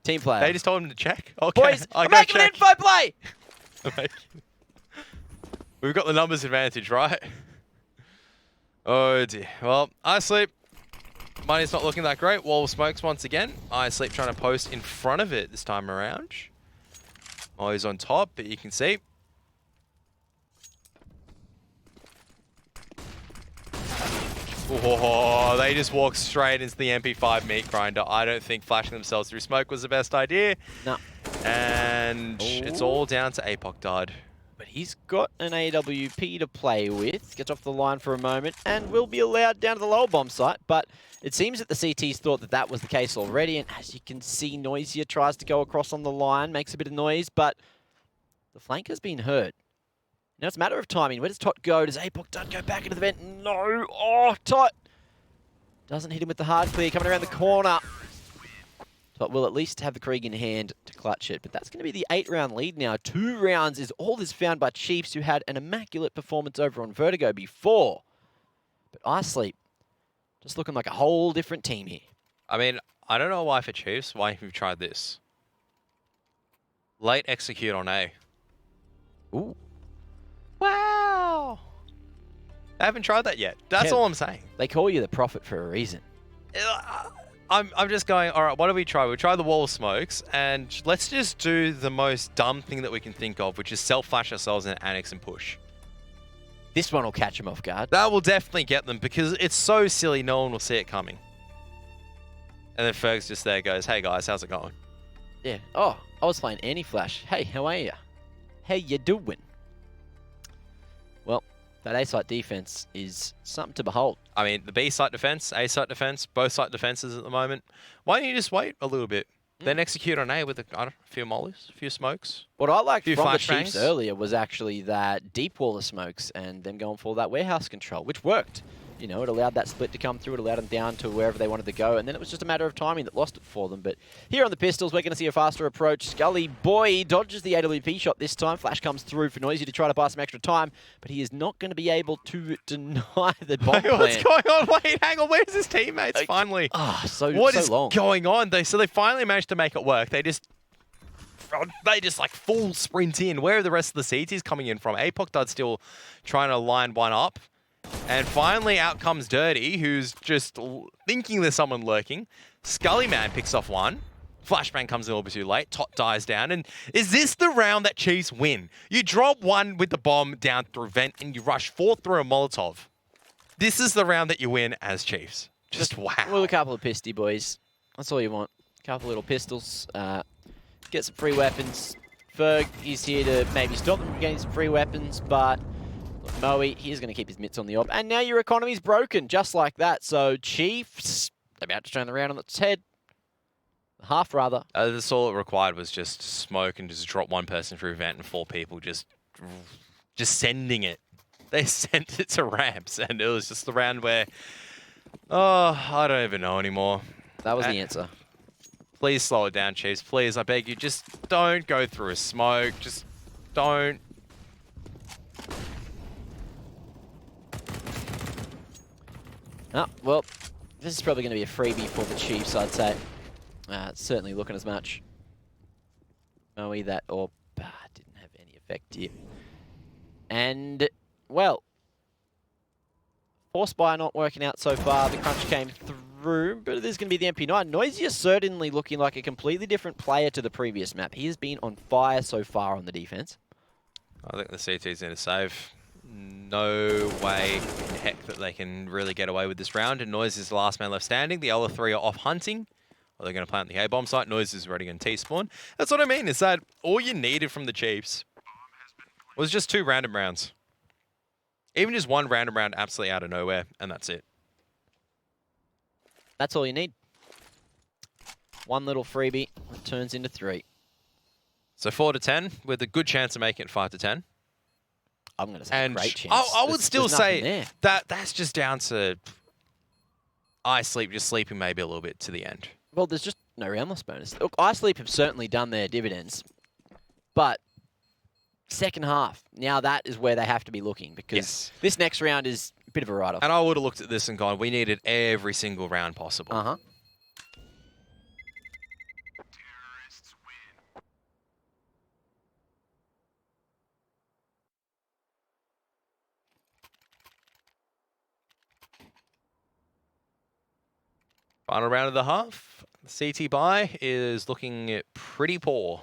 Team player. They just told him to check. Okay, Boys, I I'm go making an check. info play! We've got the numbers advantage, right? Oh dear. Well, Isleep. Money's not looking that great. Wall of smokes once again. Isleep trying to post in front of it this time around. Oh, he's on top, but you can see. Oh, they just walk straight into the MP5 meat grinder. I don't think flashing themselves through smoke was the best idea. No. And it's all down to Apoc Dud. But he's got an AWP to play with. Gets off the line for a moment and will be allowed down to the lower bomb site. But it seems that the CTs thought that that was the case already. And as you can see, Noisier tries to go across on the line, makes a bit of noise, but the flank has been hurt. Now it's a matter of timing. Where does Tot go? Does Apoc Dud go back into the vent? No. Oh, Tot doesn't hit him with the hard clear. Coming around the corner. Tot will at least have the Krieg in hand to clutch it. But that's going to be the 8-round lead now. 2 rounds is all this found by Chiefs, who had an immaculate performance over on Vertigo before. But Isleep just looking like a whole different team here. I mean, I don't know why for Chiefs, why have you tried this? Late execute on A. Ooh. Wow. I haven't tried that yet. That's Kev, all I'm saying. They call you the prophet for a reason. I'm just going, all right, what do we try? We try the wall of smokes, and let's just do the most dumb thing that we can think of, which is self-flash ourselves in annex and push. This one will catch them off guard. That will definitely get them, because it's so silly, no one will see it coming. And then Ferg's just there goes, hey guys, how's it going? Yeah. Oh, I was playing anti-flash. Hey, how are you? How you doing? Well, that A-site defense is something to behold. I mean, the B-site defense, A-site defense, both site defenses at the moment. Why don't you just wait a little bit? Then execute on A with a few mollies, a few smokes. What I liked Few from the flashbangs. Chiefs earlier was actually that deep wall of smokes and them going for that warehouse control, which worked. You know, it allowed that split to come through. It allowed them down to wherever they wanted to go. And then it was just a matter of timing that lost it for them. But here on the Pistols, we're going to see a faster approach. Scully Boy dodges the AWP shot this time. Flash comes through for Noisy to try to buy some extra time. But he is not going to be able to deny the bomb plan. What's going on? Wait, hang on. Where's his teammates finally? So What is long. going on? So they finally managed to make it work. They just like full sprint in. Where are the rest of the CTs coming in from? Apoc Dud still trying to line one up. And finally out comes Dirty, who's just thinking there's someone lurking. Scully Man picks off one. Flashbang comes in a little bit too late. Tot dies down. And is this the round that Chiefs win? You drop one with the bomb down through vent and you rush 4 through a Molotov. This is the round that you win as Chiefs. Just wow. Well, a couple of pisty boys. That's all you want. A couple little pistols. Get some free weapons. Ferg is here to maybe stop them from getting some free weapons, but look, Moe, he's going to keep his mitts on the op. And now your economy's broken, just like that. So Chiefs about to turn the round on its head. Half, rather. That's all it required was just smoke and just drop one person through vent and 4 people just sending it. They sent it to ramps, and it was just the round where, oh, I don't even know anymore. That was the answer. Please slow it down, Chiefs. Please, I beg you, just don't go through a smoke. Just don't. Oh, well, this is probably going to be a freebie for the Chiefs, I'd say. It's certainly looking as much. Moe that or didn't have any effect here. And, well, Force Buy not working out so far. The crunch came through, but there's going to be the MP9. Noisy is certainly looking like a completely different player to the previous map. He has been on fire so far on the defense. I think the CT's going to save. No way in heck that they can really get away with this round. And Noise is the last man left standing. The other three are off hunting. Or they're going to plant the A-bomb site. Noise is already going to T-spawn. That's what I mean, is that all you needed from the Chiefs was just 2 random rounds. Even just 1 random round absolutely out of nowhere, and that's it. That's all you need. 1 little freebie that turns into 3. So 4 to 10 with a good chance of making it 5 to 10. I'm going to say a great chance. I would There's still nothing say there. that's just down to Isleep just sleeping maybe a little bit to the end. Well, there's just no round loss bonus. Look, Isleep have certainly done their dividends, but second half, now that is where they have to be looking, because this next round is a bit of a write-off. And I would have looked at this and gone, we needed every single round possible. Uh-huh. Final round of the half. The CT buy is looking pretty poor.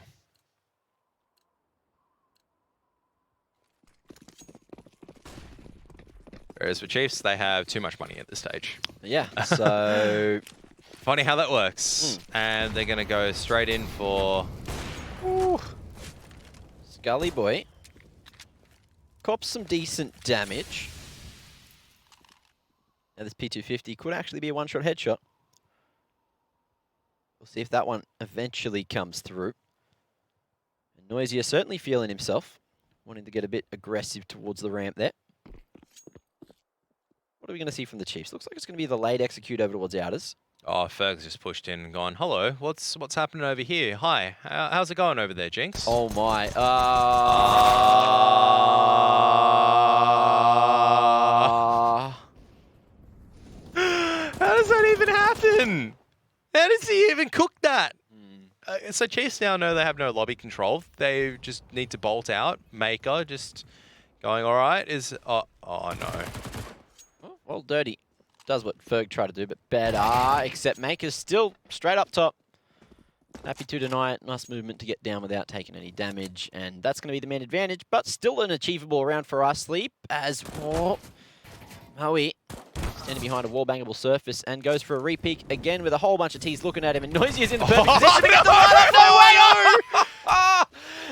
Whereas for Chiefs, they have too much money at this stage. Yeah, so... Funny how that works. And they're going to go straight in for... Ooh. Scully Boy. Cops some decent damage. Now this P250 could actually be a one-shot headshot. We'll see if that one eventually comes through. And Noisy is certainly feeling himself, wanting to get a bit aggressive towards the ramp there. What are we going to see from the Chiefs? Looks like it's going to be the late execute over towards Outers. Oh, Ferg's just pushed in and gone, hello, what's happening over here? Hi, how's it going over there, Jinx? Oh my. How does that even happen? How does he even cook that? So Chiefs now know they have no lobby control. They just need to bolt out. Maker just going, all right, is... oh no. Oh, well, Dirty does what Ferg tried to do, but better. Except Maker's still straight up top. Happy to deny it. Nice movement to get down without taking any damage. And that's going to be the main advantage, but still an achievable round for Isleep as Moe standing behind a wall-bangable surface and goes for a re-peek again with a whole bunch of T's looking at him, and Noisy is in the perfect position to get the line.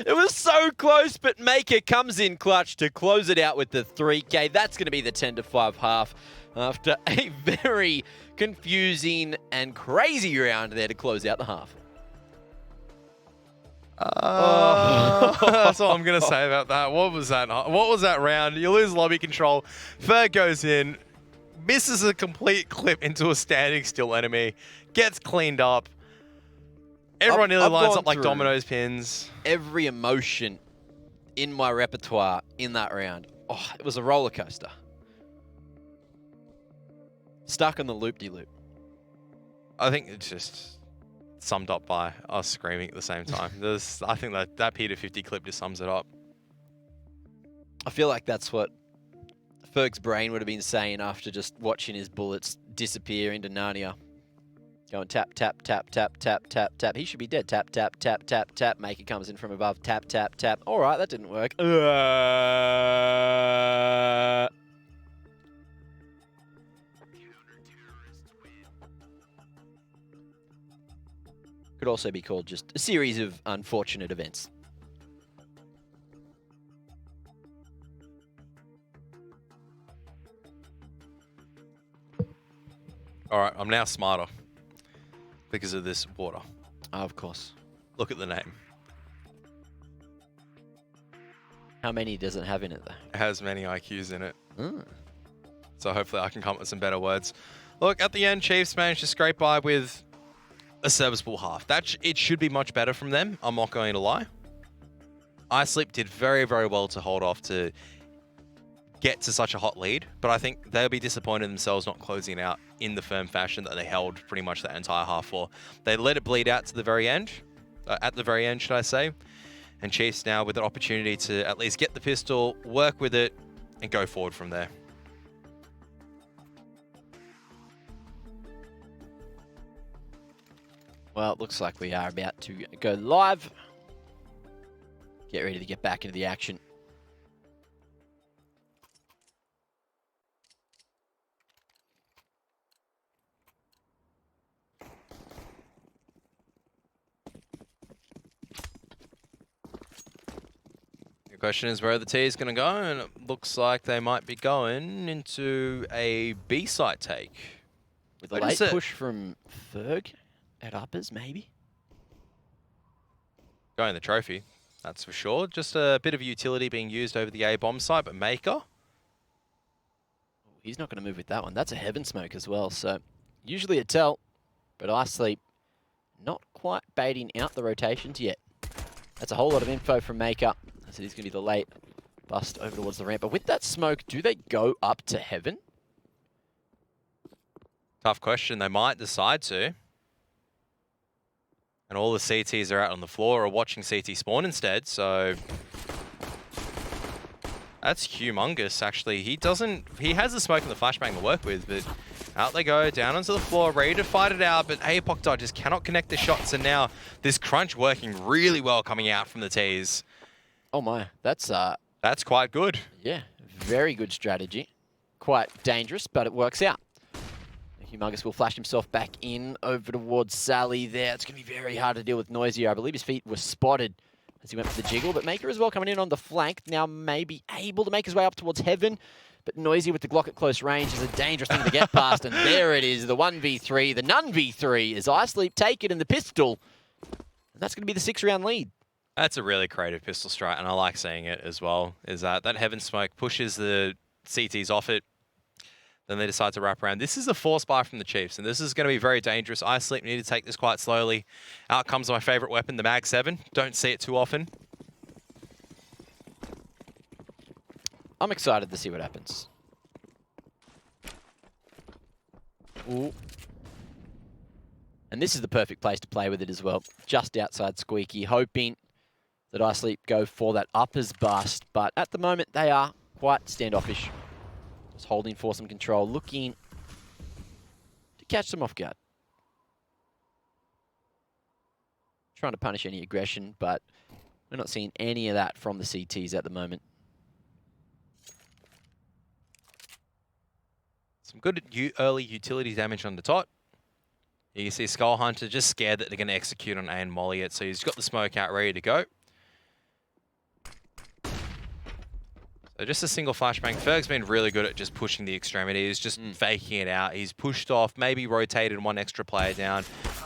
It was so close, but Maker comes in clutch to close it out with the 3K. That's going to be the 10-5 half after a very confusing and crazy round there to close out the half. That's all I'm going to say about that. What was that round? You lose lobby control. Ferg goes in, misses a complete clip into a standing still enemy, gets cleaned up. Everyone nearly lines up like dominoes pins. Every emotion in my repertoire in that round. Oh, it was a roller coaster. Stuck on the loop-de-loop. I think it's just summed up by us screaming at the same time. I think that P250 clip just sums it up. I feel like that's what Ferg's brain would have been saying after just watching his bullets disappear into Narnia. Going tap, tap, tap, tap, tap, tap, tap. He should be dead. Tap, tap, tap, tap, tap. Maker comes in from above. Tap, tap, tap. All right, that didn't work. Could also be called just a series of unfortunate events. All right, I'm now smarter because of this water. Of course. Look at the name. How many does it have in it, though? It has many IQs in it. So hopefully I can come up with some better words. Look, at the end, Chiefs managed to scrape by with a serviceable half. It should be much better from them, I'm not going to lie. Isleep did very, very well to hold off to get to such a hot lead, but I think they'll be disappointed in themselves not closing out in the firm fashion that they held pretty much that entire half for. They let it bleed out to the very end. at the very end, should I say. And Chiefs now with an opportunity to at least get the pistol, work with it, and go forward from there. Well, it looks like we are about to go live. Get ready to get back into the action. The question is where the T is going to go, and it looks like they might be going into a B site take. With a late push from Ferg at uppers, maybe? Going the trophy, that's for sure. Just a bit of utility being used over the A bomb site, but Maker. He's not going to move with that one. That's a heaven smoke as well, so usually a tell, but Isleep not quite baiting out the rotations yet. That's a whole lot of info from Maker. So he's going to be the late bust over towards the ramp. But with that smoke, do they go up to heaven? Tough question. They might decide to. And all the CTs are out on the floor or watching CT spawn instead, so... That's humongous, actually. He has the smoke and the flashbang to work with, but out they go, down onto the floor, ready to fight it out, but APOC just cannot connect the shots, and now this crunch working really well coming out from the Ts. Oh my, that's quite good. Yeah, very good strategy. Quite dangerous, but it works out. Humongous will flash himself back in over towards Sally there. It's going to be very hard to deal with Noisier. I believe his feet were spotted as he went for the jiggle, but Maker as well coming in on the flank. Now maybe able to make his way up towards heaven, but Noisier with the Glock at close range is a dangerous thing to get past, and there it is, the 1v3, the none v3 as Isleep take it in the pistol, and that's going to be the 6-round lead. That's a really creative pistol strike, and I like seeing it as well, is that heaven smoke pushes the CTs off it, then they decide to wrap around. This is a force buy from the Chiefs, and this is going to be very dangerous. Isleep need to take this quite slowly. Out comes my favorite weapon, the Mag 7. Don't see it too often. I'm excited to see what happens. Ooh. And this is the perfect place to play with it as well. Just outside Squeaky, hoping that Isleep go for that uppers bust, but at the moment they are quite standoffish. Just holding for some control, looking to catch them off guard. Trying to punish any aggression, but we're not seeing any of that from the CTs at the moment. Some good early utility damage on the top. You can see Skull Hunter just scared that they're going to execute on A and Molly it, so he's got the smoke out ready to go. So just a single flashbang. Ferg's been really good at just pushing the extremities, just faking it out. He's pushed off, maybe rotated one extra player down.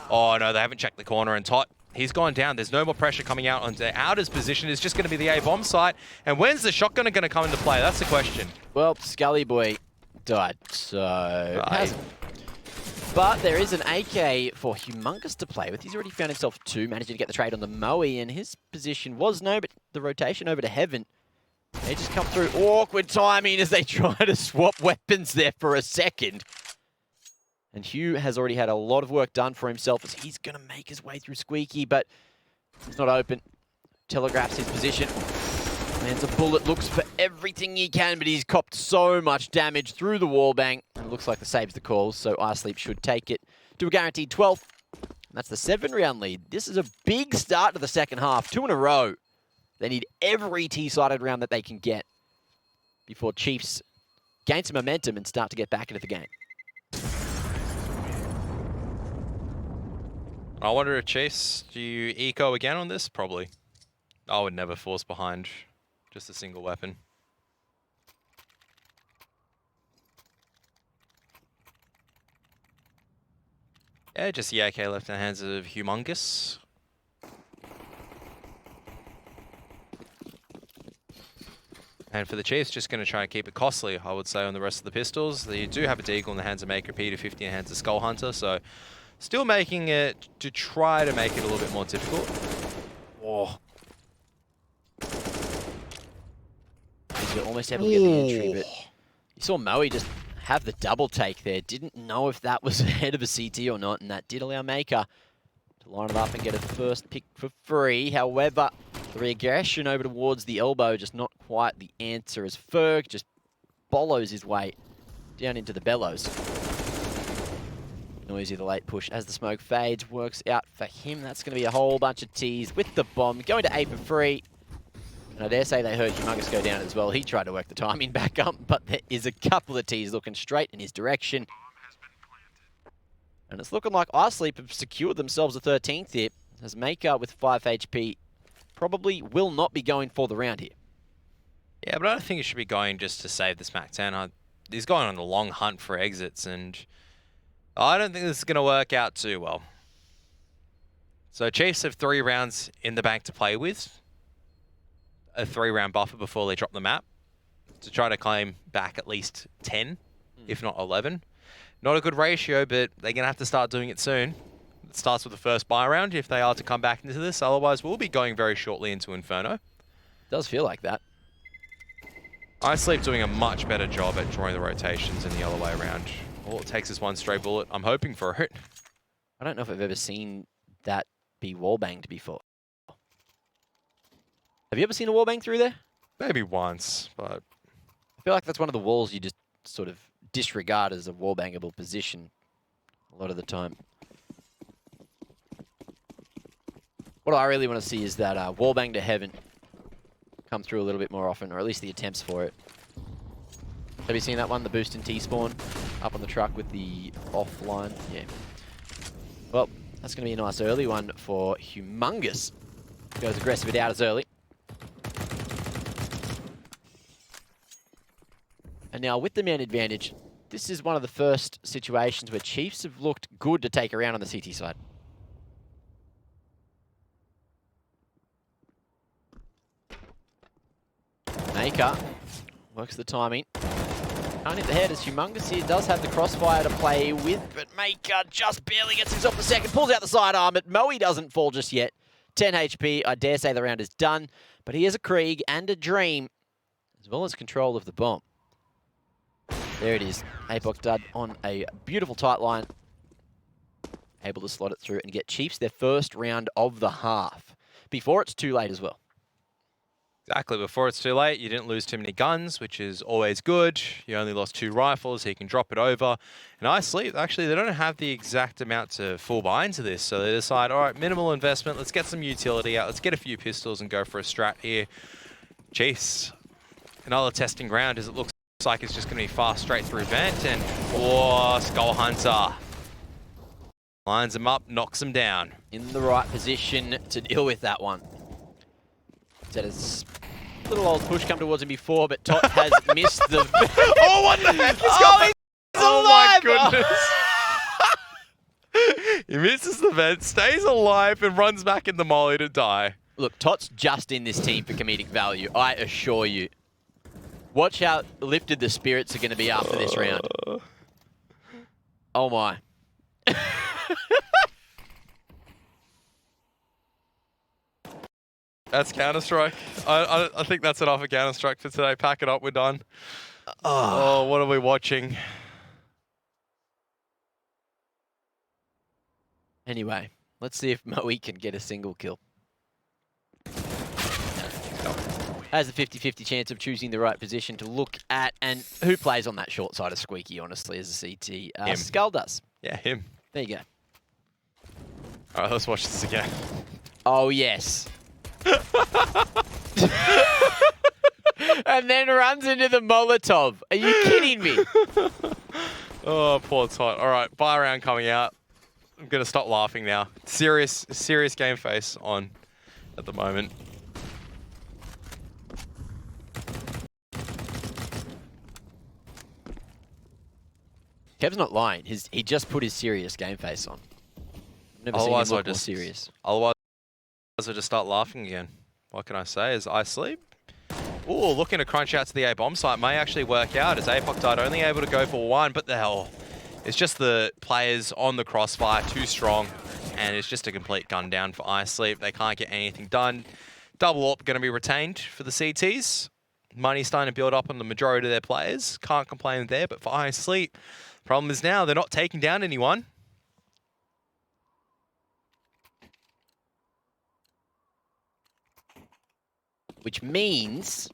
Oh no, they haven't checked the corner, and Tot, he's gone down. There's no more pressure coming out onto Outer's position. It's just going to be the A-bomb site. And when's the shotgun going to come into play? That's the question. Well, Scully Boy died, so... Right. But there is an AK for Humongous to play with. He's already found himself 2, managing to get the trade on the Moe, and his position was no, but the rotation over to Heaven. They just come through. Awkward timing as they try to swap weapons there for a second. And Hugh has already had a lot of work done for himself as he's going to make his way through Squeaky, but it's not open. Telegraphs his position. Lands a bullet, looks for everything he can, but he's copped so much damage through the wallbang. It looks like the save's the call, so Isleep should take it to a guaranteed 12th. And that's the 7-round lead. This is a big start to the second half, 2 in a row. They need every T-sided round that they can get before Chiefs gain some momentum and start to get back into the game. I wonder if Chiefs, do you eco again on this? Probably. I would never force behind just a single weapon. Yeah, just the AK left in the hands of Humongous. And for the Chiefs, just going to try and keep it costly, I would say, on the rest of the pistols. They do have a Deagle in the hands of Maker, P250 in the hands of Skull Hunter, so still making it to try to make it a little bit more difficult. Oh. He's almost able to get the entry, but you saw Moe just have the double take there. Didn't know if that was ahead of a CT or not, and that did allow Maker to line it up and get a first pick for free. However, the regression over towards the elbow, just not quite the answer, as Ferg just bollows his way down into the bellows. Noisy the late push as the smoke fades, works out for him. That's going to be a whole bunch of T's with the bomb, going to A for free. And I dare say they heard Humongous go down as well. He tried to work the timing back up, but there is a couple of T's looking straight in his direction. And it's looking like Isleep have secured themselves a 13th here, as Maker with 5 HP probably will not be going for the round here. Yeah, but I don't think he should be going just to save the Smackdown. He's going on a long hunt for exits, and I don't think this is going to work out too well. So Chiefs have 3 rounds in the bank to play with. A 3-round buffer before they drop the map to try to claim back at least 10, if not 11. Not a good ratio, but they're going to have to start doing it soon. It starts with the first buy round if they are to come back into this. Otherwise, we'll be going very shortly into Inferno. Does feel like that. Isleep doing a much better job at drawing the rotations in the other way around. All it takes is one stray bullet. I'm hoping for it. I don't know if I've ever seen that be wallbanged before. Have you ever seen a wallbang through there? Maybe once, but I feel like that's one of the walls you just sort of disregard as a wallbangable position a lot of the time. What I really want to see is that wallbang to heaven come through a little bit more often, or at least the attempts for it. Have you seen that one, the boost in T-spawn up on the truck with the offline? Yeah. Well, that's going to be a nice early one for Humongous. Goes aggressive it out as early. And now with the man advantage, this is one of the first situations where Chiefs have looked good to take around on the CT side. Maker works the timing. Can't hit the head as Humongous here does have the crossfire to play with, but Maker just barely gets himself the second, pulls out the sidearm, but Moe doesn't fall just yet. 10 HP, I dare say the round is done, but he has a Krieg and a Dream, as well as control of the bomb. There it is. Apoc Dud on a beautiful tight line. Able to slot it through and get Chiefs their first round of the half. Before it's too late as well. exactly, before it's too late, you didn't lose too many guns, which is always good. You only lost 2 rifles, he can drop it over. And Isleep, actually, they don't have the exact amount to full buy into this, so they decide, all right, minimal investment, let's get some utility out, let's get a few pistols and go for a strat here. Chiefs, another testing ground as it looks like it's just going to be fast straight through vent, and Skull Hunter lines him up, knocks him down. In the right position to deal with that one. He's had a little old push come towards him before, but Tot has missed the... Oh, what the heck? Oh my goodness. He misses the vent, stays alive, and runs back in the molly to die. Look, Tot's just in this team for comedic value, I assure you. Watch how lifted the spirits are going to be after this round. Oh my. That's Counter-Strike. I think that's enough of Counter-Strike for today. Pack it up, we're done. Oh, what are we watching? Anyway, let's see if Moe can get a single kill. Has a 50-50 chance of choosing the right position to look at, and who plays on that short side of Squeaky, honestly, as a CT? Skull does. Yeah, him. There you go. All right, let's watch this again. Oh, yes. And then runs into the Molotov. Are you kidding me? Oh, poor Tot. All right, buy round coming out. I'm going to stop laughing now. Serious game face on at the moment. Kev's not lying. He just put his serious game face on. I've never seen him look more serious. Otherwise, I just start laughing again. What can I say? Is Isleep? Ooh, looking to crunch out to the A bomb site may actually work out as Apoc Dud only able to go for 1, but the hell. It's just the players on the crossfire too strong, and it's just a complete gun down for Isleep. They can't get anything done. Double up going to be retained for the CTs. Money's starting to build up on the majority of their players. Can't complain there, but for Isleep, problem is now they're not taking down anyone. which means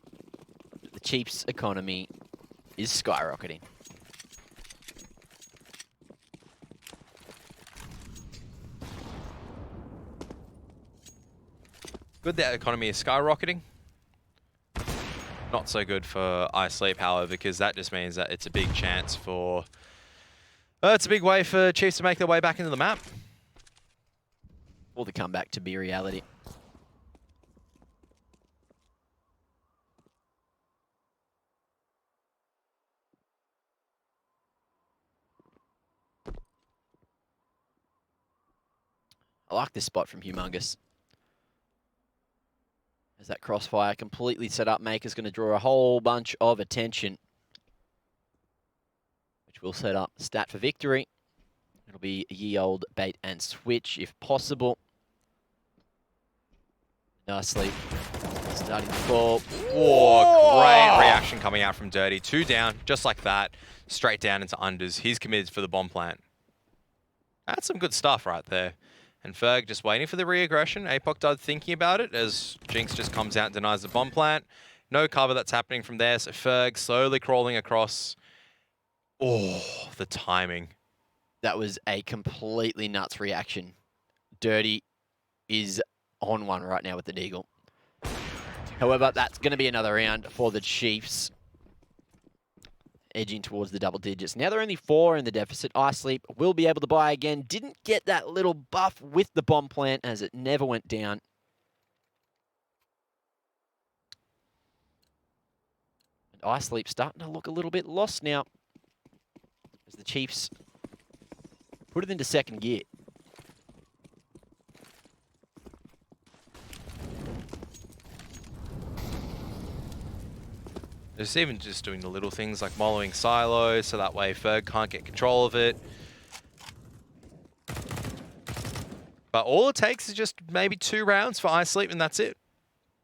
the Chiefs' economy is skyrocketing. Good that economy is skyrocketing. Not so good for Isleep, however, because that just means that it's a big chance for... it's a big way for Chiefs to make their way back into the map. Or the comeback to be reality. I like this spot from Humongous. As that crossfire completely set up, Maker's going to draw a whole bunch of attention, which will set up stat for victory. It'll be a ye old bait and switch if possible. Nicely starting to fall. Whoa, great reaction coming out from Dirty. 2 down, just like that. Straight down into unders. He's committed for the bomb plant. That's some good stuff right there. And Ferg just waiting for the re-aggression. APOC died thinking about it as Jinx just comes out and denies the bomb plant. No cover that's happening from there, so Ferg slowly crawling across. Oh, the timing. That was a completely nuts reaction. Dirty is on one right now with the Deagle. However, that's going to be another round for the Chiefs. Edging towards the double digits. Now they're only 4 in the deficit. Isleep will be able to buy again. Didn't get that little buff with the bomb plant as it never went down. And Isleep starting to look a little bit lost now as the Chiefs put it into second gear. Just even just doing the little things like moloing silos so that way Ferg can't get control of it. But all it takes is just maybe 2 rounds for Isleep and that's it.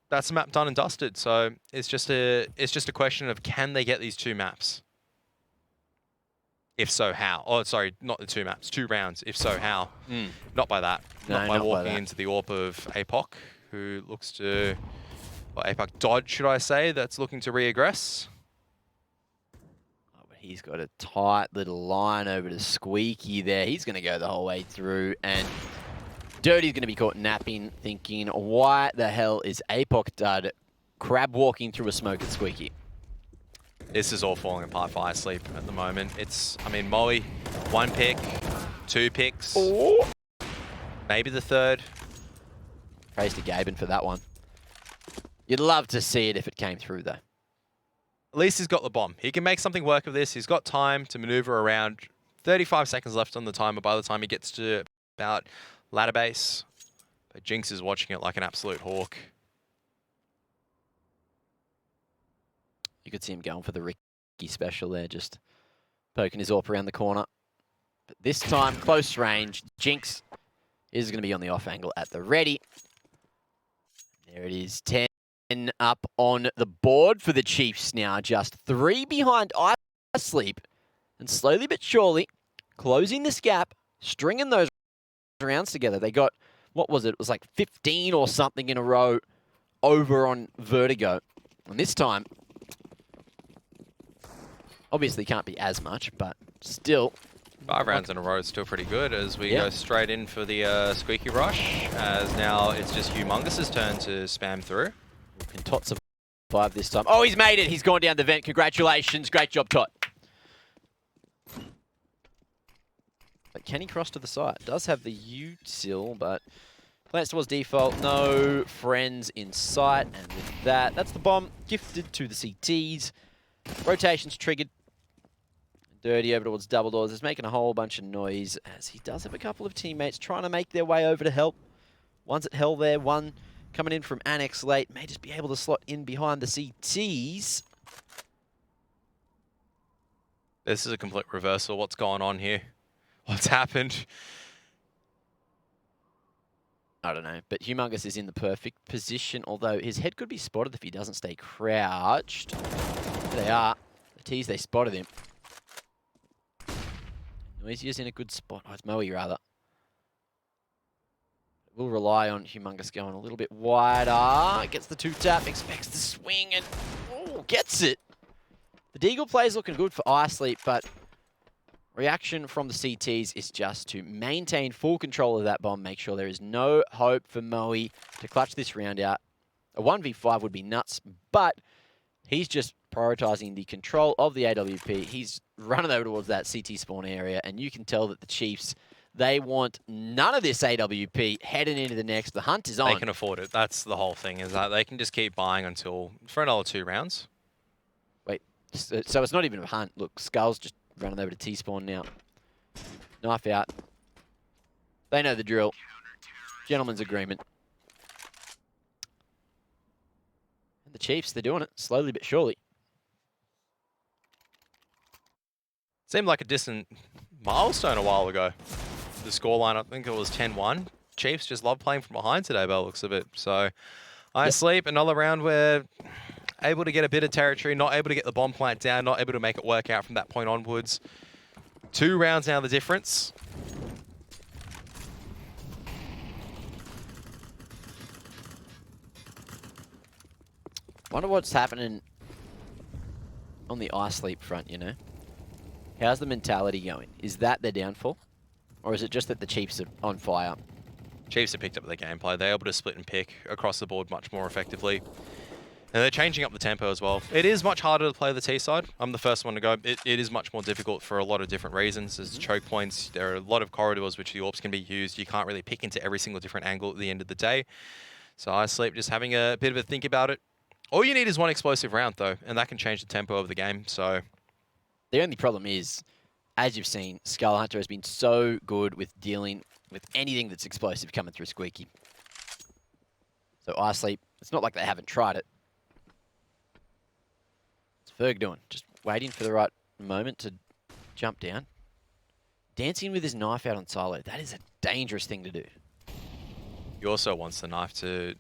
That's the map done and dusted. So it's just a question of can they get these 2 maps? If so, how? Oh, sorry, not the 2 maps, 2 rounds. If so, how? Not by that. No, not by not by walking that. into the AWP of APOC, who looks to... Well, APOC dodge, should I say, that's looking to re-aggress. Oh, but he's got a tight little line over to Squeaky there. He's going to go the whole way through, and Dirty's going to be caught napping, thinking, why the hell is APOC dud crab walking through a smoke at Squeaky? This is all falling apart for Isleep at the moment. It's, I mean, Moe, 1 pick, 2 picks, maybe the 3rd. Praise to Gaben for that one. You'd love to see it if it came through, though. At least he's got the bomb. He can make something work of this. He's got time to maneuver around. 35 seconds left on the timer by the time he gets to about ladder base. But Jinx is watching it like an absolute hawk. You could see him going for the Ricky special there, just poking his AWP around the corner. But this time, close range. Jinx is going to be on the off angle at the ready. There it is, 10 up on the board for the Chiefs now. Just 3 behind Isleep. And slowly but surely, closing this gap, stringing those rounds together. They got, what was it? It was like 15 or something in a row over on Vertigo. And this time, obviously can't be as much, but still. 5 rounds in a row is still pretty good as we go straight in for the Squeaky Rush, as now it's just Humongous's turn to spam through. Can Tot survive this time? Oh, he's made it. He's gone down the vent. Congratulations. Great job, Tot. But can he cross to the side? Does have the util, but plants towards default. No friends in sight. And with that, that's the bomb gifted to the CTs. Rotations triggered. Dirty over towards double doors. Is making a whole bunch of noise as he does have a couple of teammates trying to make their way over to help. One's at hell there. One coming in from Annex late. May just be able to slot in behind the CTs. This is a complete reversal. What's going on here? What's happened? I don't know, but Humongous is in the perfect position, although his head could be spotted if he doesn't stay crouched. There they are. The T's, they spotted him. Noisy is in a good spot. Oh, it's Moe rather. Will rely on Humongous going a little bit wider. Gets the 2-tap, expects the swing, and gets it. The Deagle play is looking good for Isleep, but reaction from the CTs is just to maintain full control of that bomb, make sure there is no hope for Moe to clutch this round out. A 1v5 would be nuts, but he's just prioritizing the control of the AWP. He's running over towards that CT spawn area, and you can tell that the Chiefs, they want none of this AWP heading into the next. The hunt is on. They can afford it. That's the whole thing, is that they can just keep buying until for another 2 rounds. Wait, so it's not even a hunt. Look, Skull's just running over to T-spawn now. Knife out. They know the drill. Gentleman's agreement. And the Chiefs, they're doing it slowly but surely. Seemed like a distant milestone a while ago. The scoreline, I think it was 10-1. Chiefs just love playing from behind today by the looks of it. So, Isleep, another round where able to get a bit of territory, not able to get the bomb plant down, not able to make it work out from that point onwards. 2 rounds now the difference. Wonder what's happening on the Isleep front, you know? How's the mentality going? Is that their downfall? Or is it just that the Chiefs are on fire? Chiefs have picked up their gameplay. They're able to split and pick across the board much more effectively. And they're changing up the tempo as well. It is much harder to play the T side. I'm the first one to go. It is much more difficult for a lot of different reasons. There's choke points. There are a lot of corridors which the AWPs can be used. You can't really pick into every single different angle at the end of the day. So Isleep just having a bit of a think about it. All you need is one explosive round, though, and that can change the tempo of the game. So the only problem is, as you've seen, Skull Hunter has been so good with dealing with anything that's explosive coming through Squeaky. So Isleep, it's not like they haven't tried it. What's Ferg doing? Just waiting for the right moment to jump down. Dancing with his knife out on silo. That is a dangerous thing to do. he also wants the knife to...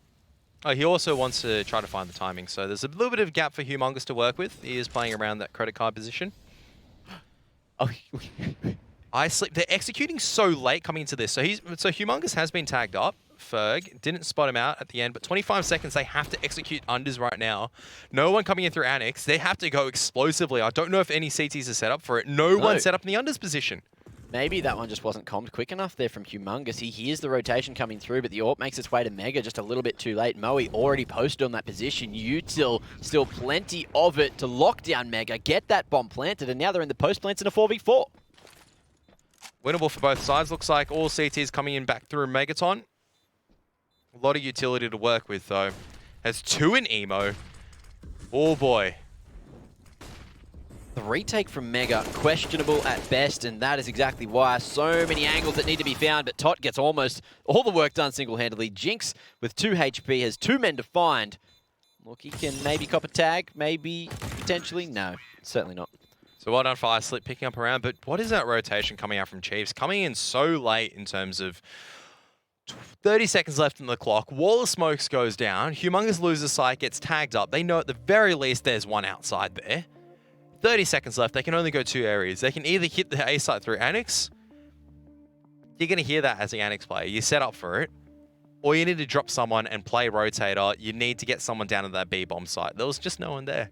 Oh, he also wants to try to find the timing. So there's a little bit of gap for Humongous to work with. He is playing around that credit card position. Oh, Isleep, they're executing so late coming into this. So Humongous has been tagged up. Ferg didn't spot him out at the end, but 25 seconds, they have to execute unders right now. No one coming in through Annex. They have to go explosively. I don't know if any CTs are set up for it. No one set up in the unders position. Maybe that one just wasn't commed quick enough there from Humongous. He hears the rotation coming through, but the AWP makes its way to Mega just a little bit too late. Moe already posted on that position. Util still plenty of it to lock down Mega, get that bomb planted, and now they're in the post plants in a 4v4. Winnable for both sides. Looks like all CTs coming in back through Megaton. A lot of utility to work with, though. Has 2 in Emo. Oh, boy. The retake from Mega, questionable at best, and that is exactly why. So many angles that need to be found, but Tot gets almost all the work done single-handedly. Jinx, with 2 HP, has 2 men to find. Look, he can maybe cop a tag, maybe, potentially. No, certainly not. So well done for Isleep picking up around, but what is that rotation coming out from Chiefs? Coming in so late in terms of 30 seconds left in the clock. Wall of smokes goes down. Humongous loses sight, gets tagged up. They know at the very least there's one outside there. 30 seconds left. They can only go 2 areas. They can either hit the A site through Annex. You're going to hear that as the Annex player. You set up for it. Or you need to drop someone and play rotator. You need to get someone down to that B bomb site. There was just no one there.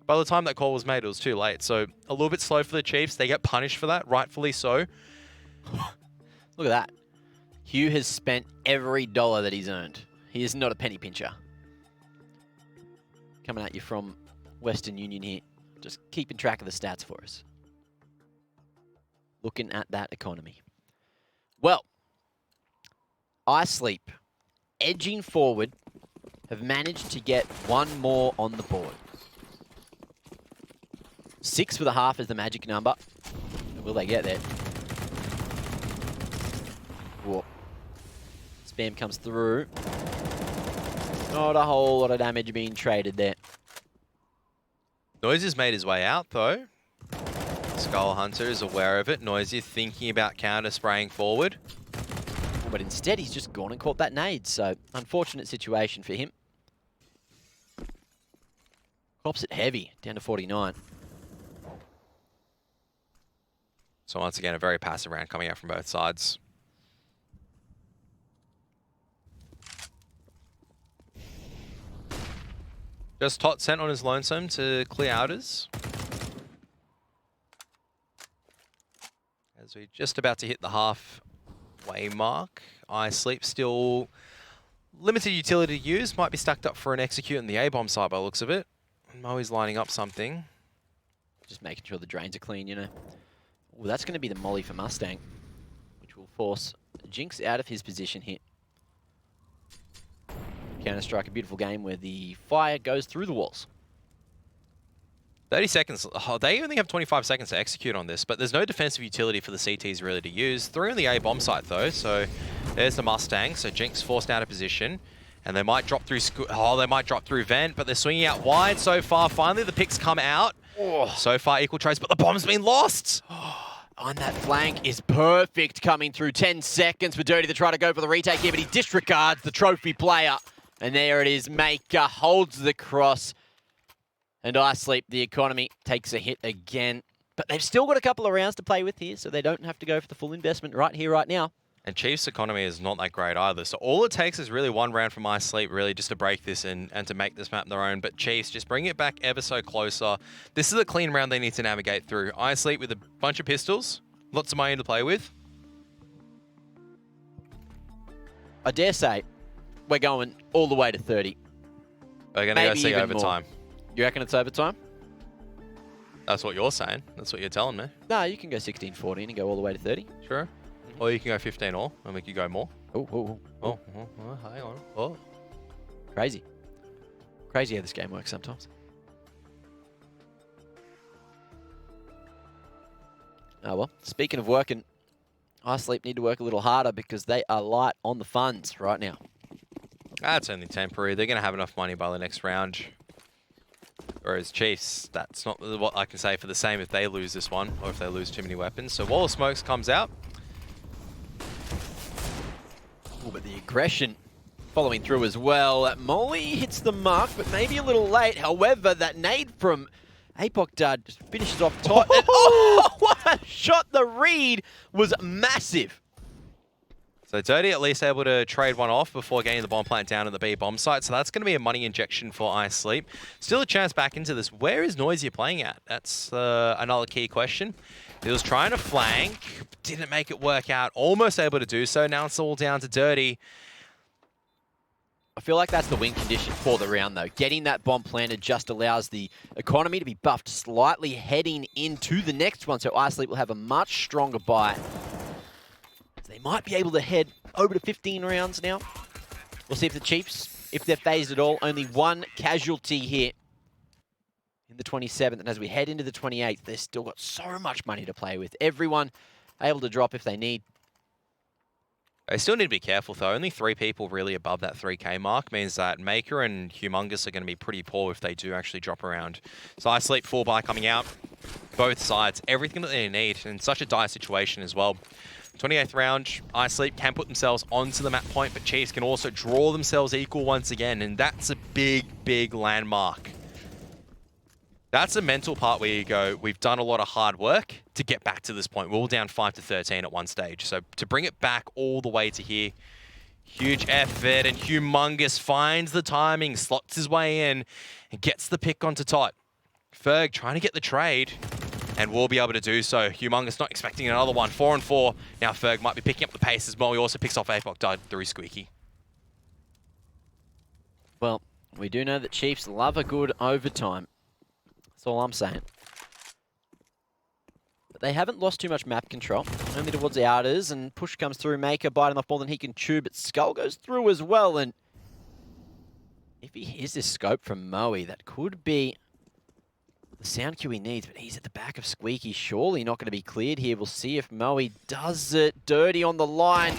By the time that call was made, it was too late. So a little bit slow for the Chiefs. They get punished for that, rightfully so. Look at that. Hugh has spent every dollar that he's earned. He is not a penny pincher. Coming at you from Western Union here. Just keeping track of the stats for us. Looking at that economy. Well, Isleep, edging forward, have managed to get 1 more on the board. 6 for the half is the magic number. Will they get there? Whoa. Spam comes through. Not a whole lot of damage being traded there. Noisy's made his way out, though. Skull Hunter is aware of it. Noisy thinking about counter-spraying forward. But instead, he's just gone and caught that nade, so unfortunate situation for him. Cops it heavy, down to 49. So once again, a very passive round coming out from both sides. Just Tot sent on his lonesome to clear outers. As we're just about to hit the halfway mark. Isleep still limited utility to use. Might be stacked up for an execute in the A-bomb side by the looks of it. Moe's lining up something. Just making sure the drains are clean, you know. Well, that's going to be the molly for Mustang, which will force Jinx out of his position here. Counter-Strike, a beautiful game where the fire goes through the walls. 30 seconds. Oh, they only have 25 seconds to execute on this, but there's no defensive utility for the CTs really to use. 3 on the A bomb site though, so there's the Mustang. So Jinx forced out of position, and they might drop through. They might drop through vent, but they're swinging out wide so far. Finally, the picks come out. Oh. So far, equal trades, but the bomb's been lost. On that flank is perfect coming through. 10 seconds for Dirty to try to go for the retake here, but he disregards the trophy player. And there it is. Maker holds the cross. And Isleep, the economy, takes a hit again. But they've still got a couple of rounds to play with here, so they don't have to go for the full investment right here, right now. And Chiefs' economy is not that great either. So all it takes is really one round from Isleep, really, just to break this and to make this map their own. But Chiefs, just bring it back ever so closer. This is a clean round they need to navigate through. Isleep with a bunch of pistols, lots of money to play with. I dare say we're going all the way to 30. We're going to go Maybe see even overtime. more. You reckon it's overtime? That's what you're saying. That's what you're telling me. No, you can go 16-14 and go all the way to 30. Sure. Or you can go 15 all and we could go more. Oh. Hang on. Oh. Crazy. Crazy how this game works sometimes. Oh well, speaking of working, Isleep need to work a little harder because they are light on the funds right now. That's only temporary. They're going to have enough money by the next round. Whereas Chiefs, that's not what I can say for the same if they lose this one or if they lose too many weapons. So Wall of Smokes comes out. Ooh, but the aggression following through as well. Molly hits the mark, but maybe a little late. However, that nade from Apok just finishes off top. And, oh, what a shot! The read was massive. So Dirty at least able to trade one off before getting the bomb plant down at the B bomb site. So that's going to be a money injection for Isleep. Still a chance back into this. Where is Noisia playing at? That's another key question. He was trying to flank, didn't make it work out. Almost able to do so. Now it's all down to Dirty. I feel like that's the win condition for the round, though. Getting that bomb planted just allows the economy to be buffed slightly heading into the next one. So Isleep will have a much stronger bite. They might be able to head over to 15 rounds now. We'll see if the Chiefs, if they're phased at all, only one casualty here in the 27th. And as we head into the 28th, they've still got so much money to play with. Everyone able to drop if they need. They still need to be careful, though. Only 3 people really above that 3K mark means that Maker and Humongous are going to be pretty poor if they do actually drop around. So Isleep full buy coming out. Both sides, everything that they need in such a dire situation as well. 28th round, Isleep can put themselves onto the map point, but Chiefs can also draw themselves equal once again, and that's a big, big landmark. That's a mental part where you go, we've done a lot of hard work to get back to this point. We're all down 5-13 at one stage. So to bring it back all the way to here, huge effort, and Humongous finds the timing, slots his way in, and gets the pick onto Tot. Ferg trying to get the trade, and will be able to do so. Humongous not expecting another one. 4-4. Now Ferg might be picking up the pace as well. He also picks off Apok, died through Squeaky. Well, we do know that Chiefs love a good overtime. That's all I'm saying. But they haven't lost too much map control. Only towards the outers, and push comes through. Maker biting off more than he can chew, but Skull goes through as well. And if he hears this scope from Moe, that could be the sound cue he needs, but he's at the back of Squeaky. Surely not going to be cleared here. We'll see if Moe does it. Dirty on the line.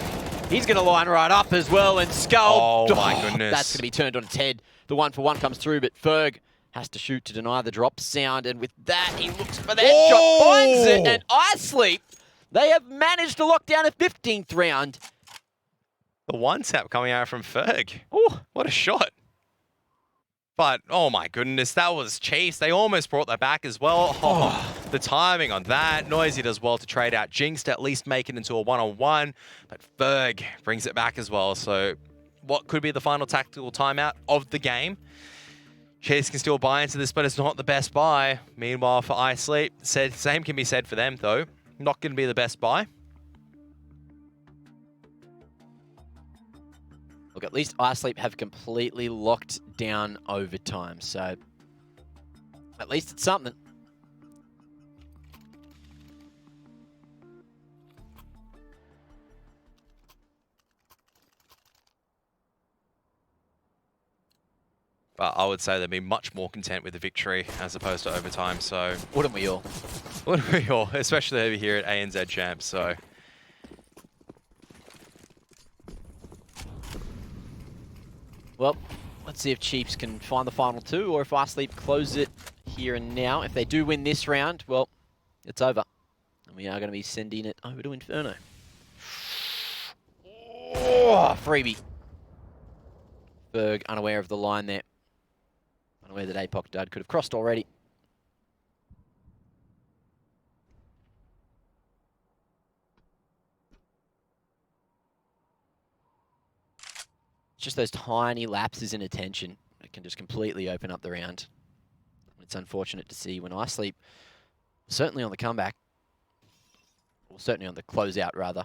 He's going to line right up as well, and Skull. Oh my goodness. That's going to be turned on its head. The 1-for-1 comes through, but Ferg has to shoot to deny the drop sound, and with that, he looks for that shot, finds it, and Isleep, they have managed to lock down a 15th round. The one-tap coming out from Ferg. Ooh. What a shot. But, oh my goodness, that was Chiefs. They almost brought that back as well. Oh, the timing on that. Noisy does well to trade out Jinx to at least make it into a one-on-one. But Ferg brings it back as well. So what could be the final tactical timeout of the game? Chiefs can still buy into this, but it's not the best buy. Meanwhile, for Isleep, same can be said for them, though. Not going to be the best buy. Look, at least Isleep have completely locked down overtime, so at least it's something. But I would say they'd be much more content with the victory as opposed to overtime, so... Wouldn't we all? Wouldn't we all? Especially over here at ANZ Champs, so... Well, let's see if Chiefs can find the final two, or if Isleep close it here and now. If they do win this round, well, it's over. And we are going to be sending it over to Inferno. Oh, freebie. Berg unaware of the line there. Unaware that APOC Dud could have crossed already. It's just those tiny lapses in attention that can just completely open up the round. It's unfortunate to see when Isleep, certainly on the comeback, or certainly on the closeout rather.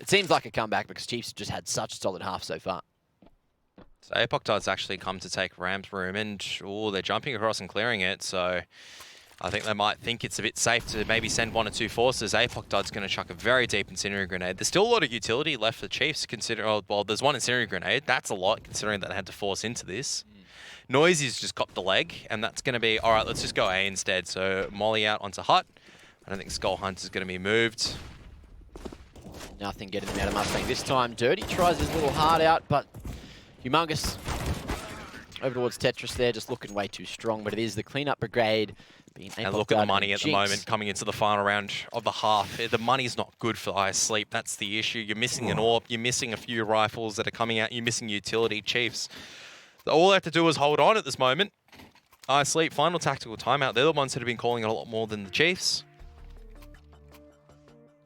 It seems like a comeback because Chiefs just had such a solid half so far. So APOC Dud's actually come to take Ram's room, and they're jumping across and clearing it, so I think they might think it's a bit safe to maybe send 1 or 2 forces. APOC Dud's going to chuck a very deep incendiary grenade. There's still a lot of utility left for the Chiefs. Well, there's 1 incendiary grenade. That's a lot, considering that they had to force into this. Noisy's just copped the leg, and that's going to be, all right, let's just go A instead. So Molly out onto Hut. I don't think Skull Hunter's going to be moved. Nothing getting him out of Mustang this time. Dirty tries his little heart out, but Humongous over towards Tetris there, just looking way too strong. But it is the cleanup brigade being able to... And look at the money at the moment coming into the final round of the half. The money's not good for Isleep. That's the issue. You're missing an AWP. You're missing a few rifles that are coming out. You're missing utility. Chiefs, all they have to do is hold on at this moment. Isleep, final tactical timeout. They're the ones that have been calling it a lot more than the Chiefs.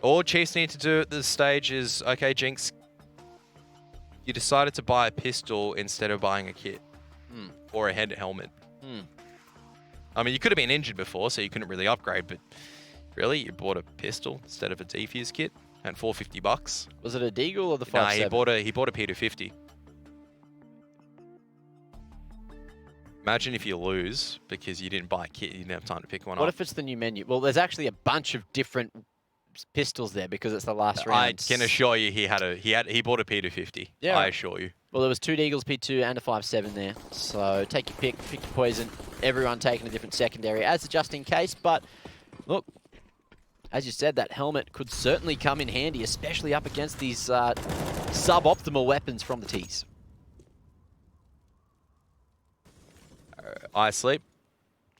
All Chiefs need to do at this stage is, okay, Jinx, you decided to buy a pistol instead of buying a kit or a head helmet. I mean, you could have been injured before, so you couldn't really upgrade, but really, you bought a pistol instead of a defuse kit at $450. Was it a Deagle or the 5.7? Nah, he bought a P250. Imagine if you lose because you didn't buy a kit, you didn't have time to pick one up. What if it's the new menu? Well, there's actually a bunch of different pistols there because it's the last round. I can assure you he bought a P250. Yeah. I assure you. Well, there was 2 Deagles P2 and a 5.7 there. So take your pick your poison. Everyone taking a different secondary as a just in case. But look, as you said, that helmet could certainly come in handy, especially up against these suboptimal weapons from the T's. Isleep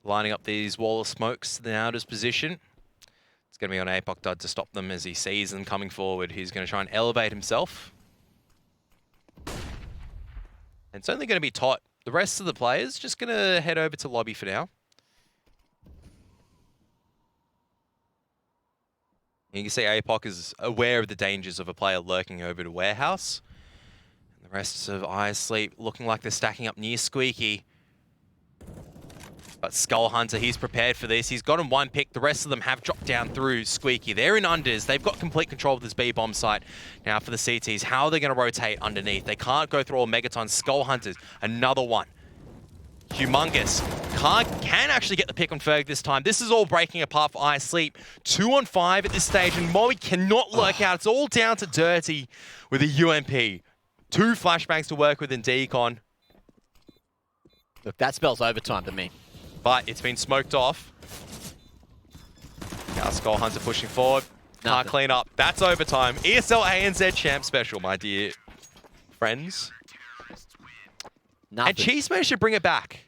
lining up these wall of smokes to the outer's position. It's going to be on APOC Dud to stop them as he sees them coming forward. He's going to try and elevate himself. And it's only going to be Tot. The rest of the players just going to head over to lobby for now. You can see APOC is aware of the dangers of a player lurking over to warehouse. And the rest of Isleep looking like they're stacking up near Squeaky. But Skull Hunter, he's prepared for this. He's got him 1 pick. The rest of them have dropped down through Squeaky. They're in unders. They've got complete control of this B-bomb site. Now for the CTs, how are they going to rotate underneath? They can't go through all Megatons. Skull Hunters, another one. Humongous can actually get the pick on Ferg this time. This is all breaking apart for Isleep. 2 on 5 at this stage, and Moe cannot lurk out. It's all down to Dirty with a UMP. 2 flashbangs to work with in Decon. Look, that spells overtime to me. But it's been smoked off. Now Skull Hunter pushing forward. Can't clean up. That's overtime. ESL ANZ Champ Special, my dear friends. Nothing. And Chiefs managed to bring it back.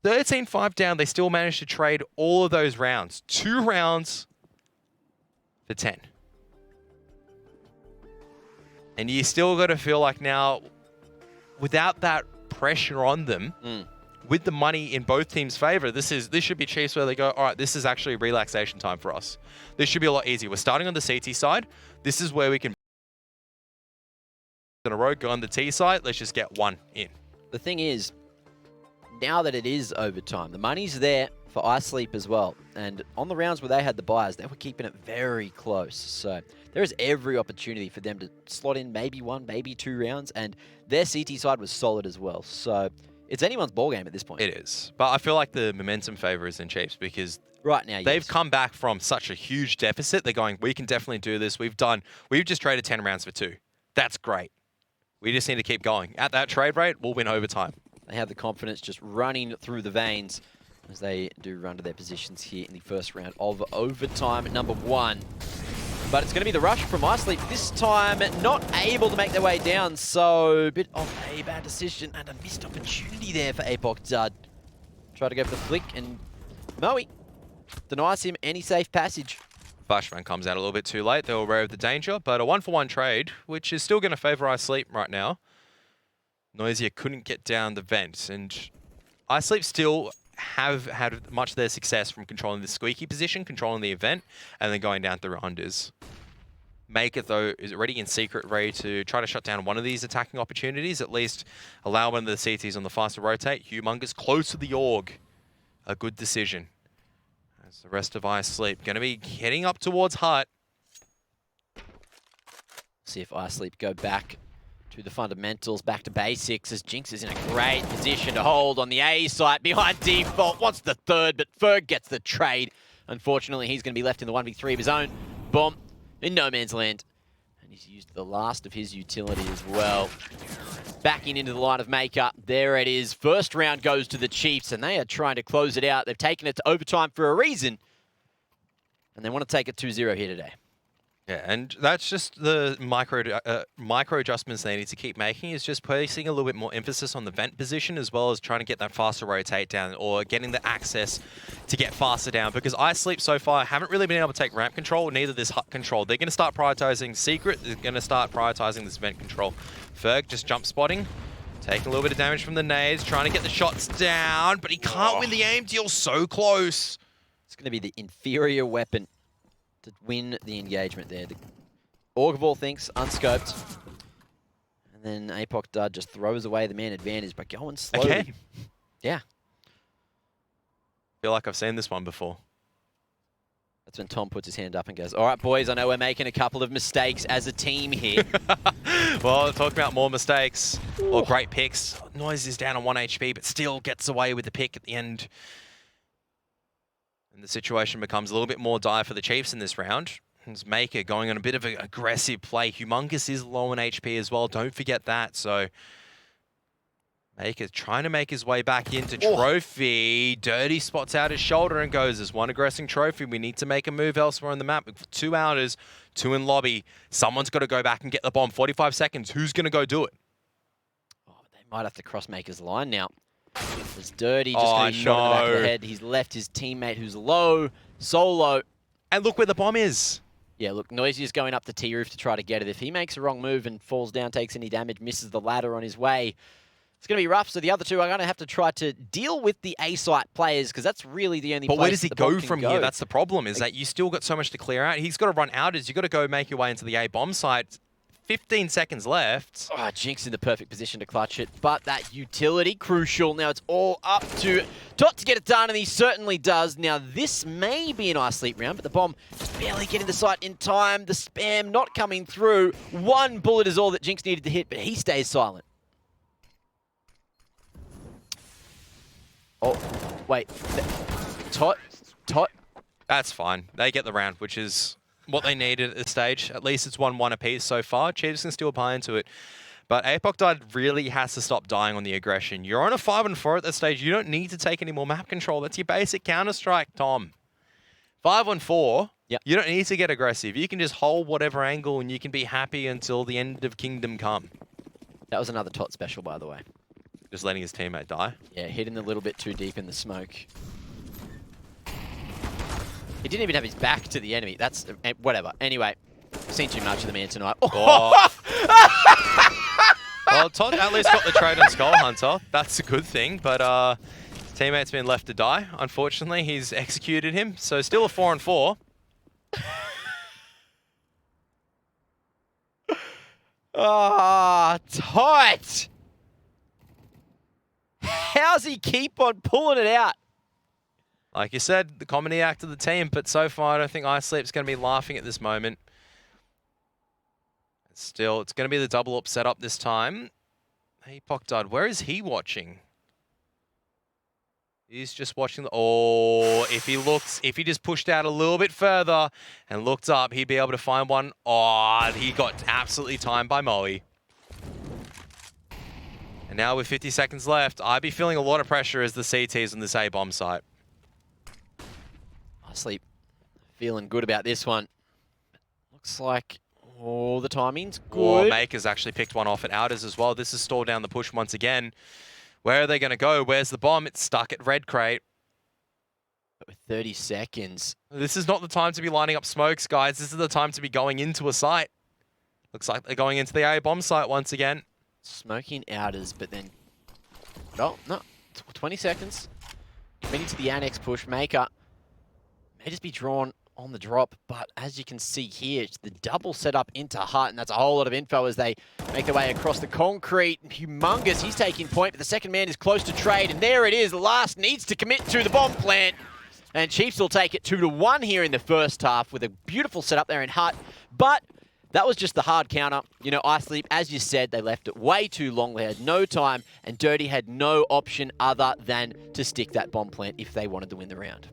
13-5 down. They still managed to trade all of those rounds. 2 rounds for 10. And you still got to feel like now, without that pressure on them, with the money in both teams' favor, this should be Chiefs where they go, all right, this is actually relaxation time for us. This should be a lot easier. We're starting on the CT side. This is where we can in a row, go on the T side. Let's just get 1 in. The thing is, now that it is overtime, the money's there for Isleep as well. And on the rounds where they had the buys, they were keeping it very close. So there is every opportunity for them to slot in maybe 1, maybe 2 rounds. And their CT side was solid as well. So it's anyone's ballgame at this point. It is. But I feel like the momentum favor is in Chiefs because Right now, they've yes. come back from such a huge deficit. They're going, we can definitely do this. We've just traded 10 rounds for 2. That's great. We just need to keep going. At that trade rate, we'll win overtime. They have the confidence just running through the veins as they do run to their positions here in the first round of overtime at number 1. But it's going to be the rush from Isleep. This time, not able to make their way down. So, a bit of a bad decision and a missed opportunity there for Apoc Dud. Try to go for the flick, and Moe denies him any safe passage. Flashman comes out a little bit too late. They were aware of the danger, but a 1-for-1 trade, which is still going to favor Isleep right now. Noisia couldn't get down the vent, and Isleep still have had much of their success from controlling the squeaky position, controlling the event, and then going down through unders. Make it, though, is already in secret, ready to try to shut down one of these attacking opportunities, at least allow one of the CTs on the faster rotate. Humongous close to the org. A good decision. As the rest of Isleep going to be heading up towards Hut. See if Isleep go back to the fundamentals, back to basics, as Jinx is in a great position to hold on the A site behind default. Wants the third, but Ferg gets the trade. Unfortunately, he's going to be left in the 1v3 of his own. Bomb in no man's land. And he's used the last of his utility as well. Backing into the line of makeup. There it is. First round goes to the Chiefs, and they are trying to close it out. They've taken it to overtime for a reason. And they want to take it 2-0 here today. Yeah, and that's just the micro adjustments they need to keep making, is just placing a little bit more emphasis on the vent position, as well as trying to get that faster rotate down, or getting the access to get faster down, because Isleep so far haven't really been able to take ramp control, neither this Hut control. They're going to start prioritizing secret, they're going to start prioritizing this vent control. Ferg just jump spotting, taking a little bit of damage from the nades, trying to get the shots down, but he can't win the aim deal. So close. It's going to be the inferior weapon to win the engagement there. The Orgvall thinks unscoped. And then Apoc Dud just throws away the man advantage by going slowly. Okay. Yeah. Feel like I've seen this one before. That's when Tom puts his hand up and goes, all right, boys, I know we're making a couple of mistakes as a team here. Well, talking about more mistakes or great picks. Noise is down on 1 HP, but still gets away with the pick at the end. And the situation becomes a little bit more dire for the Chiefs in this round. It's Maker going on a bit of an aggressive play. Humongous is low on HP as well. Don't forget that. So Maker trying to make his way back into Trophy. Dirty spots out his shoulder and goes, there's one aggressing Trophy. We need to make a move elsewhere on the map. 2 outers, 2 in lobby. Someone's got to go back and get the bomb. 45 seconds. Who's going to go do it? Oh, they might have to cross Maker's line now. It's Dirty, just got shot in the back of the head. He's left his teammate who's low, solo. And look where the bomb is. Yeah, look, Noisy is going up the T-roof to try to get it. If he makes a wrong move and falls down, takes any damage, misses the ladder on his way, it's going to be rough. So the other two are going to have to try to deal with the A-site players, because that's really the only place. But where does he the bomb go can from here? That's the problem, is that you still got so much to clear out. He's got to run outers. You've got to go make your way into the A-bomb site. 15 seconds left. Oh, Jinx in the perfect position to clutch it, but that utility, crucial. Now it's all up to Tot to get it done, and he certainly does. Now this may be an Isleep round, but the bomb just barely getting the site in time. The spam not coming through. 1 bullet is all that Jinx needed to hit, but he stays silent. Oh, wait. Tot. That's fine. They get the round, which is what they needed at this stage. At least it's 1-1 apiece so far. Chiefs can still buy into it. But Apoc Dud really has to stop dying on the aggression. You're on a 5-4 at that stage. You don't need to take any more map control. That's your basic Counter-Strike, Tom. 5-4, yep. You don't need to get aggressive. You can just hold whatever angle and you can be happy until the end of Kingdom Come. That was another Tot special, by the way. Just letting his teammate die. Yeah, hitting a little bit too deep in the smoke. He didn't even have his back to the enemy. That's whatever. Anyway, seen too much of the man tonight. Oh. Well, Todd at least got the trade on Skull Hunter. That's a good thing, but his teammate's been left to die. Unfortunately, he's executed him, so still a 4-4. Ah, tight! How does he keep on pulling it out? Like you said, the comedy act of the team, but so far I don't think Isleep's going to be laughing at this moment. Still, it's going to be the double up setup this time. Hey, Pokdud, where is he watching? He's just watching the... Oh, if he just pushed out a little bit further and looked up, he'd be able to find one. Oh, he got absolutely timed by Moe. And now with 50 seconds left, I'd be feeling a lot of pressure as the CTs on this A-bomb site. Isleep feeling good about this one. Looks like all the timing's good. Oh, Maker's actually picked one off at Outers as well. This has stalled down the push once again. Where are they going to go? Where's the bomb? It's stuck at Red Crate. But with 30 seconds. This is not the time to be lining up smokes, guys. This is the time to be going into a site. Looks like they're going into the A-bomb site once again. Smoking Outers, but then... Oh, no. 20 seconds. Committing to the annex push. Maker may just be drawn on the drop, but as you can see here, it's the double setup into Hut, and that's a whole lot of info as they make their way across the concrete. Humongous, he's taking point, but the second man is close to trade, and there it is. The last needs to commit to the bomb plant, and Chiefs will take it 2-1 here in the first half with a beautiful setup there in Hut, but that was just the hard counter. You know, Isleep, as you said, they left it way too long. They had no time, and Dirty had no option other than to stick that bomb plant if they wanted to win the round.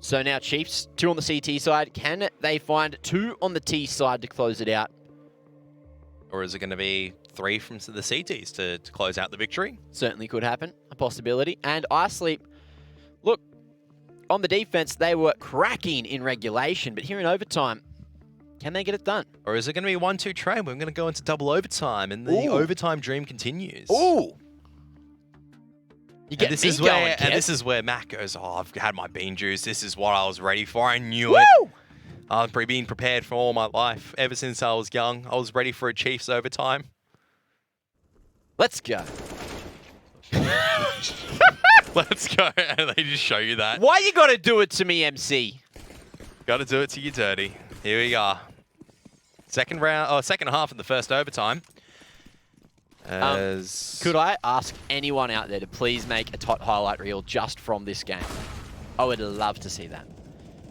So now Chiefs, 2 on the CT side. Can they find 2 on the T side to close it out? Or is it going to be 3 from the CTs to close out the victory? Certainly could happen, a possibility. And Isleep, look, on the defense, they were cracking in regulation, but here in overtime, can they get it done? Or is it going to be 1-2 trade? We're going to go into double overtime, and the overtime dream continues. Ooh! And this is where Matt goes, oh, I've had my bean juice. This is what I was ready for. I knew it. I've been prepared for all my life. Ever since I was young, I was ready for a Chiefs overtime. Let's go. Let's go. And they just show you that. Why you got to do it to me, MC? Got to do it to you, Dirty. Here we are. Second half of the first overtime. Could I ask anyone out there to please make a tot highlight reel just from this game? I would love to see that.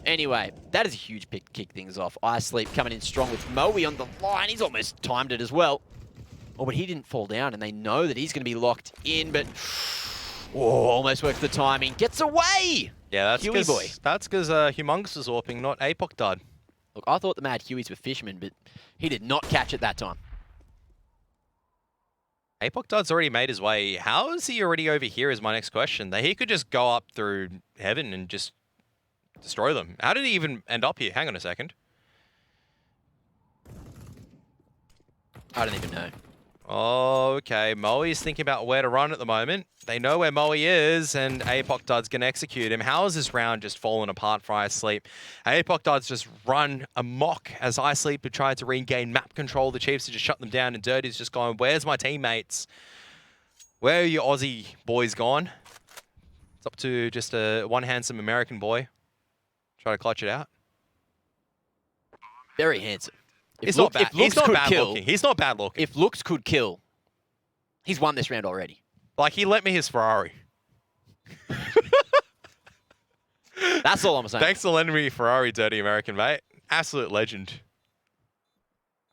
Anyway, that is a huge pick to kick things off. Isleep coming in strong with Moe on the line. He's almost timed it as well. Oh, but he didn't fall down, and they know that he's going to be locked in, but... Oh, almost worked the timing. Gets away! Yeah, that's Huey boy. That's because Humongous was AWPing, not Apoc dud. Look, I thought the Mad Hueys were fishermen, but he did not catch it that time. Apoc Dud's already made his way. How is he already over here is my next question. He could just go up through heaven and just destroy them. How did he even end up here? Hang on a second. I don't even know. Oh, okay. Moe's thinking about where to run at the moment. They know where Moe is, and Apoc Dud's going to execute him. How is this round just fallen apart for Isleep? Apoc Dud's just run amok as Isleep had tried to regain map control. The Chiefs have just shut them down, and Dirty's just going, where's my teammates? Where are your Aussie boys gone? It's up to just one handsome American boy. Try to clutch it out. Very handsome. He's not bad looking. He's not bad looking. If looks could kill, he's won this round already. Like, he lent me his Ferrari. That's all I'm saying. Thanks for lending me your Ferrari, Dirty American, mate. Absolute legend.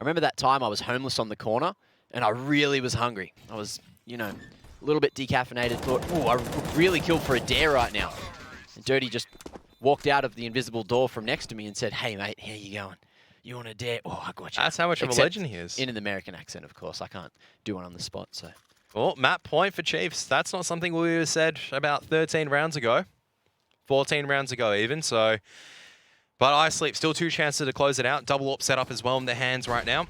I remember that time I was homeless on the corner, and I really was hungry. I was, you know, a little bit decaffeinated. Thought, oh, I would really kill for a dare right now. And Dirty just walked out of the invisible door from next to me and said, hey, mate, how you going? You want a dare? Oh, I got you. That's how much of a legend he is. In an American accent, of course. I can't do one on the spot, so... Well, map point for Chiefs. That's not something we said about 13 rounds ago. 14 rounds ago, even, so... But Isleep, still 2 chances to close it out. Double up set up as well in their hands right now.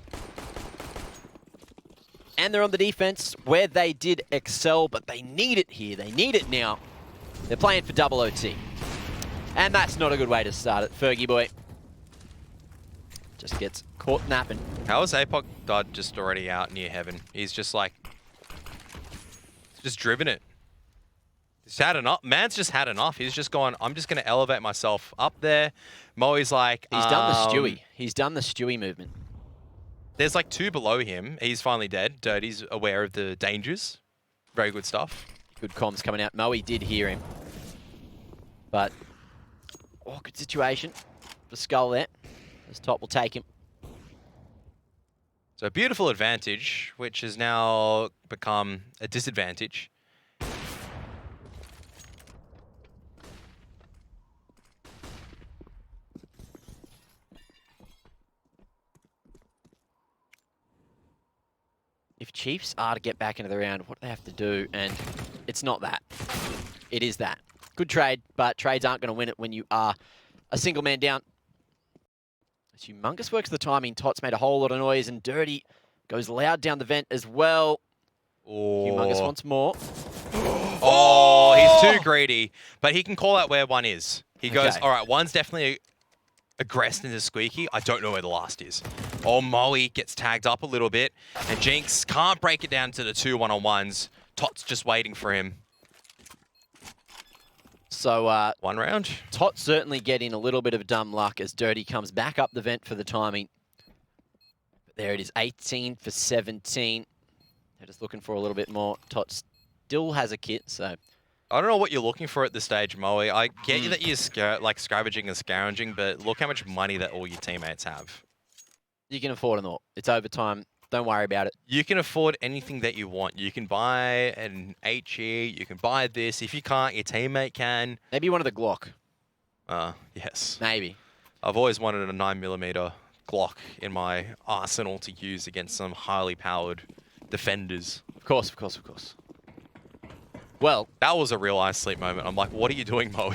And they're on the defense where they did excel, but they need it here. They need it now. They're playing for double OT. And that's not a good way to start it. Fergie boy just gets caught napping. How is Apoc Dud just already out near heaven? He's just like... just driven it. He's had enough. Man's just had enough. He's just gone, I'm just going to elevate myself up there. Moe's like... He's done the Stewie. He's done the Stewie movement. There's like 2 below him. He's finally dead. Dirty's aware of the dangers. Very good stuff. Good comms coming out. Moe did hear him. But, oh, good situation. The skull there. This top will take him. So a beautiful advantage, which has now become a disadvantage. If Chiefs are to get back into the round, what do they have to do? And it's not that. It is that. Good trade, but trades aren't going to win it when you are a single man down. As Humongous works the timing, Tots made a whole lot of noise, and Dirty goes loud down the vent as well. Oh. Humongous wants more. Oh, he's too greedy, but he can call out where one is. He goes, Okay. all right, one's definitely aggressed into Squeaky. I don't know where the last is. Oh, Moe gets tagged up a little bit, and Jinx can't break it down to the 2 one-on-ones. Tot's just waiting for him. So, One round. Tot certainly getting a little bit of dumb luck as Dirty comes back up the vent for the timing. But there it is, 18 for 17. They're just looking for a little bit more. Tot still has a kit, so... I don't know what you're looking for at this stage, Moe. I get you that you're scavenging and scourging, but look how much money that all your teammates have. You can afford it all. It's overtime. Don't worry about it. You can afford anything that you want. You can buy an HE, you can buy this. If you can't, your teammate can. Maybe one of the Glock. Yes. Maybe. I've always wanted a 9mm Glock in my arsenal to use against some highly powered defenders. Of course, of course, of course. Well, that was a real Isleep moment. I'm like, what are you doing, Moe?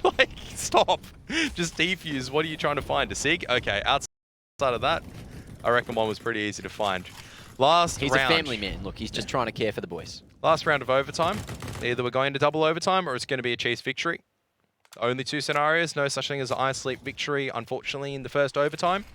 Like, stop. Just defuse. What are you trying to find? A SIG? Okay, outside of that, I reckon one was pretty easy to find. Last he's round. a family man. Look, he's just trying to care for the boys. Last round of overtime. Either we're going to double overtime or it's going to be a Chiefs victory. Only two scenarios. No such thing as an Isleep victory, unfortunately, in the first overtime.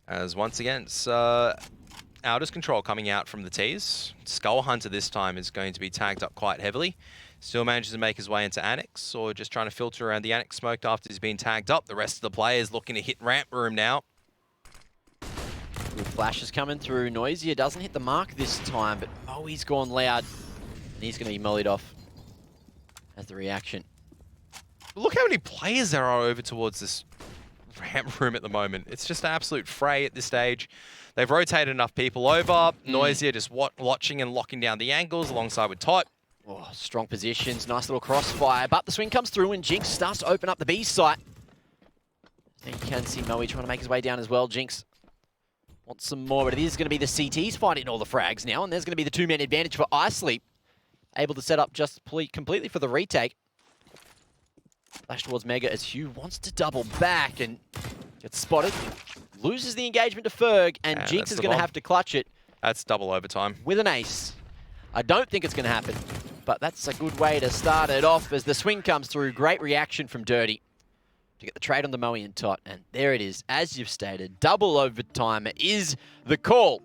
As once again, it's Outer's control coming out from the T's. Skull Hunter this time is going to be tagged up quite heavily. Still manages to make his way into Annex, or just trying to filter around the Annex smoked after he's been tagged up. The rest of the players looking to hit ramp room now. Good flashes coming through. Noisier doesn't hit the mark this time, but Moe's gone loud. And he's going to be mollied off as the reaction. Look how many players there are over towards this ramp room at the moment. It's just an absolute fray at this stage. They've rotated enough people over. Noisier just watching and locking down the angles alongside with Tot. Oh, strong positions, nice little crossfire, but the swing comes through and Jinx starts to open up the B site. And you can see Moe trying to make his way down as well. Jinx wants some more, but it is going to be the CTs fighting all the frags now, and there's going to be the two-man advantage for Isleep. Able to set up just completely for the retake. Flash towards Mega as Hugh wants to double back and gets spotted. Loses the engagement to Ferg, and Jinx is going to have to clutch it. That's double overtime. With an ace. I don't think it's going to happen, but that's a good way to start it off as the swing comes through. Great reaction from Dirty to get the trade on the Moe and Tot, and there it is. As you've stated, double overtime is the call.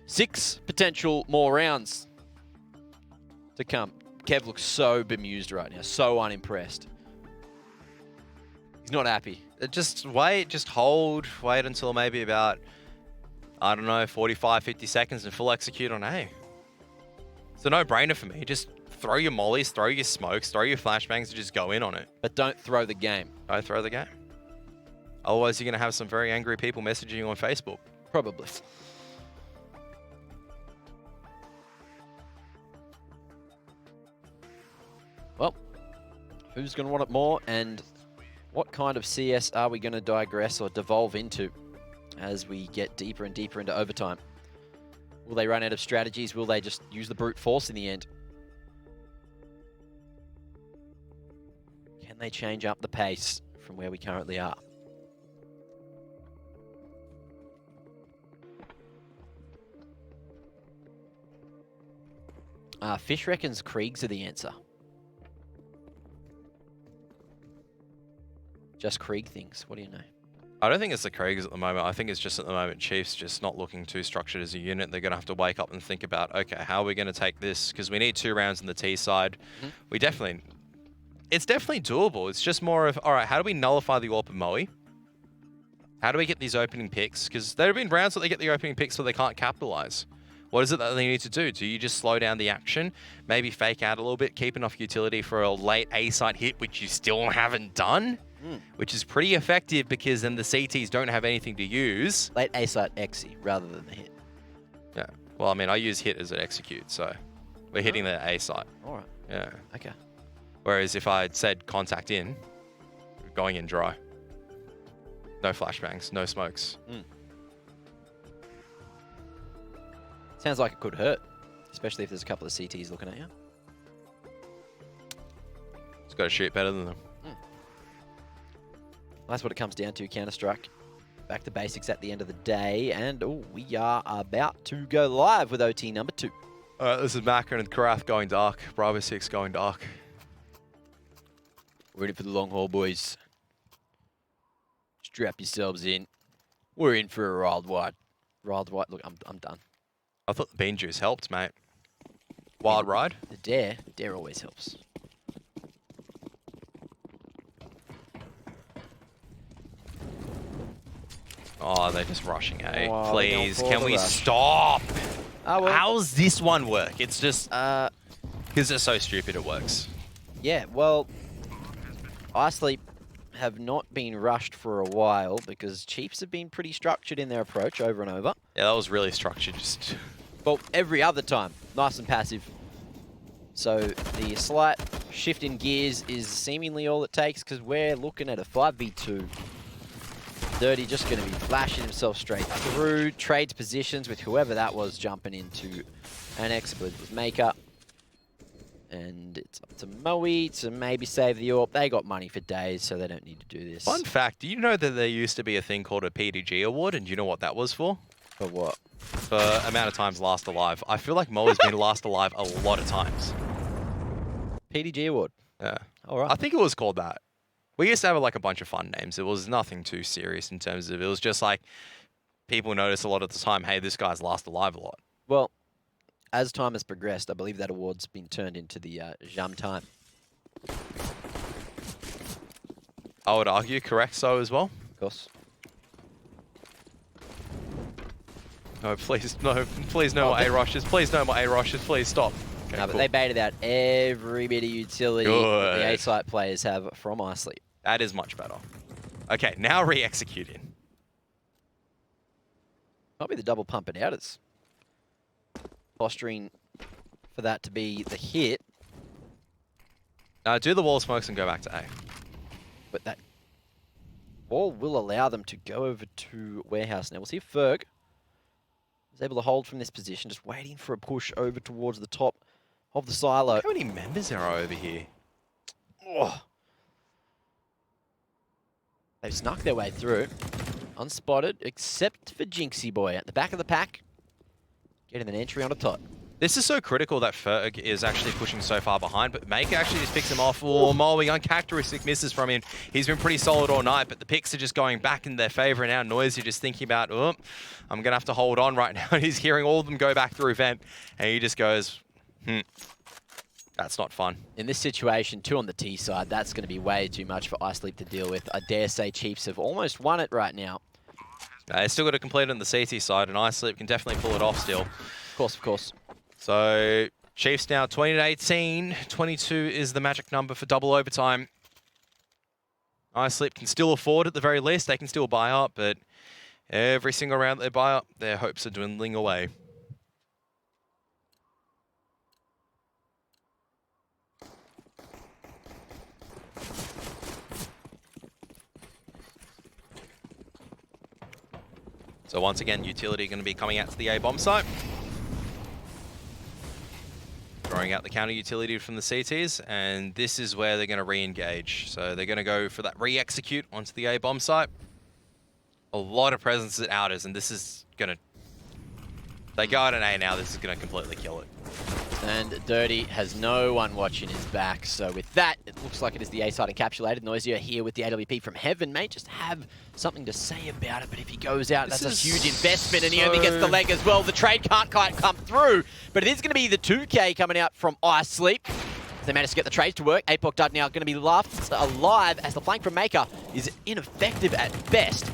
6 potential more rounds to come. Kev looks so bemused right now, so unimpressed. He's not happy. Just wait, just hold, wait until maybe about, I don't know, 45, 50 seconds and full execute on A. It's a no-brainer for me. Just throw your mollies, throw your smokes, throw your flashbangs and just go in on it. But don't throw the game. Don't throw the game. Otherwise, you're going to have some very angry people messaging you on Facebook. Probably. Well, who's going to want it more, and what kind of CS are we going to digress or devolve into as we get deeper and deeper into overtime? Will they run out of strategies? Will they just use the brute force in the end? Can they change up the pace from where we currently are? Fish reckons Kriegs are the answer. Just Krieg things. What do you know? I don't think it's the Kriegers at the moment. I think it's just at the moment Chiefs just not looking too structured as a unit. They're going to have to wake up and think about, okay, how are we going to take this? Because we need 2 rounds on the T side. It's definitely doable. It's just more of, all right, how do we nullify the AWP of Moe? How do we get these opening picks? Because there have been rounds that they get the opening picks, so they can't capitalize. What is it that they need to do? Do you just slow down the action? Maybe fake out a little bit, keep enough utility for a late A-side hit, which you still haven't done? Which is pretty effective because then the CTs don't have anything to use. Late A-side exy rather than the hit. Yeah. Well, I mean, I use hit as an execute, so we're hitting the A-side. All right. Yeah. Okay. Whereas if I had said contact in, we're going in dry. No flashbangs, no smokes. Sounds like it could hurt, especially if there's a couple of CTs looking at you. It's got to shoot better than them. That's what it comes down to, Counter-Strike. Back to basics at the end of the day, and we are about to go live with OT number 2. All right, this is Macron and Karath going dark. Bravo 6 going dark. Ready for the long haul, boys. Strap yourselves in. We're in for a wild ride. Wild ride. Look, I'm done. I thought the bean juice helped, mate. Wild ride? The dare always helps. Oh, they're just rushing, eh? Oh, Please, they're going for can the we rush. stop? Oh, well. How's this one work? It's just because it's so stupid it works. Yeah, well, Isleep have not been rushed for a while because Chiefs have been pretty structured in their approach over and over. Yeah, that was really structured. Just Well, every other time, nice and passive. So the slight shift in gears is seemingly all it takes because we're looking at a 5v2. Dirty just going to be flashing himself straight through, trades positions with whoever that was jumping into an X, I believe it was Maker. And it's up to Moe to maybe save the AWP. They got money for days, so they don't need to do this. fun fact, do you know that there used to be a thing called a PDG award, and do you know what that was for? For what? For amount of times last alive. I feel like Mo has been last alive a lot of times. PDG award. Yeah. All right. I think it was called that. We used to have like a bunch of fun names. It was nothing too serious in terms of, it was just like people notice a lot of the time, hey, this guy's last alive a lot. Well, as time has progressed, I believe that award's been turned into the Jam Time. I would argue correct so as well. Of course. No, please, no, please no more A-rushes. Please no more A-rushes. Please stop. Okay, No, but cool. they baited out every bit of utility that Good. the A-site players have from Isleep. That is much better. Okay, now re-executing. Might be the double pump it out. It's posturing for that to be the hit, Do the wall smokes and go back to A. but that wall will allow them to go over to Warehouse now. We'll see if Ferg is able to hold from this position, just waiting for a push over towards the top of the silo. How many members there are over here? Oh. They've snuck their way through, unspotted, except for Jinxie Boy at the back of the pack, getting an entry on the top. This is so critical that Ferg is actually pushing so far behind, but Maker actually just picks him off. Oh, Moe, uncharacteristic misses from him. He's been pretty solid all night, but the picks are just going back in their favor, and now Noisy just thinking about, oh, I'm going to have to hold on right now. He's hearing all of them go back through vent, and he just goes, that's not fun. In this situation, 2 on the T side, that's going to be way too much for Isleep to deal with. I dare say Chiefs have almost won it right now. They still got to complete it on the CT side, and Isleep can definitely pull it off still. Of course, of course. So Chiefs now 20-18. 22 is the magic number for double overtime. Isleep can still afford at the very least. They can still buy up, but every single round they buy up, their hopes are dwindling away. So once again, utility going to be coming out to the A bomb site. Throwing out the counter utility from the CTs, and this is where they're going to re-engage. So they're going to go for that re-execute onto the A bomb site. A lot of presence at outers, and this is going to... They go out an A now, this is going to completely kill it. And Dirty has no one watching his back. So with that, it looks like it is the A side encapsulated. Noisier here with the AWP from Heaven may just have something to say about it, but if he goes out, This that's a is huge investment, and he only gets the leg as well. The trade can't quite come through, but it is going to be the 2K coming out from Isleep. They managed to get the trades to work. Apoc Dud now going to be left alive as the flank from Maker is ineffective at best.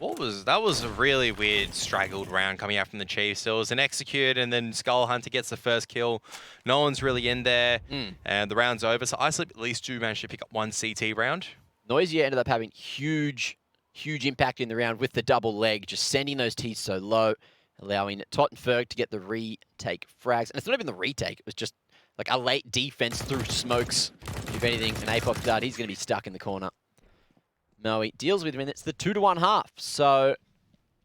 That was a really weird straggled round coming out from the Chiefs. There was an execute and then Skull Hunter gets the first kill. No one's really in there and the round's over. So Isleep at least do manage to pick up one CT round. Noisia ended up having huge impact in the round with the double leg, just sending those T's so low, allowing Tot and Ferg to get the retake frags. And it's not even the retake, it was just like a late defense through smokes. If anything, an APOC dud, he's going to be stuck in the corner. Moe deals with him, and it's the 2-to-1 half. So,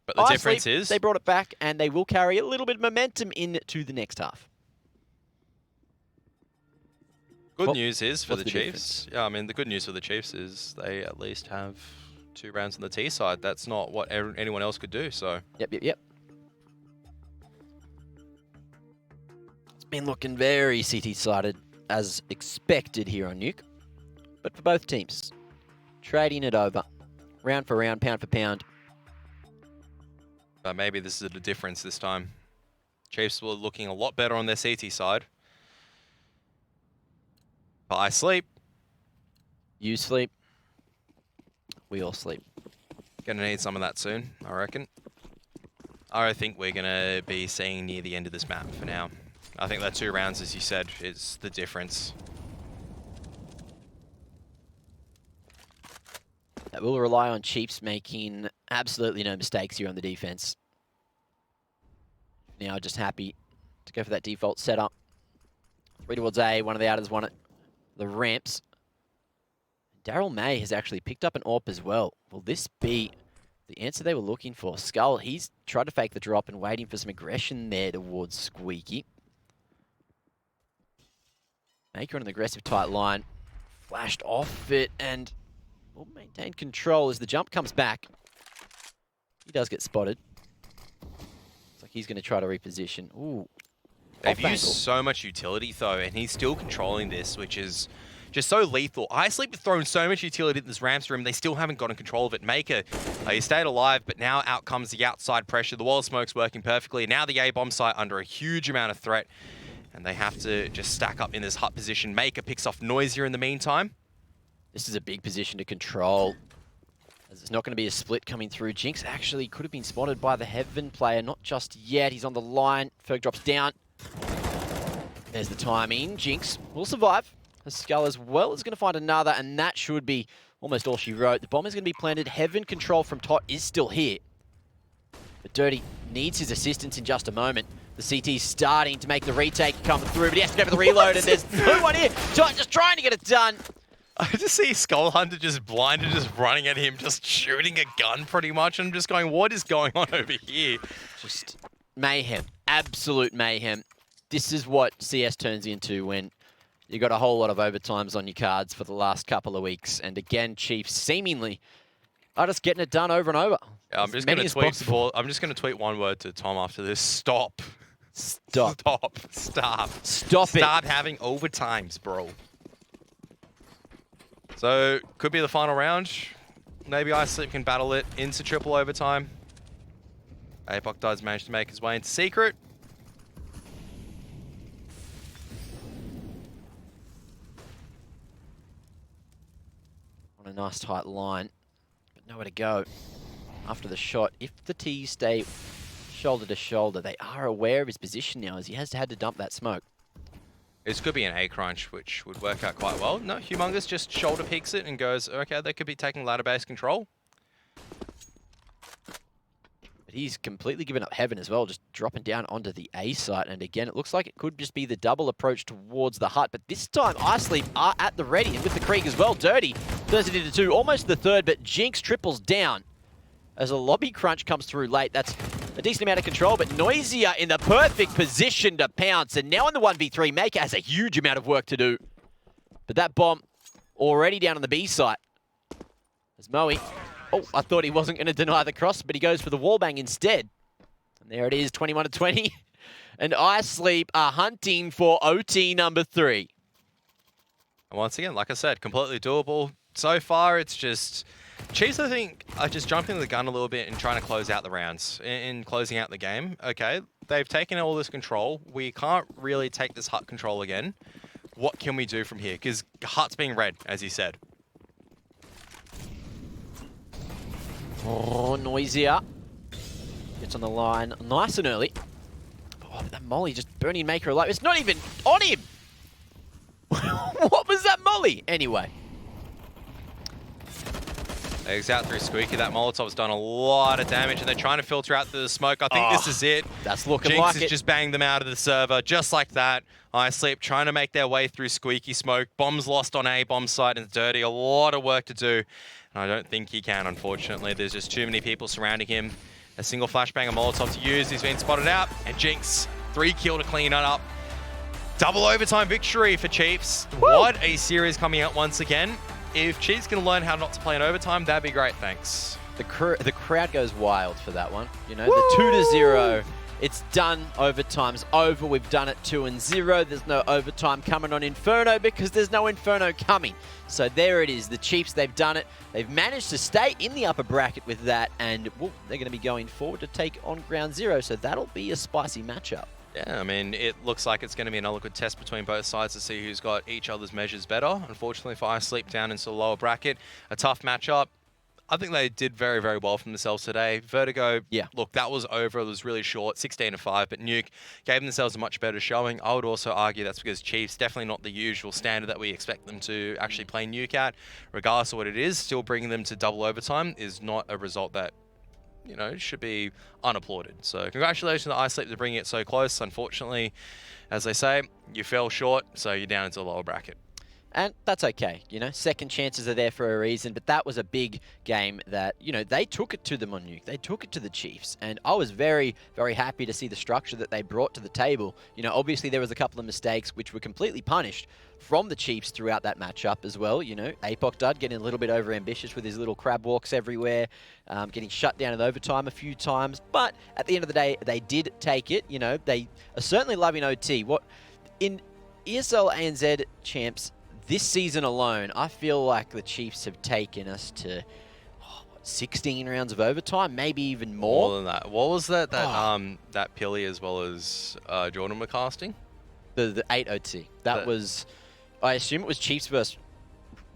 but the difference is they brought it back, and they will carry a little bit of momentum into the next half. Good news is for the Chiefs. Difference? Yeah, I mean, the good news for the Chiefs is they at least have 2 rounds on the T side. That's not what anyone else could do, so. Yep. It's been looking very CT-sided, as expected here on Nuke. But for both teams, trading it over, round for round, pound for pound. But maybe this is the difference this time. Chiefs were looking a lot better on their CT side. But I sleep. You sleep. We all sleep. Gonna need some of that soon, I reckon. I think we're gonna be seeing near the end of this map for now. I think that 2 rounds, as you said, is the difference. That will rely on Chiefs making absolutely no mistakes here on the defense. Now just happy to go for that default setup. 3 towards A, one of the outers won it. The ramps. Daryl May has actually picked up an AWP as well. Will this be the answer they were looking for? Skull, he's tried to fake the drop and waiting for some aggression there towards Squeaky. Maker on an aggressive tight line. Flashed off it and will maintain control as the jump comes back. He does get spotted. Looks like he's going to try to reposition. Ooh. They've used so much utility though, and he's still controlling this, which is just so lethal. Isleep have thrown so much utility in this ramps room, they still haven't gotten control of it. Maker, he stayed alive, but now out comes the outside pressure. The wall of smoke's working perfectly. Now the A-bomb site under a huge amount of threat, and they have to just stack up in this hut position. Maker picks off Noisier in the meantime. This is a big position to control. As it's not going to be a split coming through. Jinx actually could have been spotted by the Heaven player. Not just yet. He's on the line. Ferg drops down. There's the timing. Jinx will survive. The Skull as well is going to find another, and that should be almost all she wrote. The bomb is going to be planted. Heaven control from Tot is still here. But Dirty needs his assistance in just a moment. The CT's starting to make the retake come through, but he has to go for the reload, and there's no one here. Tot just trying to get it done. I just see Skull Hunter just blinded, just running at him, just shooting a gun pretty much. And I'm just going, what is going on over here? Just mayhem. Absolute mayhem. This is what CS turns into when you got a whole lot of overtimes on your cards for the last couple of weeks. And again, Chiefs seemingly are just getting it done over and over. Yeah, I'm just going to tweet one word to Tom after this. Stop. Stop. Stop. Stop. Stop it. Start having overtimes, bro. So, could be the final round. Maybe Isleep can battle it into triple overtime. APOC does manage to make his way into secret. On a nice tight line, but nowhere to go after the shot. If the T's stay shoulder to shoulder, they are aware of his position now as he has had to dump that smoke. This could be an A crunch, which would work out quite well. No, Humongous just shoulder picks it and goes, okay, they could be taking ladder-based control. But he's completely given up Heaven as well, just dropping down onto the A site. And again, it looks like it could just be the double approach towards the hut. But this time, Isleep are at the ready, and with the Krieg as well. Dirty turns it into 2, almost the 3rd, but Jinx triples down as a lobby crunch comes through late. That's a decent amount of control, but Noisia in the perfect position to pounce. And now in the 1v3, Maker has a huge amount of work to do. But that bomb already down on the B site. As Moe, oh, I thought he wasn't going to deny the cross, but he goes for the wallbang instead. And there it is, 21-20. And Isleep are hunting for OT number 3. And once again, like I said, completely doable. So far, it's just... Chiefs, I think, are just jumping the gun a little bit and trying to close out the rounds, in closing out the game. Okay, they've taken all this control. We can't really take this hut control again. What can we do from here? Because hut's being red, as you said. Oh, noisier. Gets on the line nice and early. Oh, that molly just burning Maker alive. It's not even on him! What was that molly? Anyway. Eggs out through Squeaky. That Molotov's done a lot of damage, and they're trying to filter out the smoke. I think this is it. That's looking Jinx like has it. just banged them out of the server, just like that. Isleep trying to make their way through Squeaky smoke. Bombs lost on A, bomb side and dirty. A lot of work to do, and I don't think he can, unfortunately. There's just too many people surrounding him. A single flashbang, a Molotov to use. He's been spotted out, and Jinx, 3 kill to clean it up. Double overtime victory for Chiefs. Woo! What a series coming out once again. If Chiefs can learn how not to play in overtime, that'd be great, thanks. The crowd goes wild for that one. You know, the 2-0. It's done. Overtime's over. We've done it 2-0. There's no overtime coming on Inferno because there's no Inferno coming. So there it is. The Chiefs, they've done it. They've managed to stay in the upper bracket with that, and well, they're going to be going forward to take on Ground Zero. So that'll be a spicy matchup. Yeah, I mean, it looks like it's going to be another good test between both sides to see who's got each other's measures better. Unfortunately for Isleep down into the lower bracket, a tough matchup. I think they did very, very well for themselves today. Vertigo, yeah, look, that was over. It was really short, 16-5, but Nuke gave themselves a much better showing. I would also argue that's because Chiefs, definitely not the usual standard that we expect them to actually play Nuke at. Regardless of what it is, still bringing them to double overtime is not a result that, you know, should be unapplauded. So congratulations to Isleep for bringing it so close. Unfortunately, as they say, you fell short, so you're down into the lower bracket. And that's okay, you know, second chances are there for a reason, but that was a big game that, you know, they took it to them on Nuke. They took it to the Chiefs, and I was very, very happy to see the structure that they brought to the table. You know, obviously there was a couple of mistakes which were completely punished from the Chiefs throughout that matchup as well. You know, Apoc Dud getting a little bit over-ambitious with his little crab walks everywhere, getting shut down in overtime a few times, but at the end of the day, they did take it. You know, they are certainly loving OT. What in ESL ANZ champs this season alone, I feel like the Chiefs have taken us to 16 rounds of overtime, maybe even more. More than that. What was that? That Pilly as well as Jordan were casting? The 8 OT. That was, I assume it was Chiefs versus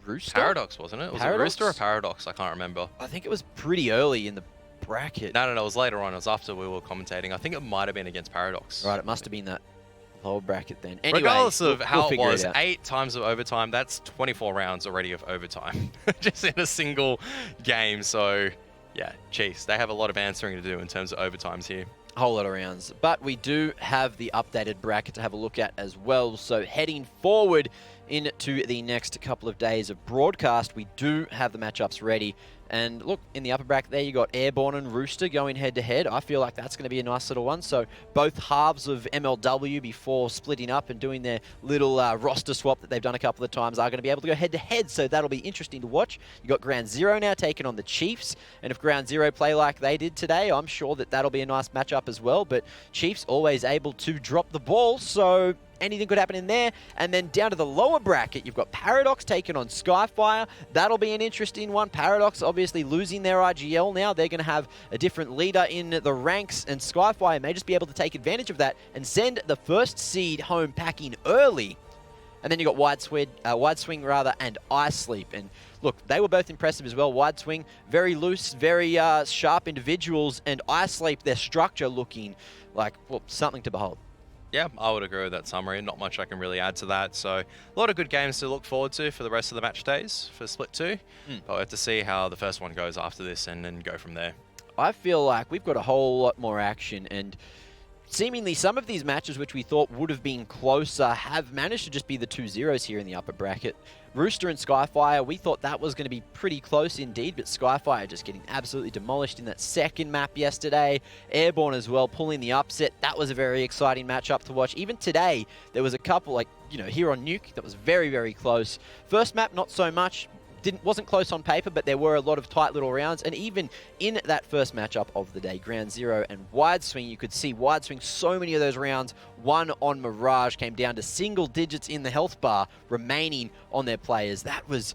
Rooster? Paradox, wasn't it? Was Paradox? it Rooster or Paradox? I can't remember. I think it was pretty early in the bracket. No, it was later on. It was after we were commentating. I think it might have been against Paradox. Right, it must have been that lower bracket then. Anyway, regardless of how it figure was, out. 8 times of overtime, that's 24 rounds already of overtime. Just in a single game. So, yeah, Chiefs, they have a lot of answering to do in terms of overtimes here. A whole lot of rounds. But we do have the updated bracket to have a look at as well. So heading forward into the next couple of days of broadcast, we do have the matchups ready. And look, in the upper bracket there, you got Airborne and Rooster going head-to-head. I feel like that's going to be a nice little one. So both halves of MLW before splitting up and doing their little roster swap that they've done a couple of times are going to be able to go head-to-head. So that'll be interesting to watch. You got Ground Zero now taking on the Chiefs. And if Ground Zero play like they did today, I'm sure that that'll be a nice matchup as well. But Chiefs always able to drop the ball. So anything could happen in there. And then down to the lower bracket, you've got Paradox taking on Skyfire. That'll be an interesting one. Paradox obviously losing their IGL now. They're going to have a different leader in the ranks, and Skyfire may just be able to take advantage of that and send the first seed home packing early. And then you got Wide Swing and Isleep. And look, they were both impressive as well. Wide Swing, very loose, very sharp individuals, and Isleep, their structure looking like, well, something to behold. Yeah, I would agree with that summary. Not much I can really add to that. So a lot of good games to look forward to for the rest of the match days for Split 2. But we have to see how the first one goes after this and then go from there. I feel like we've got a whole lot more action, and seemingly some of these matches which we thought would have been closer have managed to just be the 2-0s here in the upper bracket. Rooster and Skyfire, we thought that was going to be pretty close indeed, but Skyfire just getting absolutely demolished in that second map yesterday. Airborne as well, pulling the upset. That was a very exciting matchup to watch. Even today, there was a couple, like, you know, here on Nuke, that was very, very close. First map, not so much. Wasn't close on paper, but there were a lot of tight little rounds. And even in that first matchup of the day, Ground Zero and Wide Swing, you could see Wide Swing, so many of those rounds, one on Mirage, came down to single digits in the health bar remaining on their players. That was,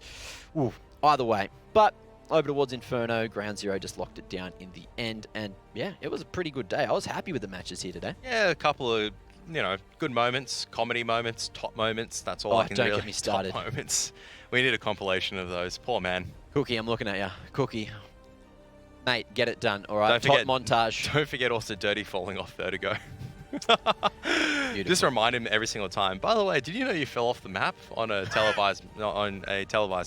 ooh, either way. But over towards Inferno, Ground Zero just locked it down in the end. And yeah, it was a pretty good day. I was happy with the matches here today. Yeah, a couple of, you know, good moments, comedy moments, top moments. That's all I can don't really. get me started. Top moments. We need a compilation of those. Poor man. Cookie, I'm looking at you. Cookie. Mate, get it done, all right? Don't forget- Top montage. Don't forget also Dirty falling off Vertigo. Beautiful. Just remind him every single time. By the way, did you know you fell off the map on a televised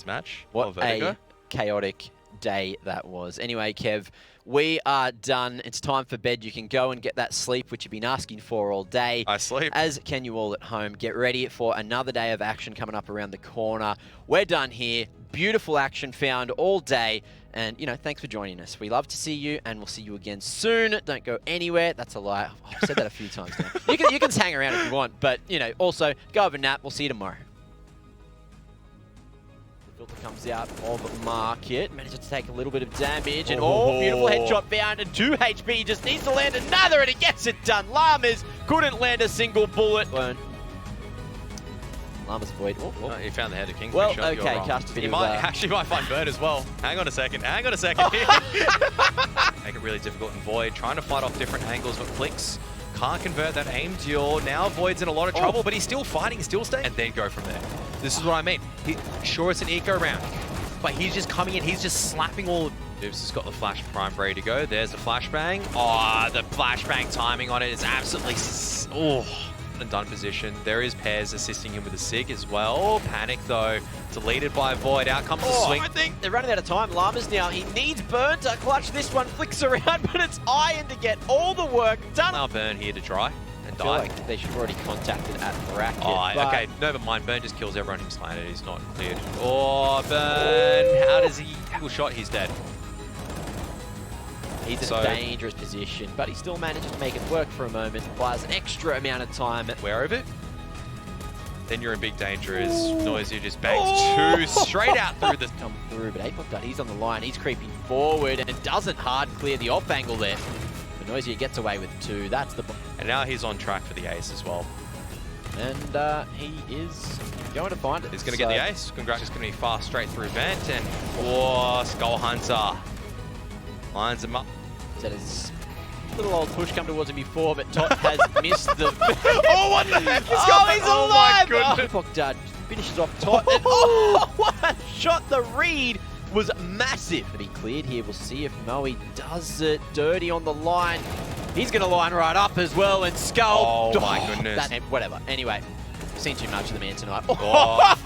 match? What on Vertigo? a chaotic day that was. Anyway, Kev, we are done. It's time for bed. You can go and get that sleep, which you've been asking for all day. I sleep. As can you all at home. Get ready for another day of action coming up around the corner. We're done here. Beautiful action found all day. And, you know, thanks for joining us. We love to see you, and we'll see you again soon. Don't go anywhere. That's a lie. I've said that a few times now. You can hang around if you want, but, you know, also, go have a nap. We'll see you tomorrow. The filter comes out of market. Manages to take a little bit of damage, and beautiful headshot found, and 2 HP. He just needs to land another, and he gets it done. Llamas couldn't land a single bullet. Burn. Llamas void. Oh, he found the head of King. Well, You're okay, wrong. cast a bit He of, might actually might find Burn as well. Hang on a second. Hang on a second. Make it really difficult in Void. Trying to fight off different angles, but Flix can't convert that aim deal. Now Void's in a lot of trouble, but he's still fighting, still staying, and then go from there. This is what I mean. Sure, it's an eco round, but he's just coming in. He's just slapping all of... Oops, has got the flash prime ready to go. There's the flashbang. Oh, the flashbang timing on it is absolutely... done position. There is Pairs assisting him with a SIG as well. Panic though, deleted by Void. Out comes the swing. I think they're running out of time. Llamas now. He needs Burn to clutch this one. Flicks around, but it's Iron to get all the work done. Now Burn here to try and I feel die. like they should have already contacted at bracket. Oh, but okay, never mind. Burn just kills everyone who's landed. He's not cleared. Oh, Burn. How does he... Cool shot. He's dead. He's in a dangerous position, but he still manages to make it work for a moment. Buys an extra amount of time. Aware of it? Then you're in big danger as Noisy just bangs 2 straight out through the... Come through, but Apod, he's on the line. He's creeping forward and doesn't hard clear the off angle there. But Noisy gets away with 2. That's the... And now he's on track for the ace as well. And he is going to find it. He's going to get the ace. Congrats. It's going to be fast straight through vent. And, oh, Skull Hunter lines him up. That is little old push come towards him before, but Tot has missed the... Oh, what the heck? He's alive! Oh, my goodness. Apod finishes off Tot. And, what a shot! The read was massive. To be cleared here, we'll see if Moe does it. Dirty on the line. He's going to line right up as well, and Skull... Oh, my goodness. Whatever. Anyway, seen too much of the man tonight. Oh.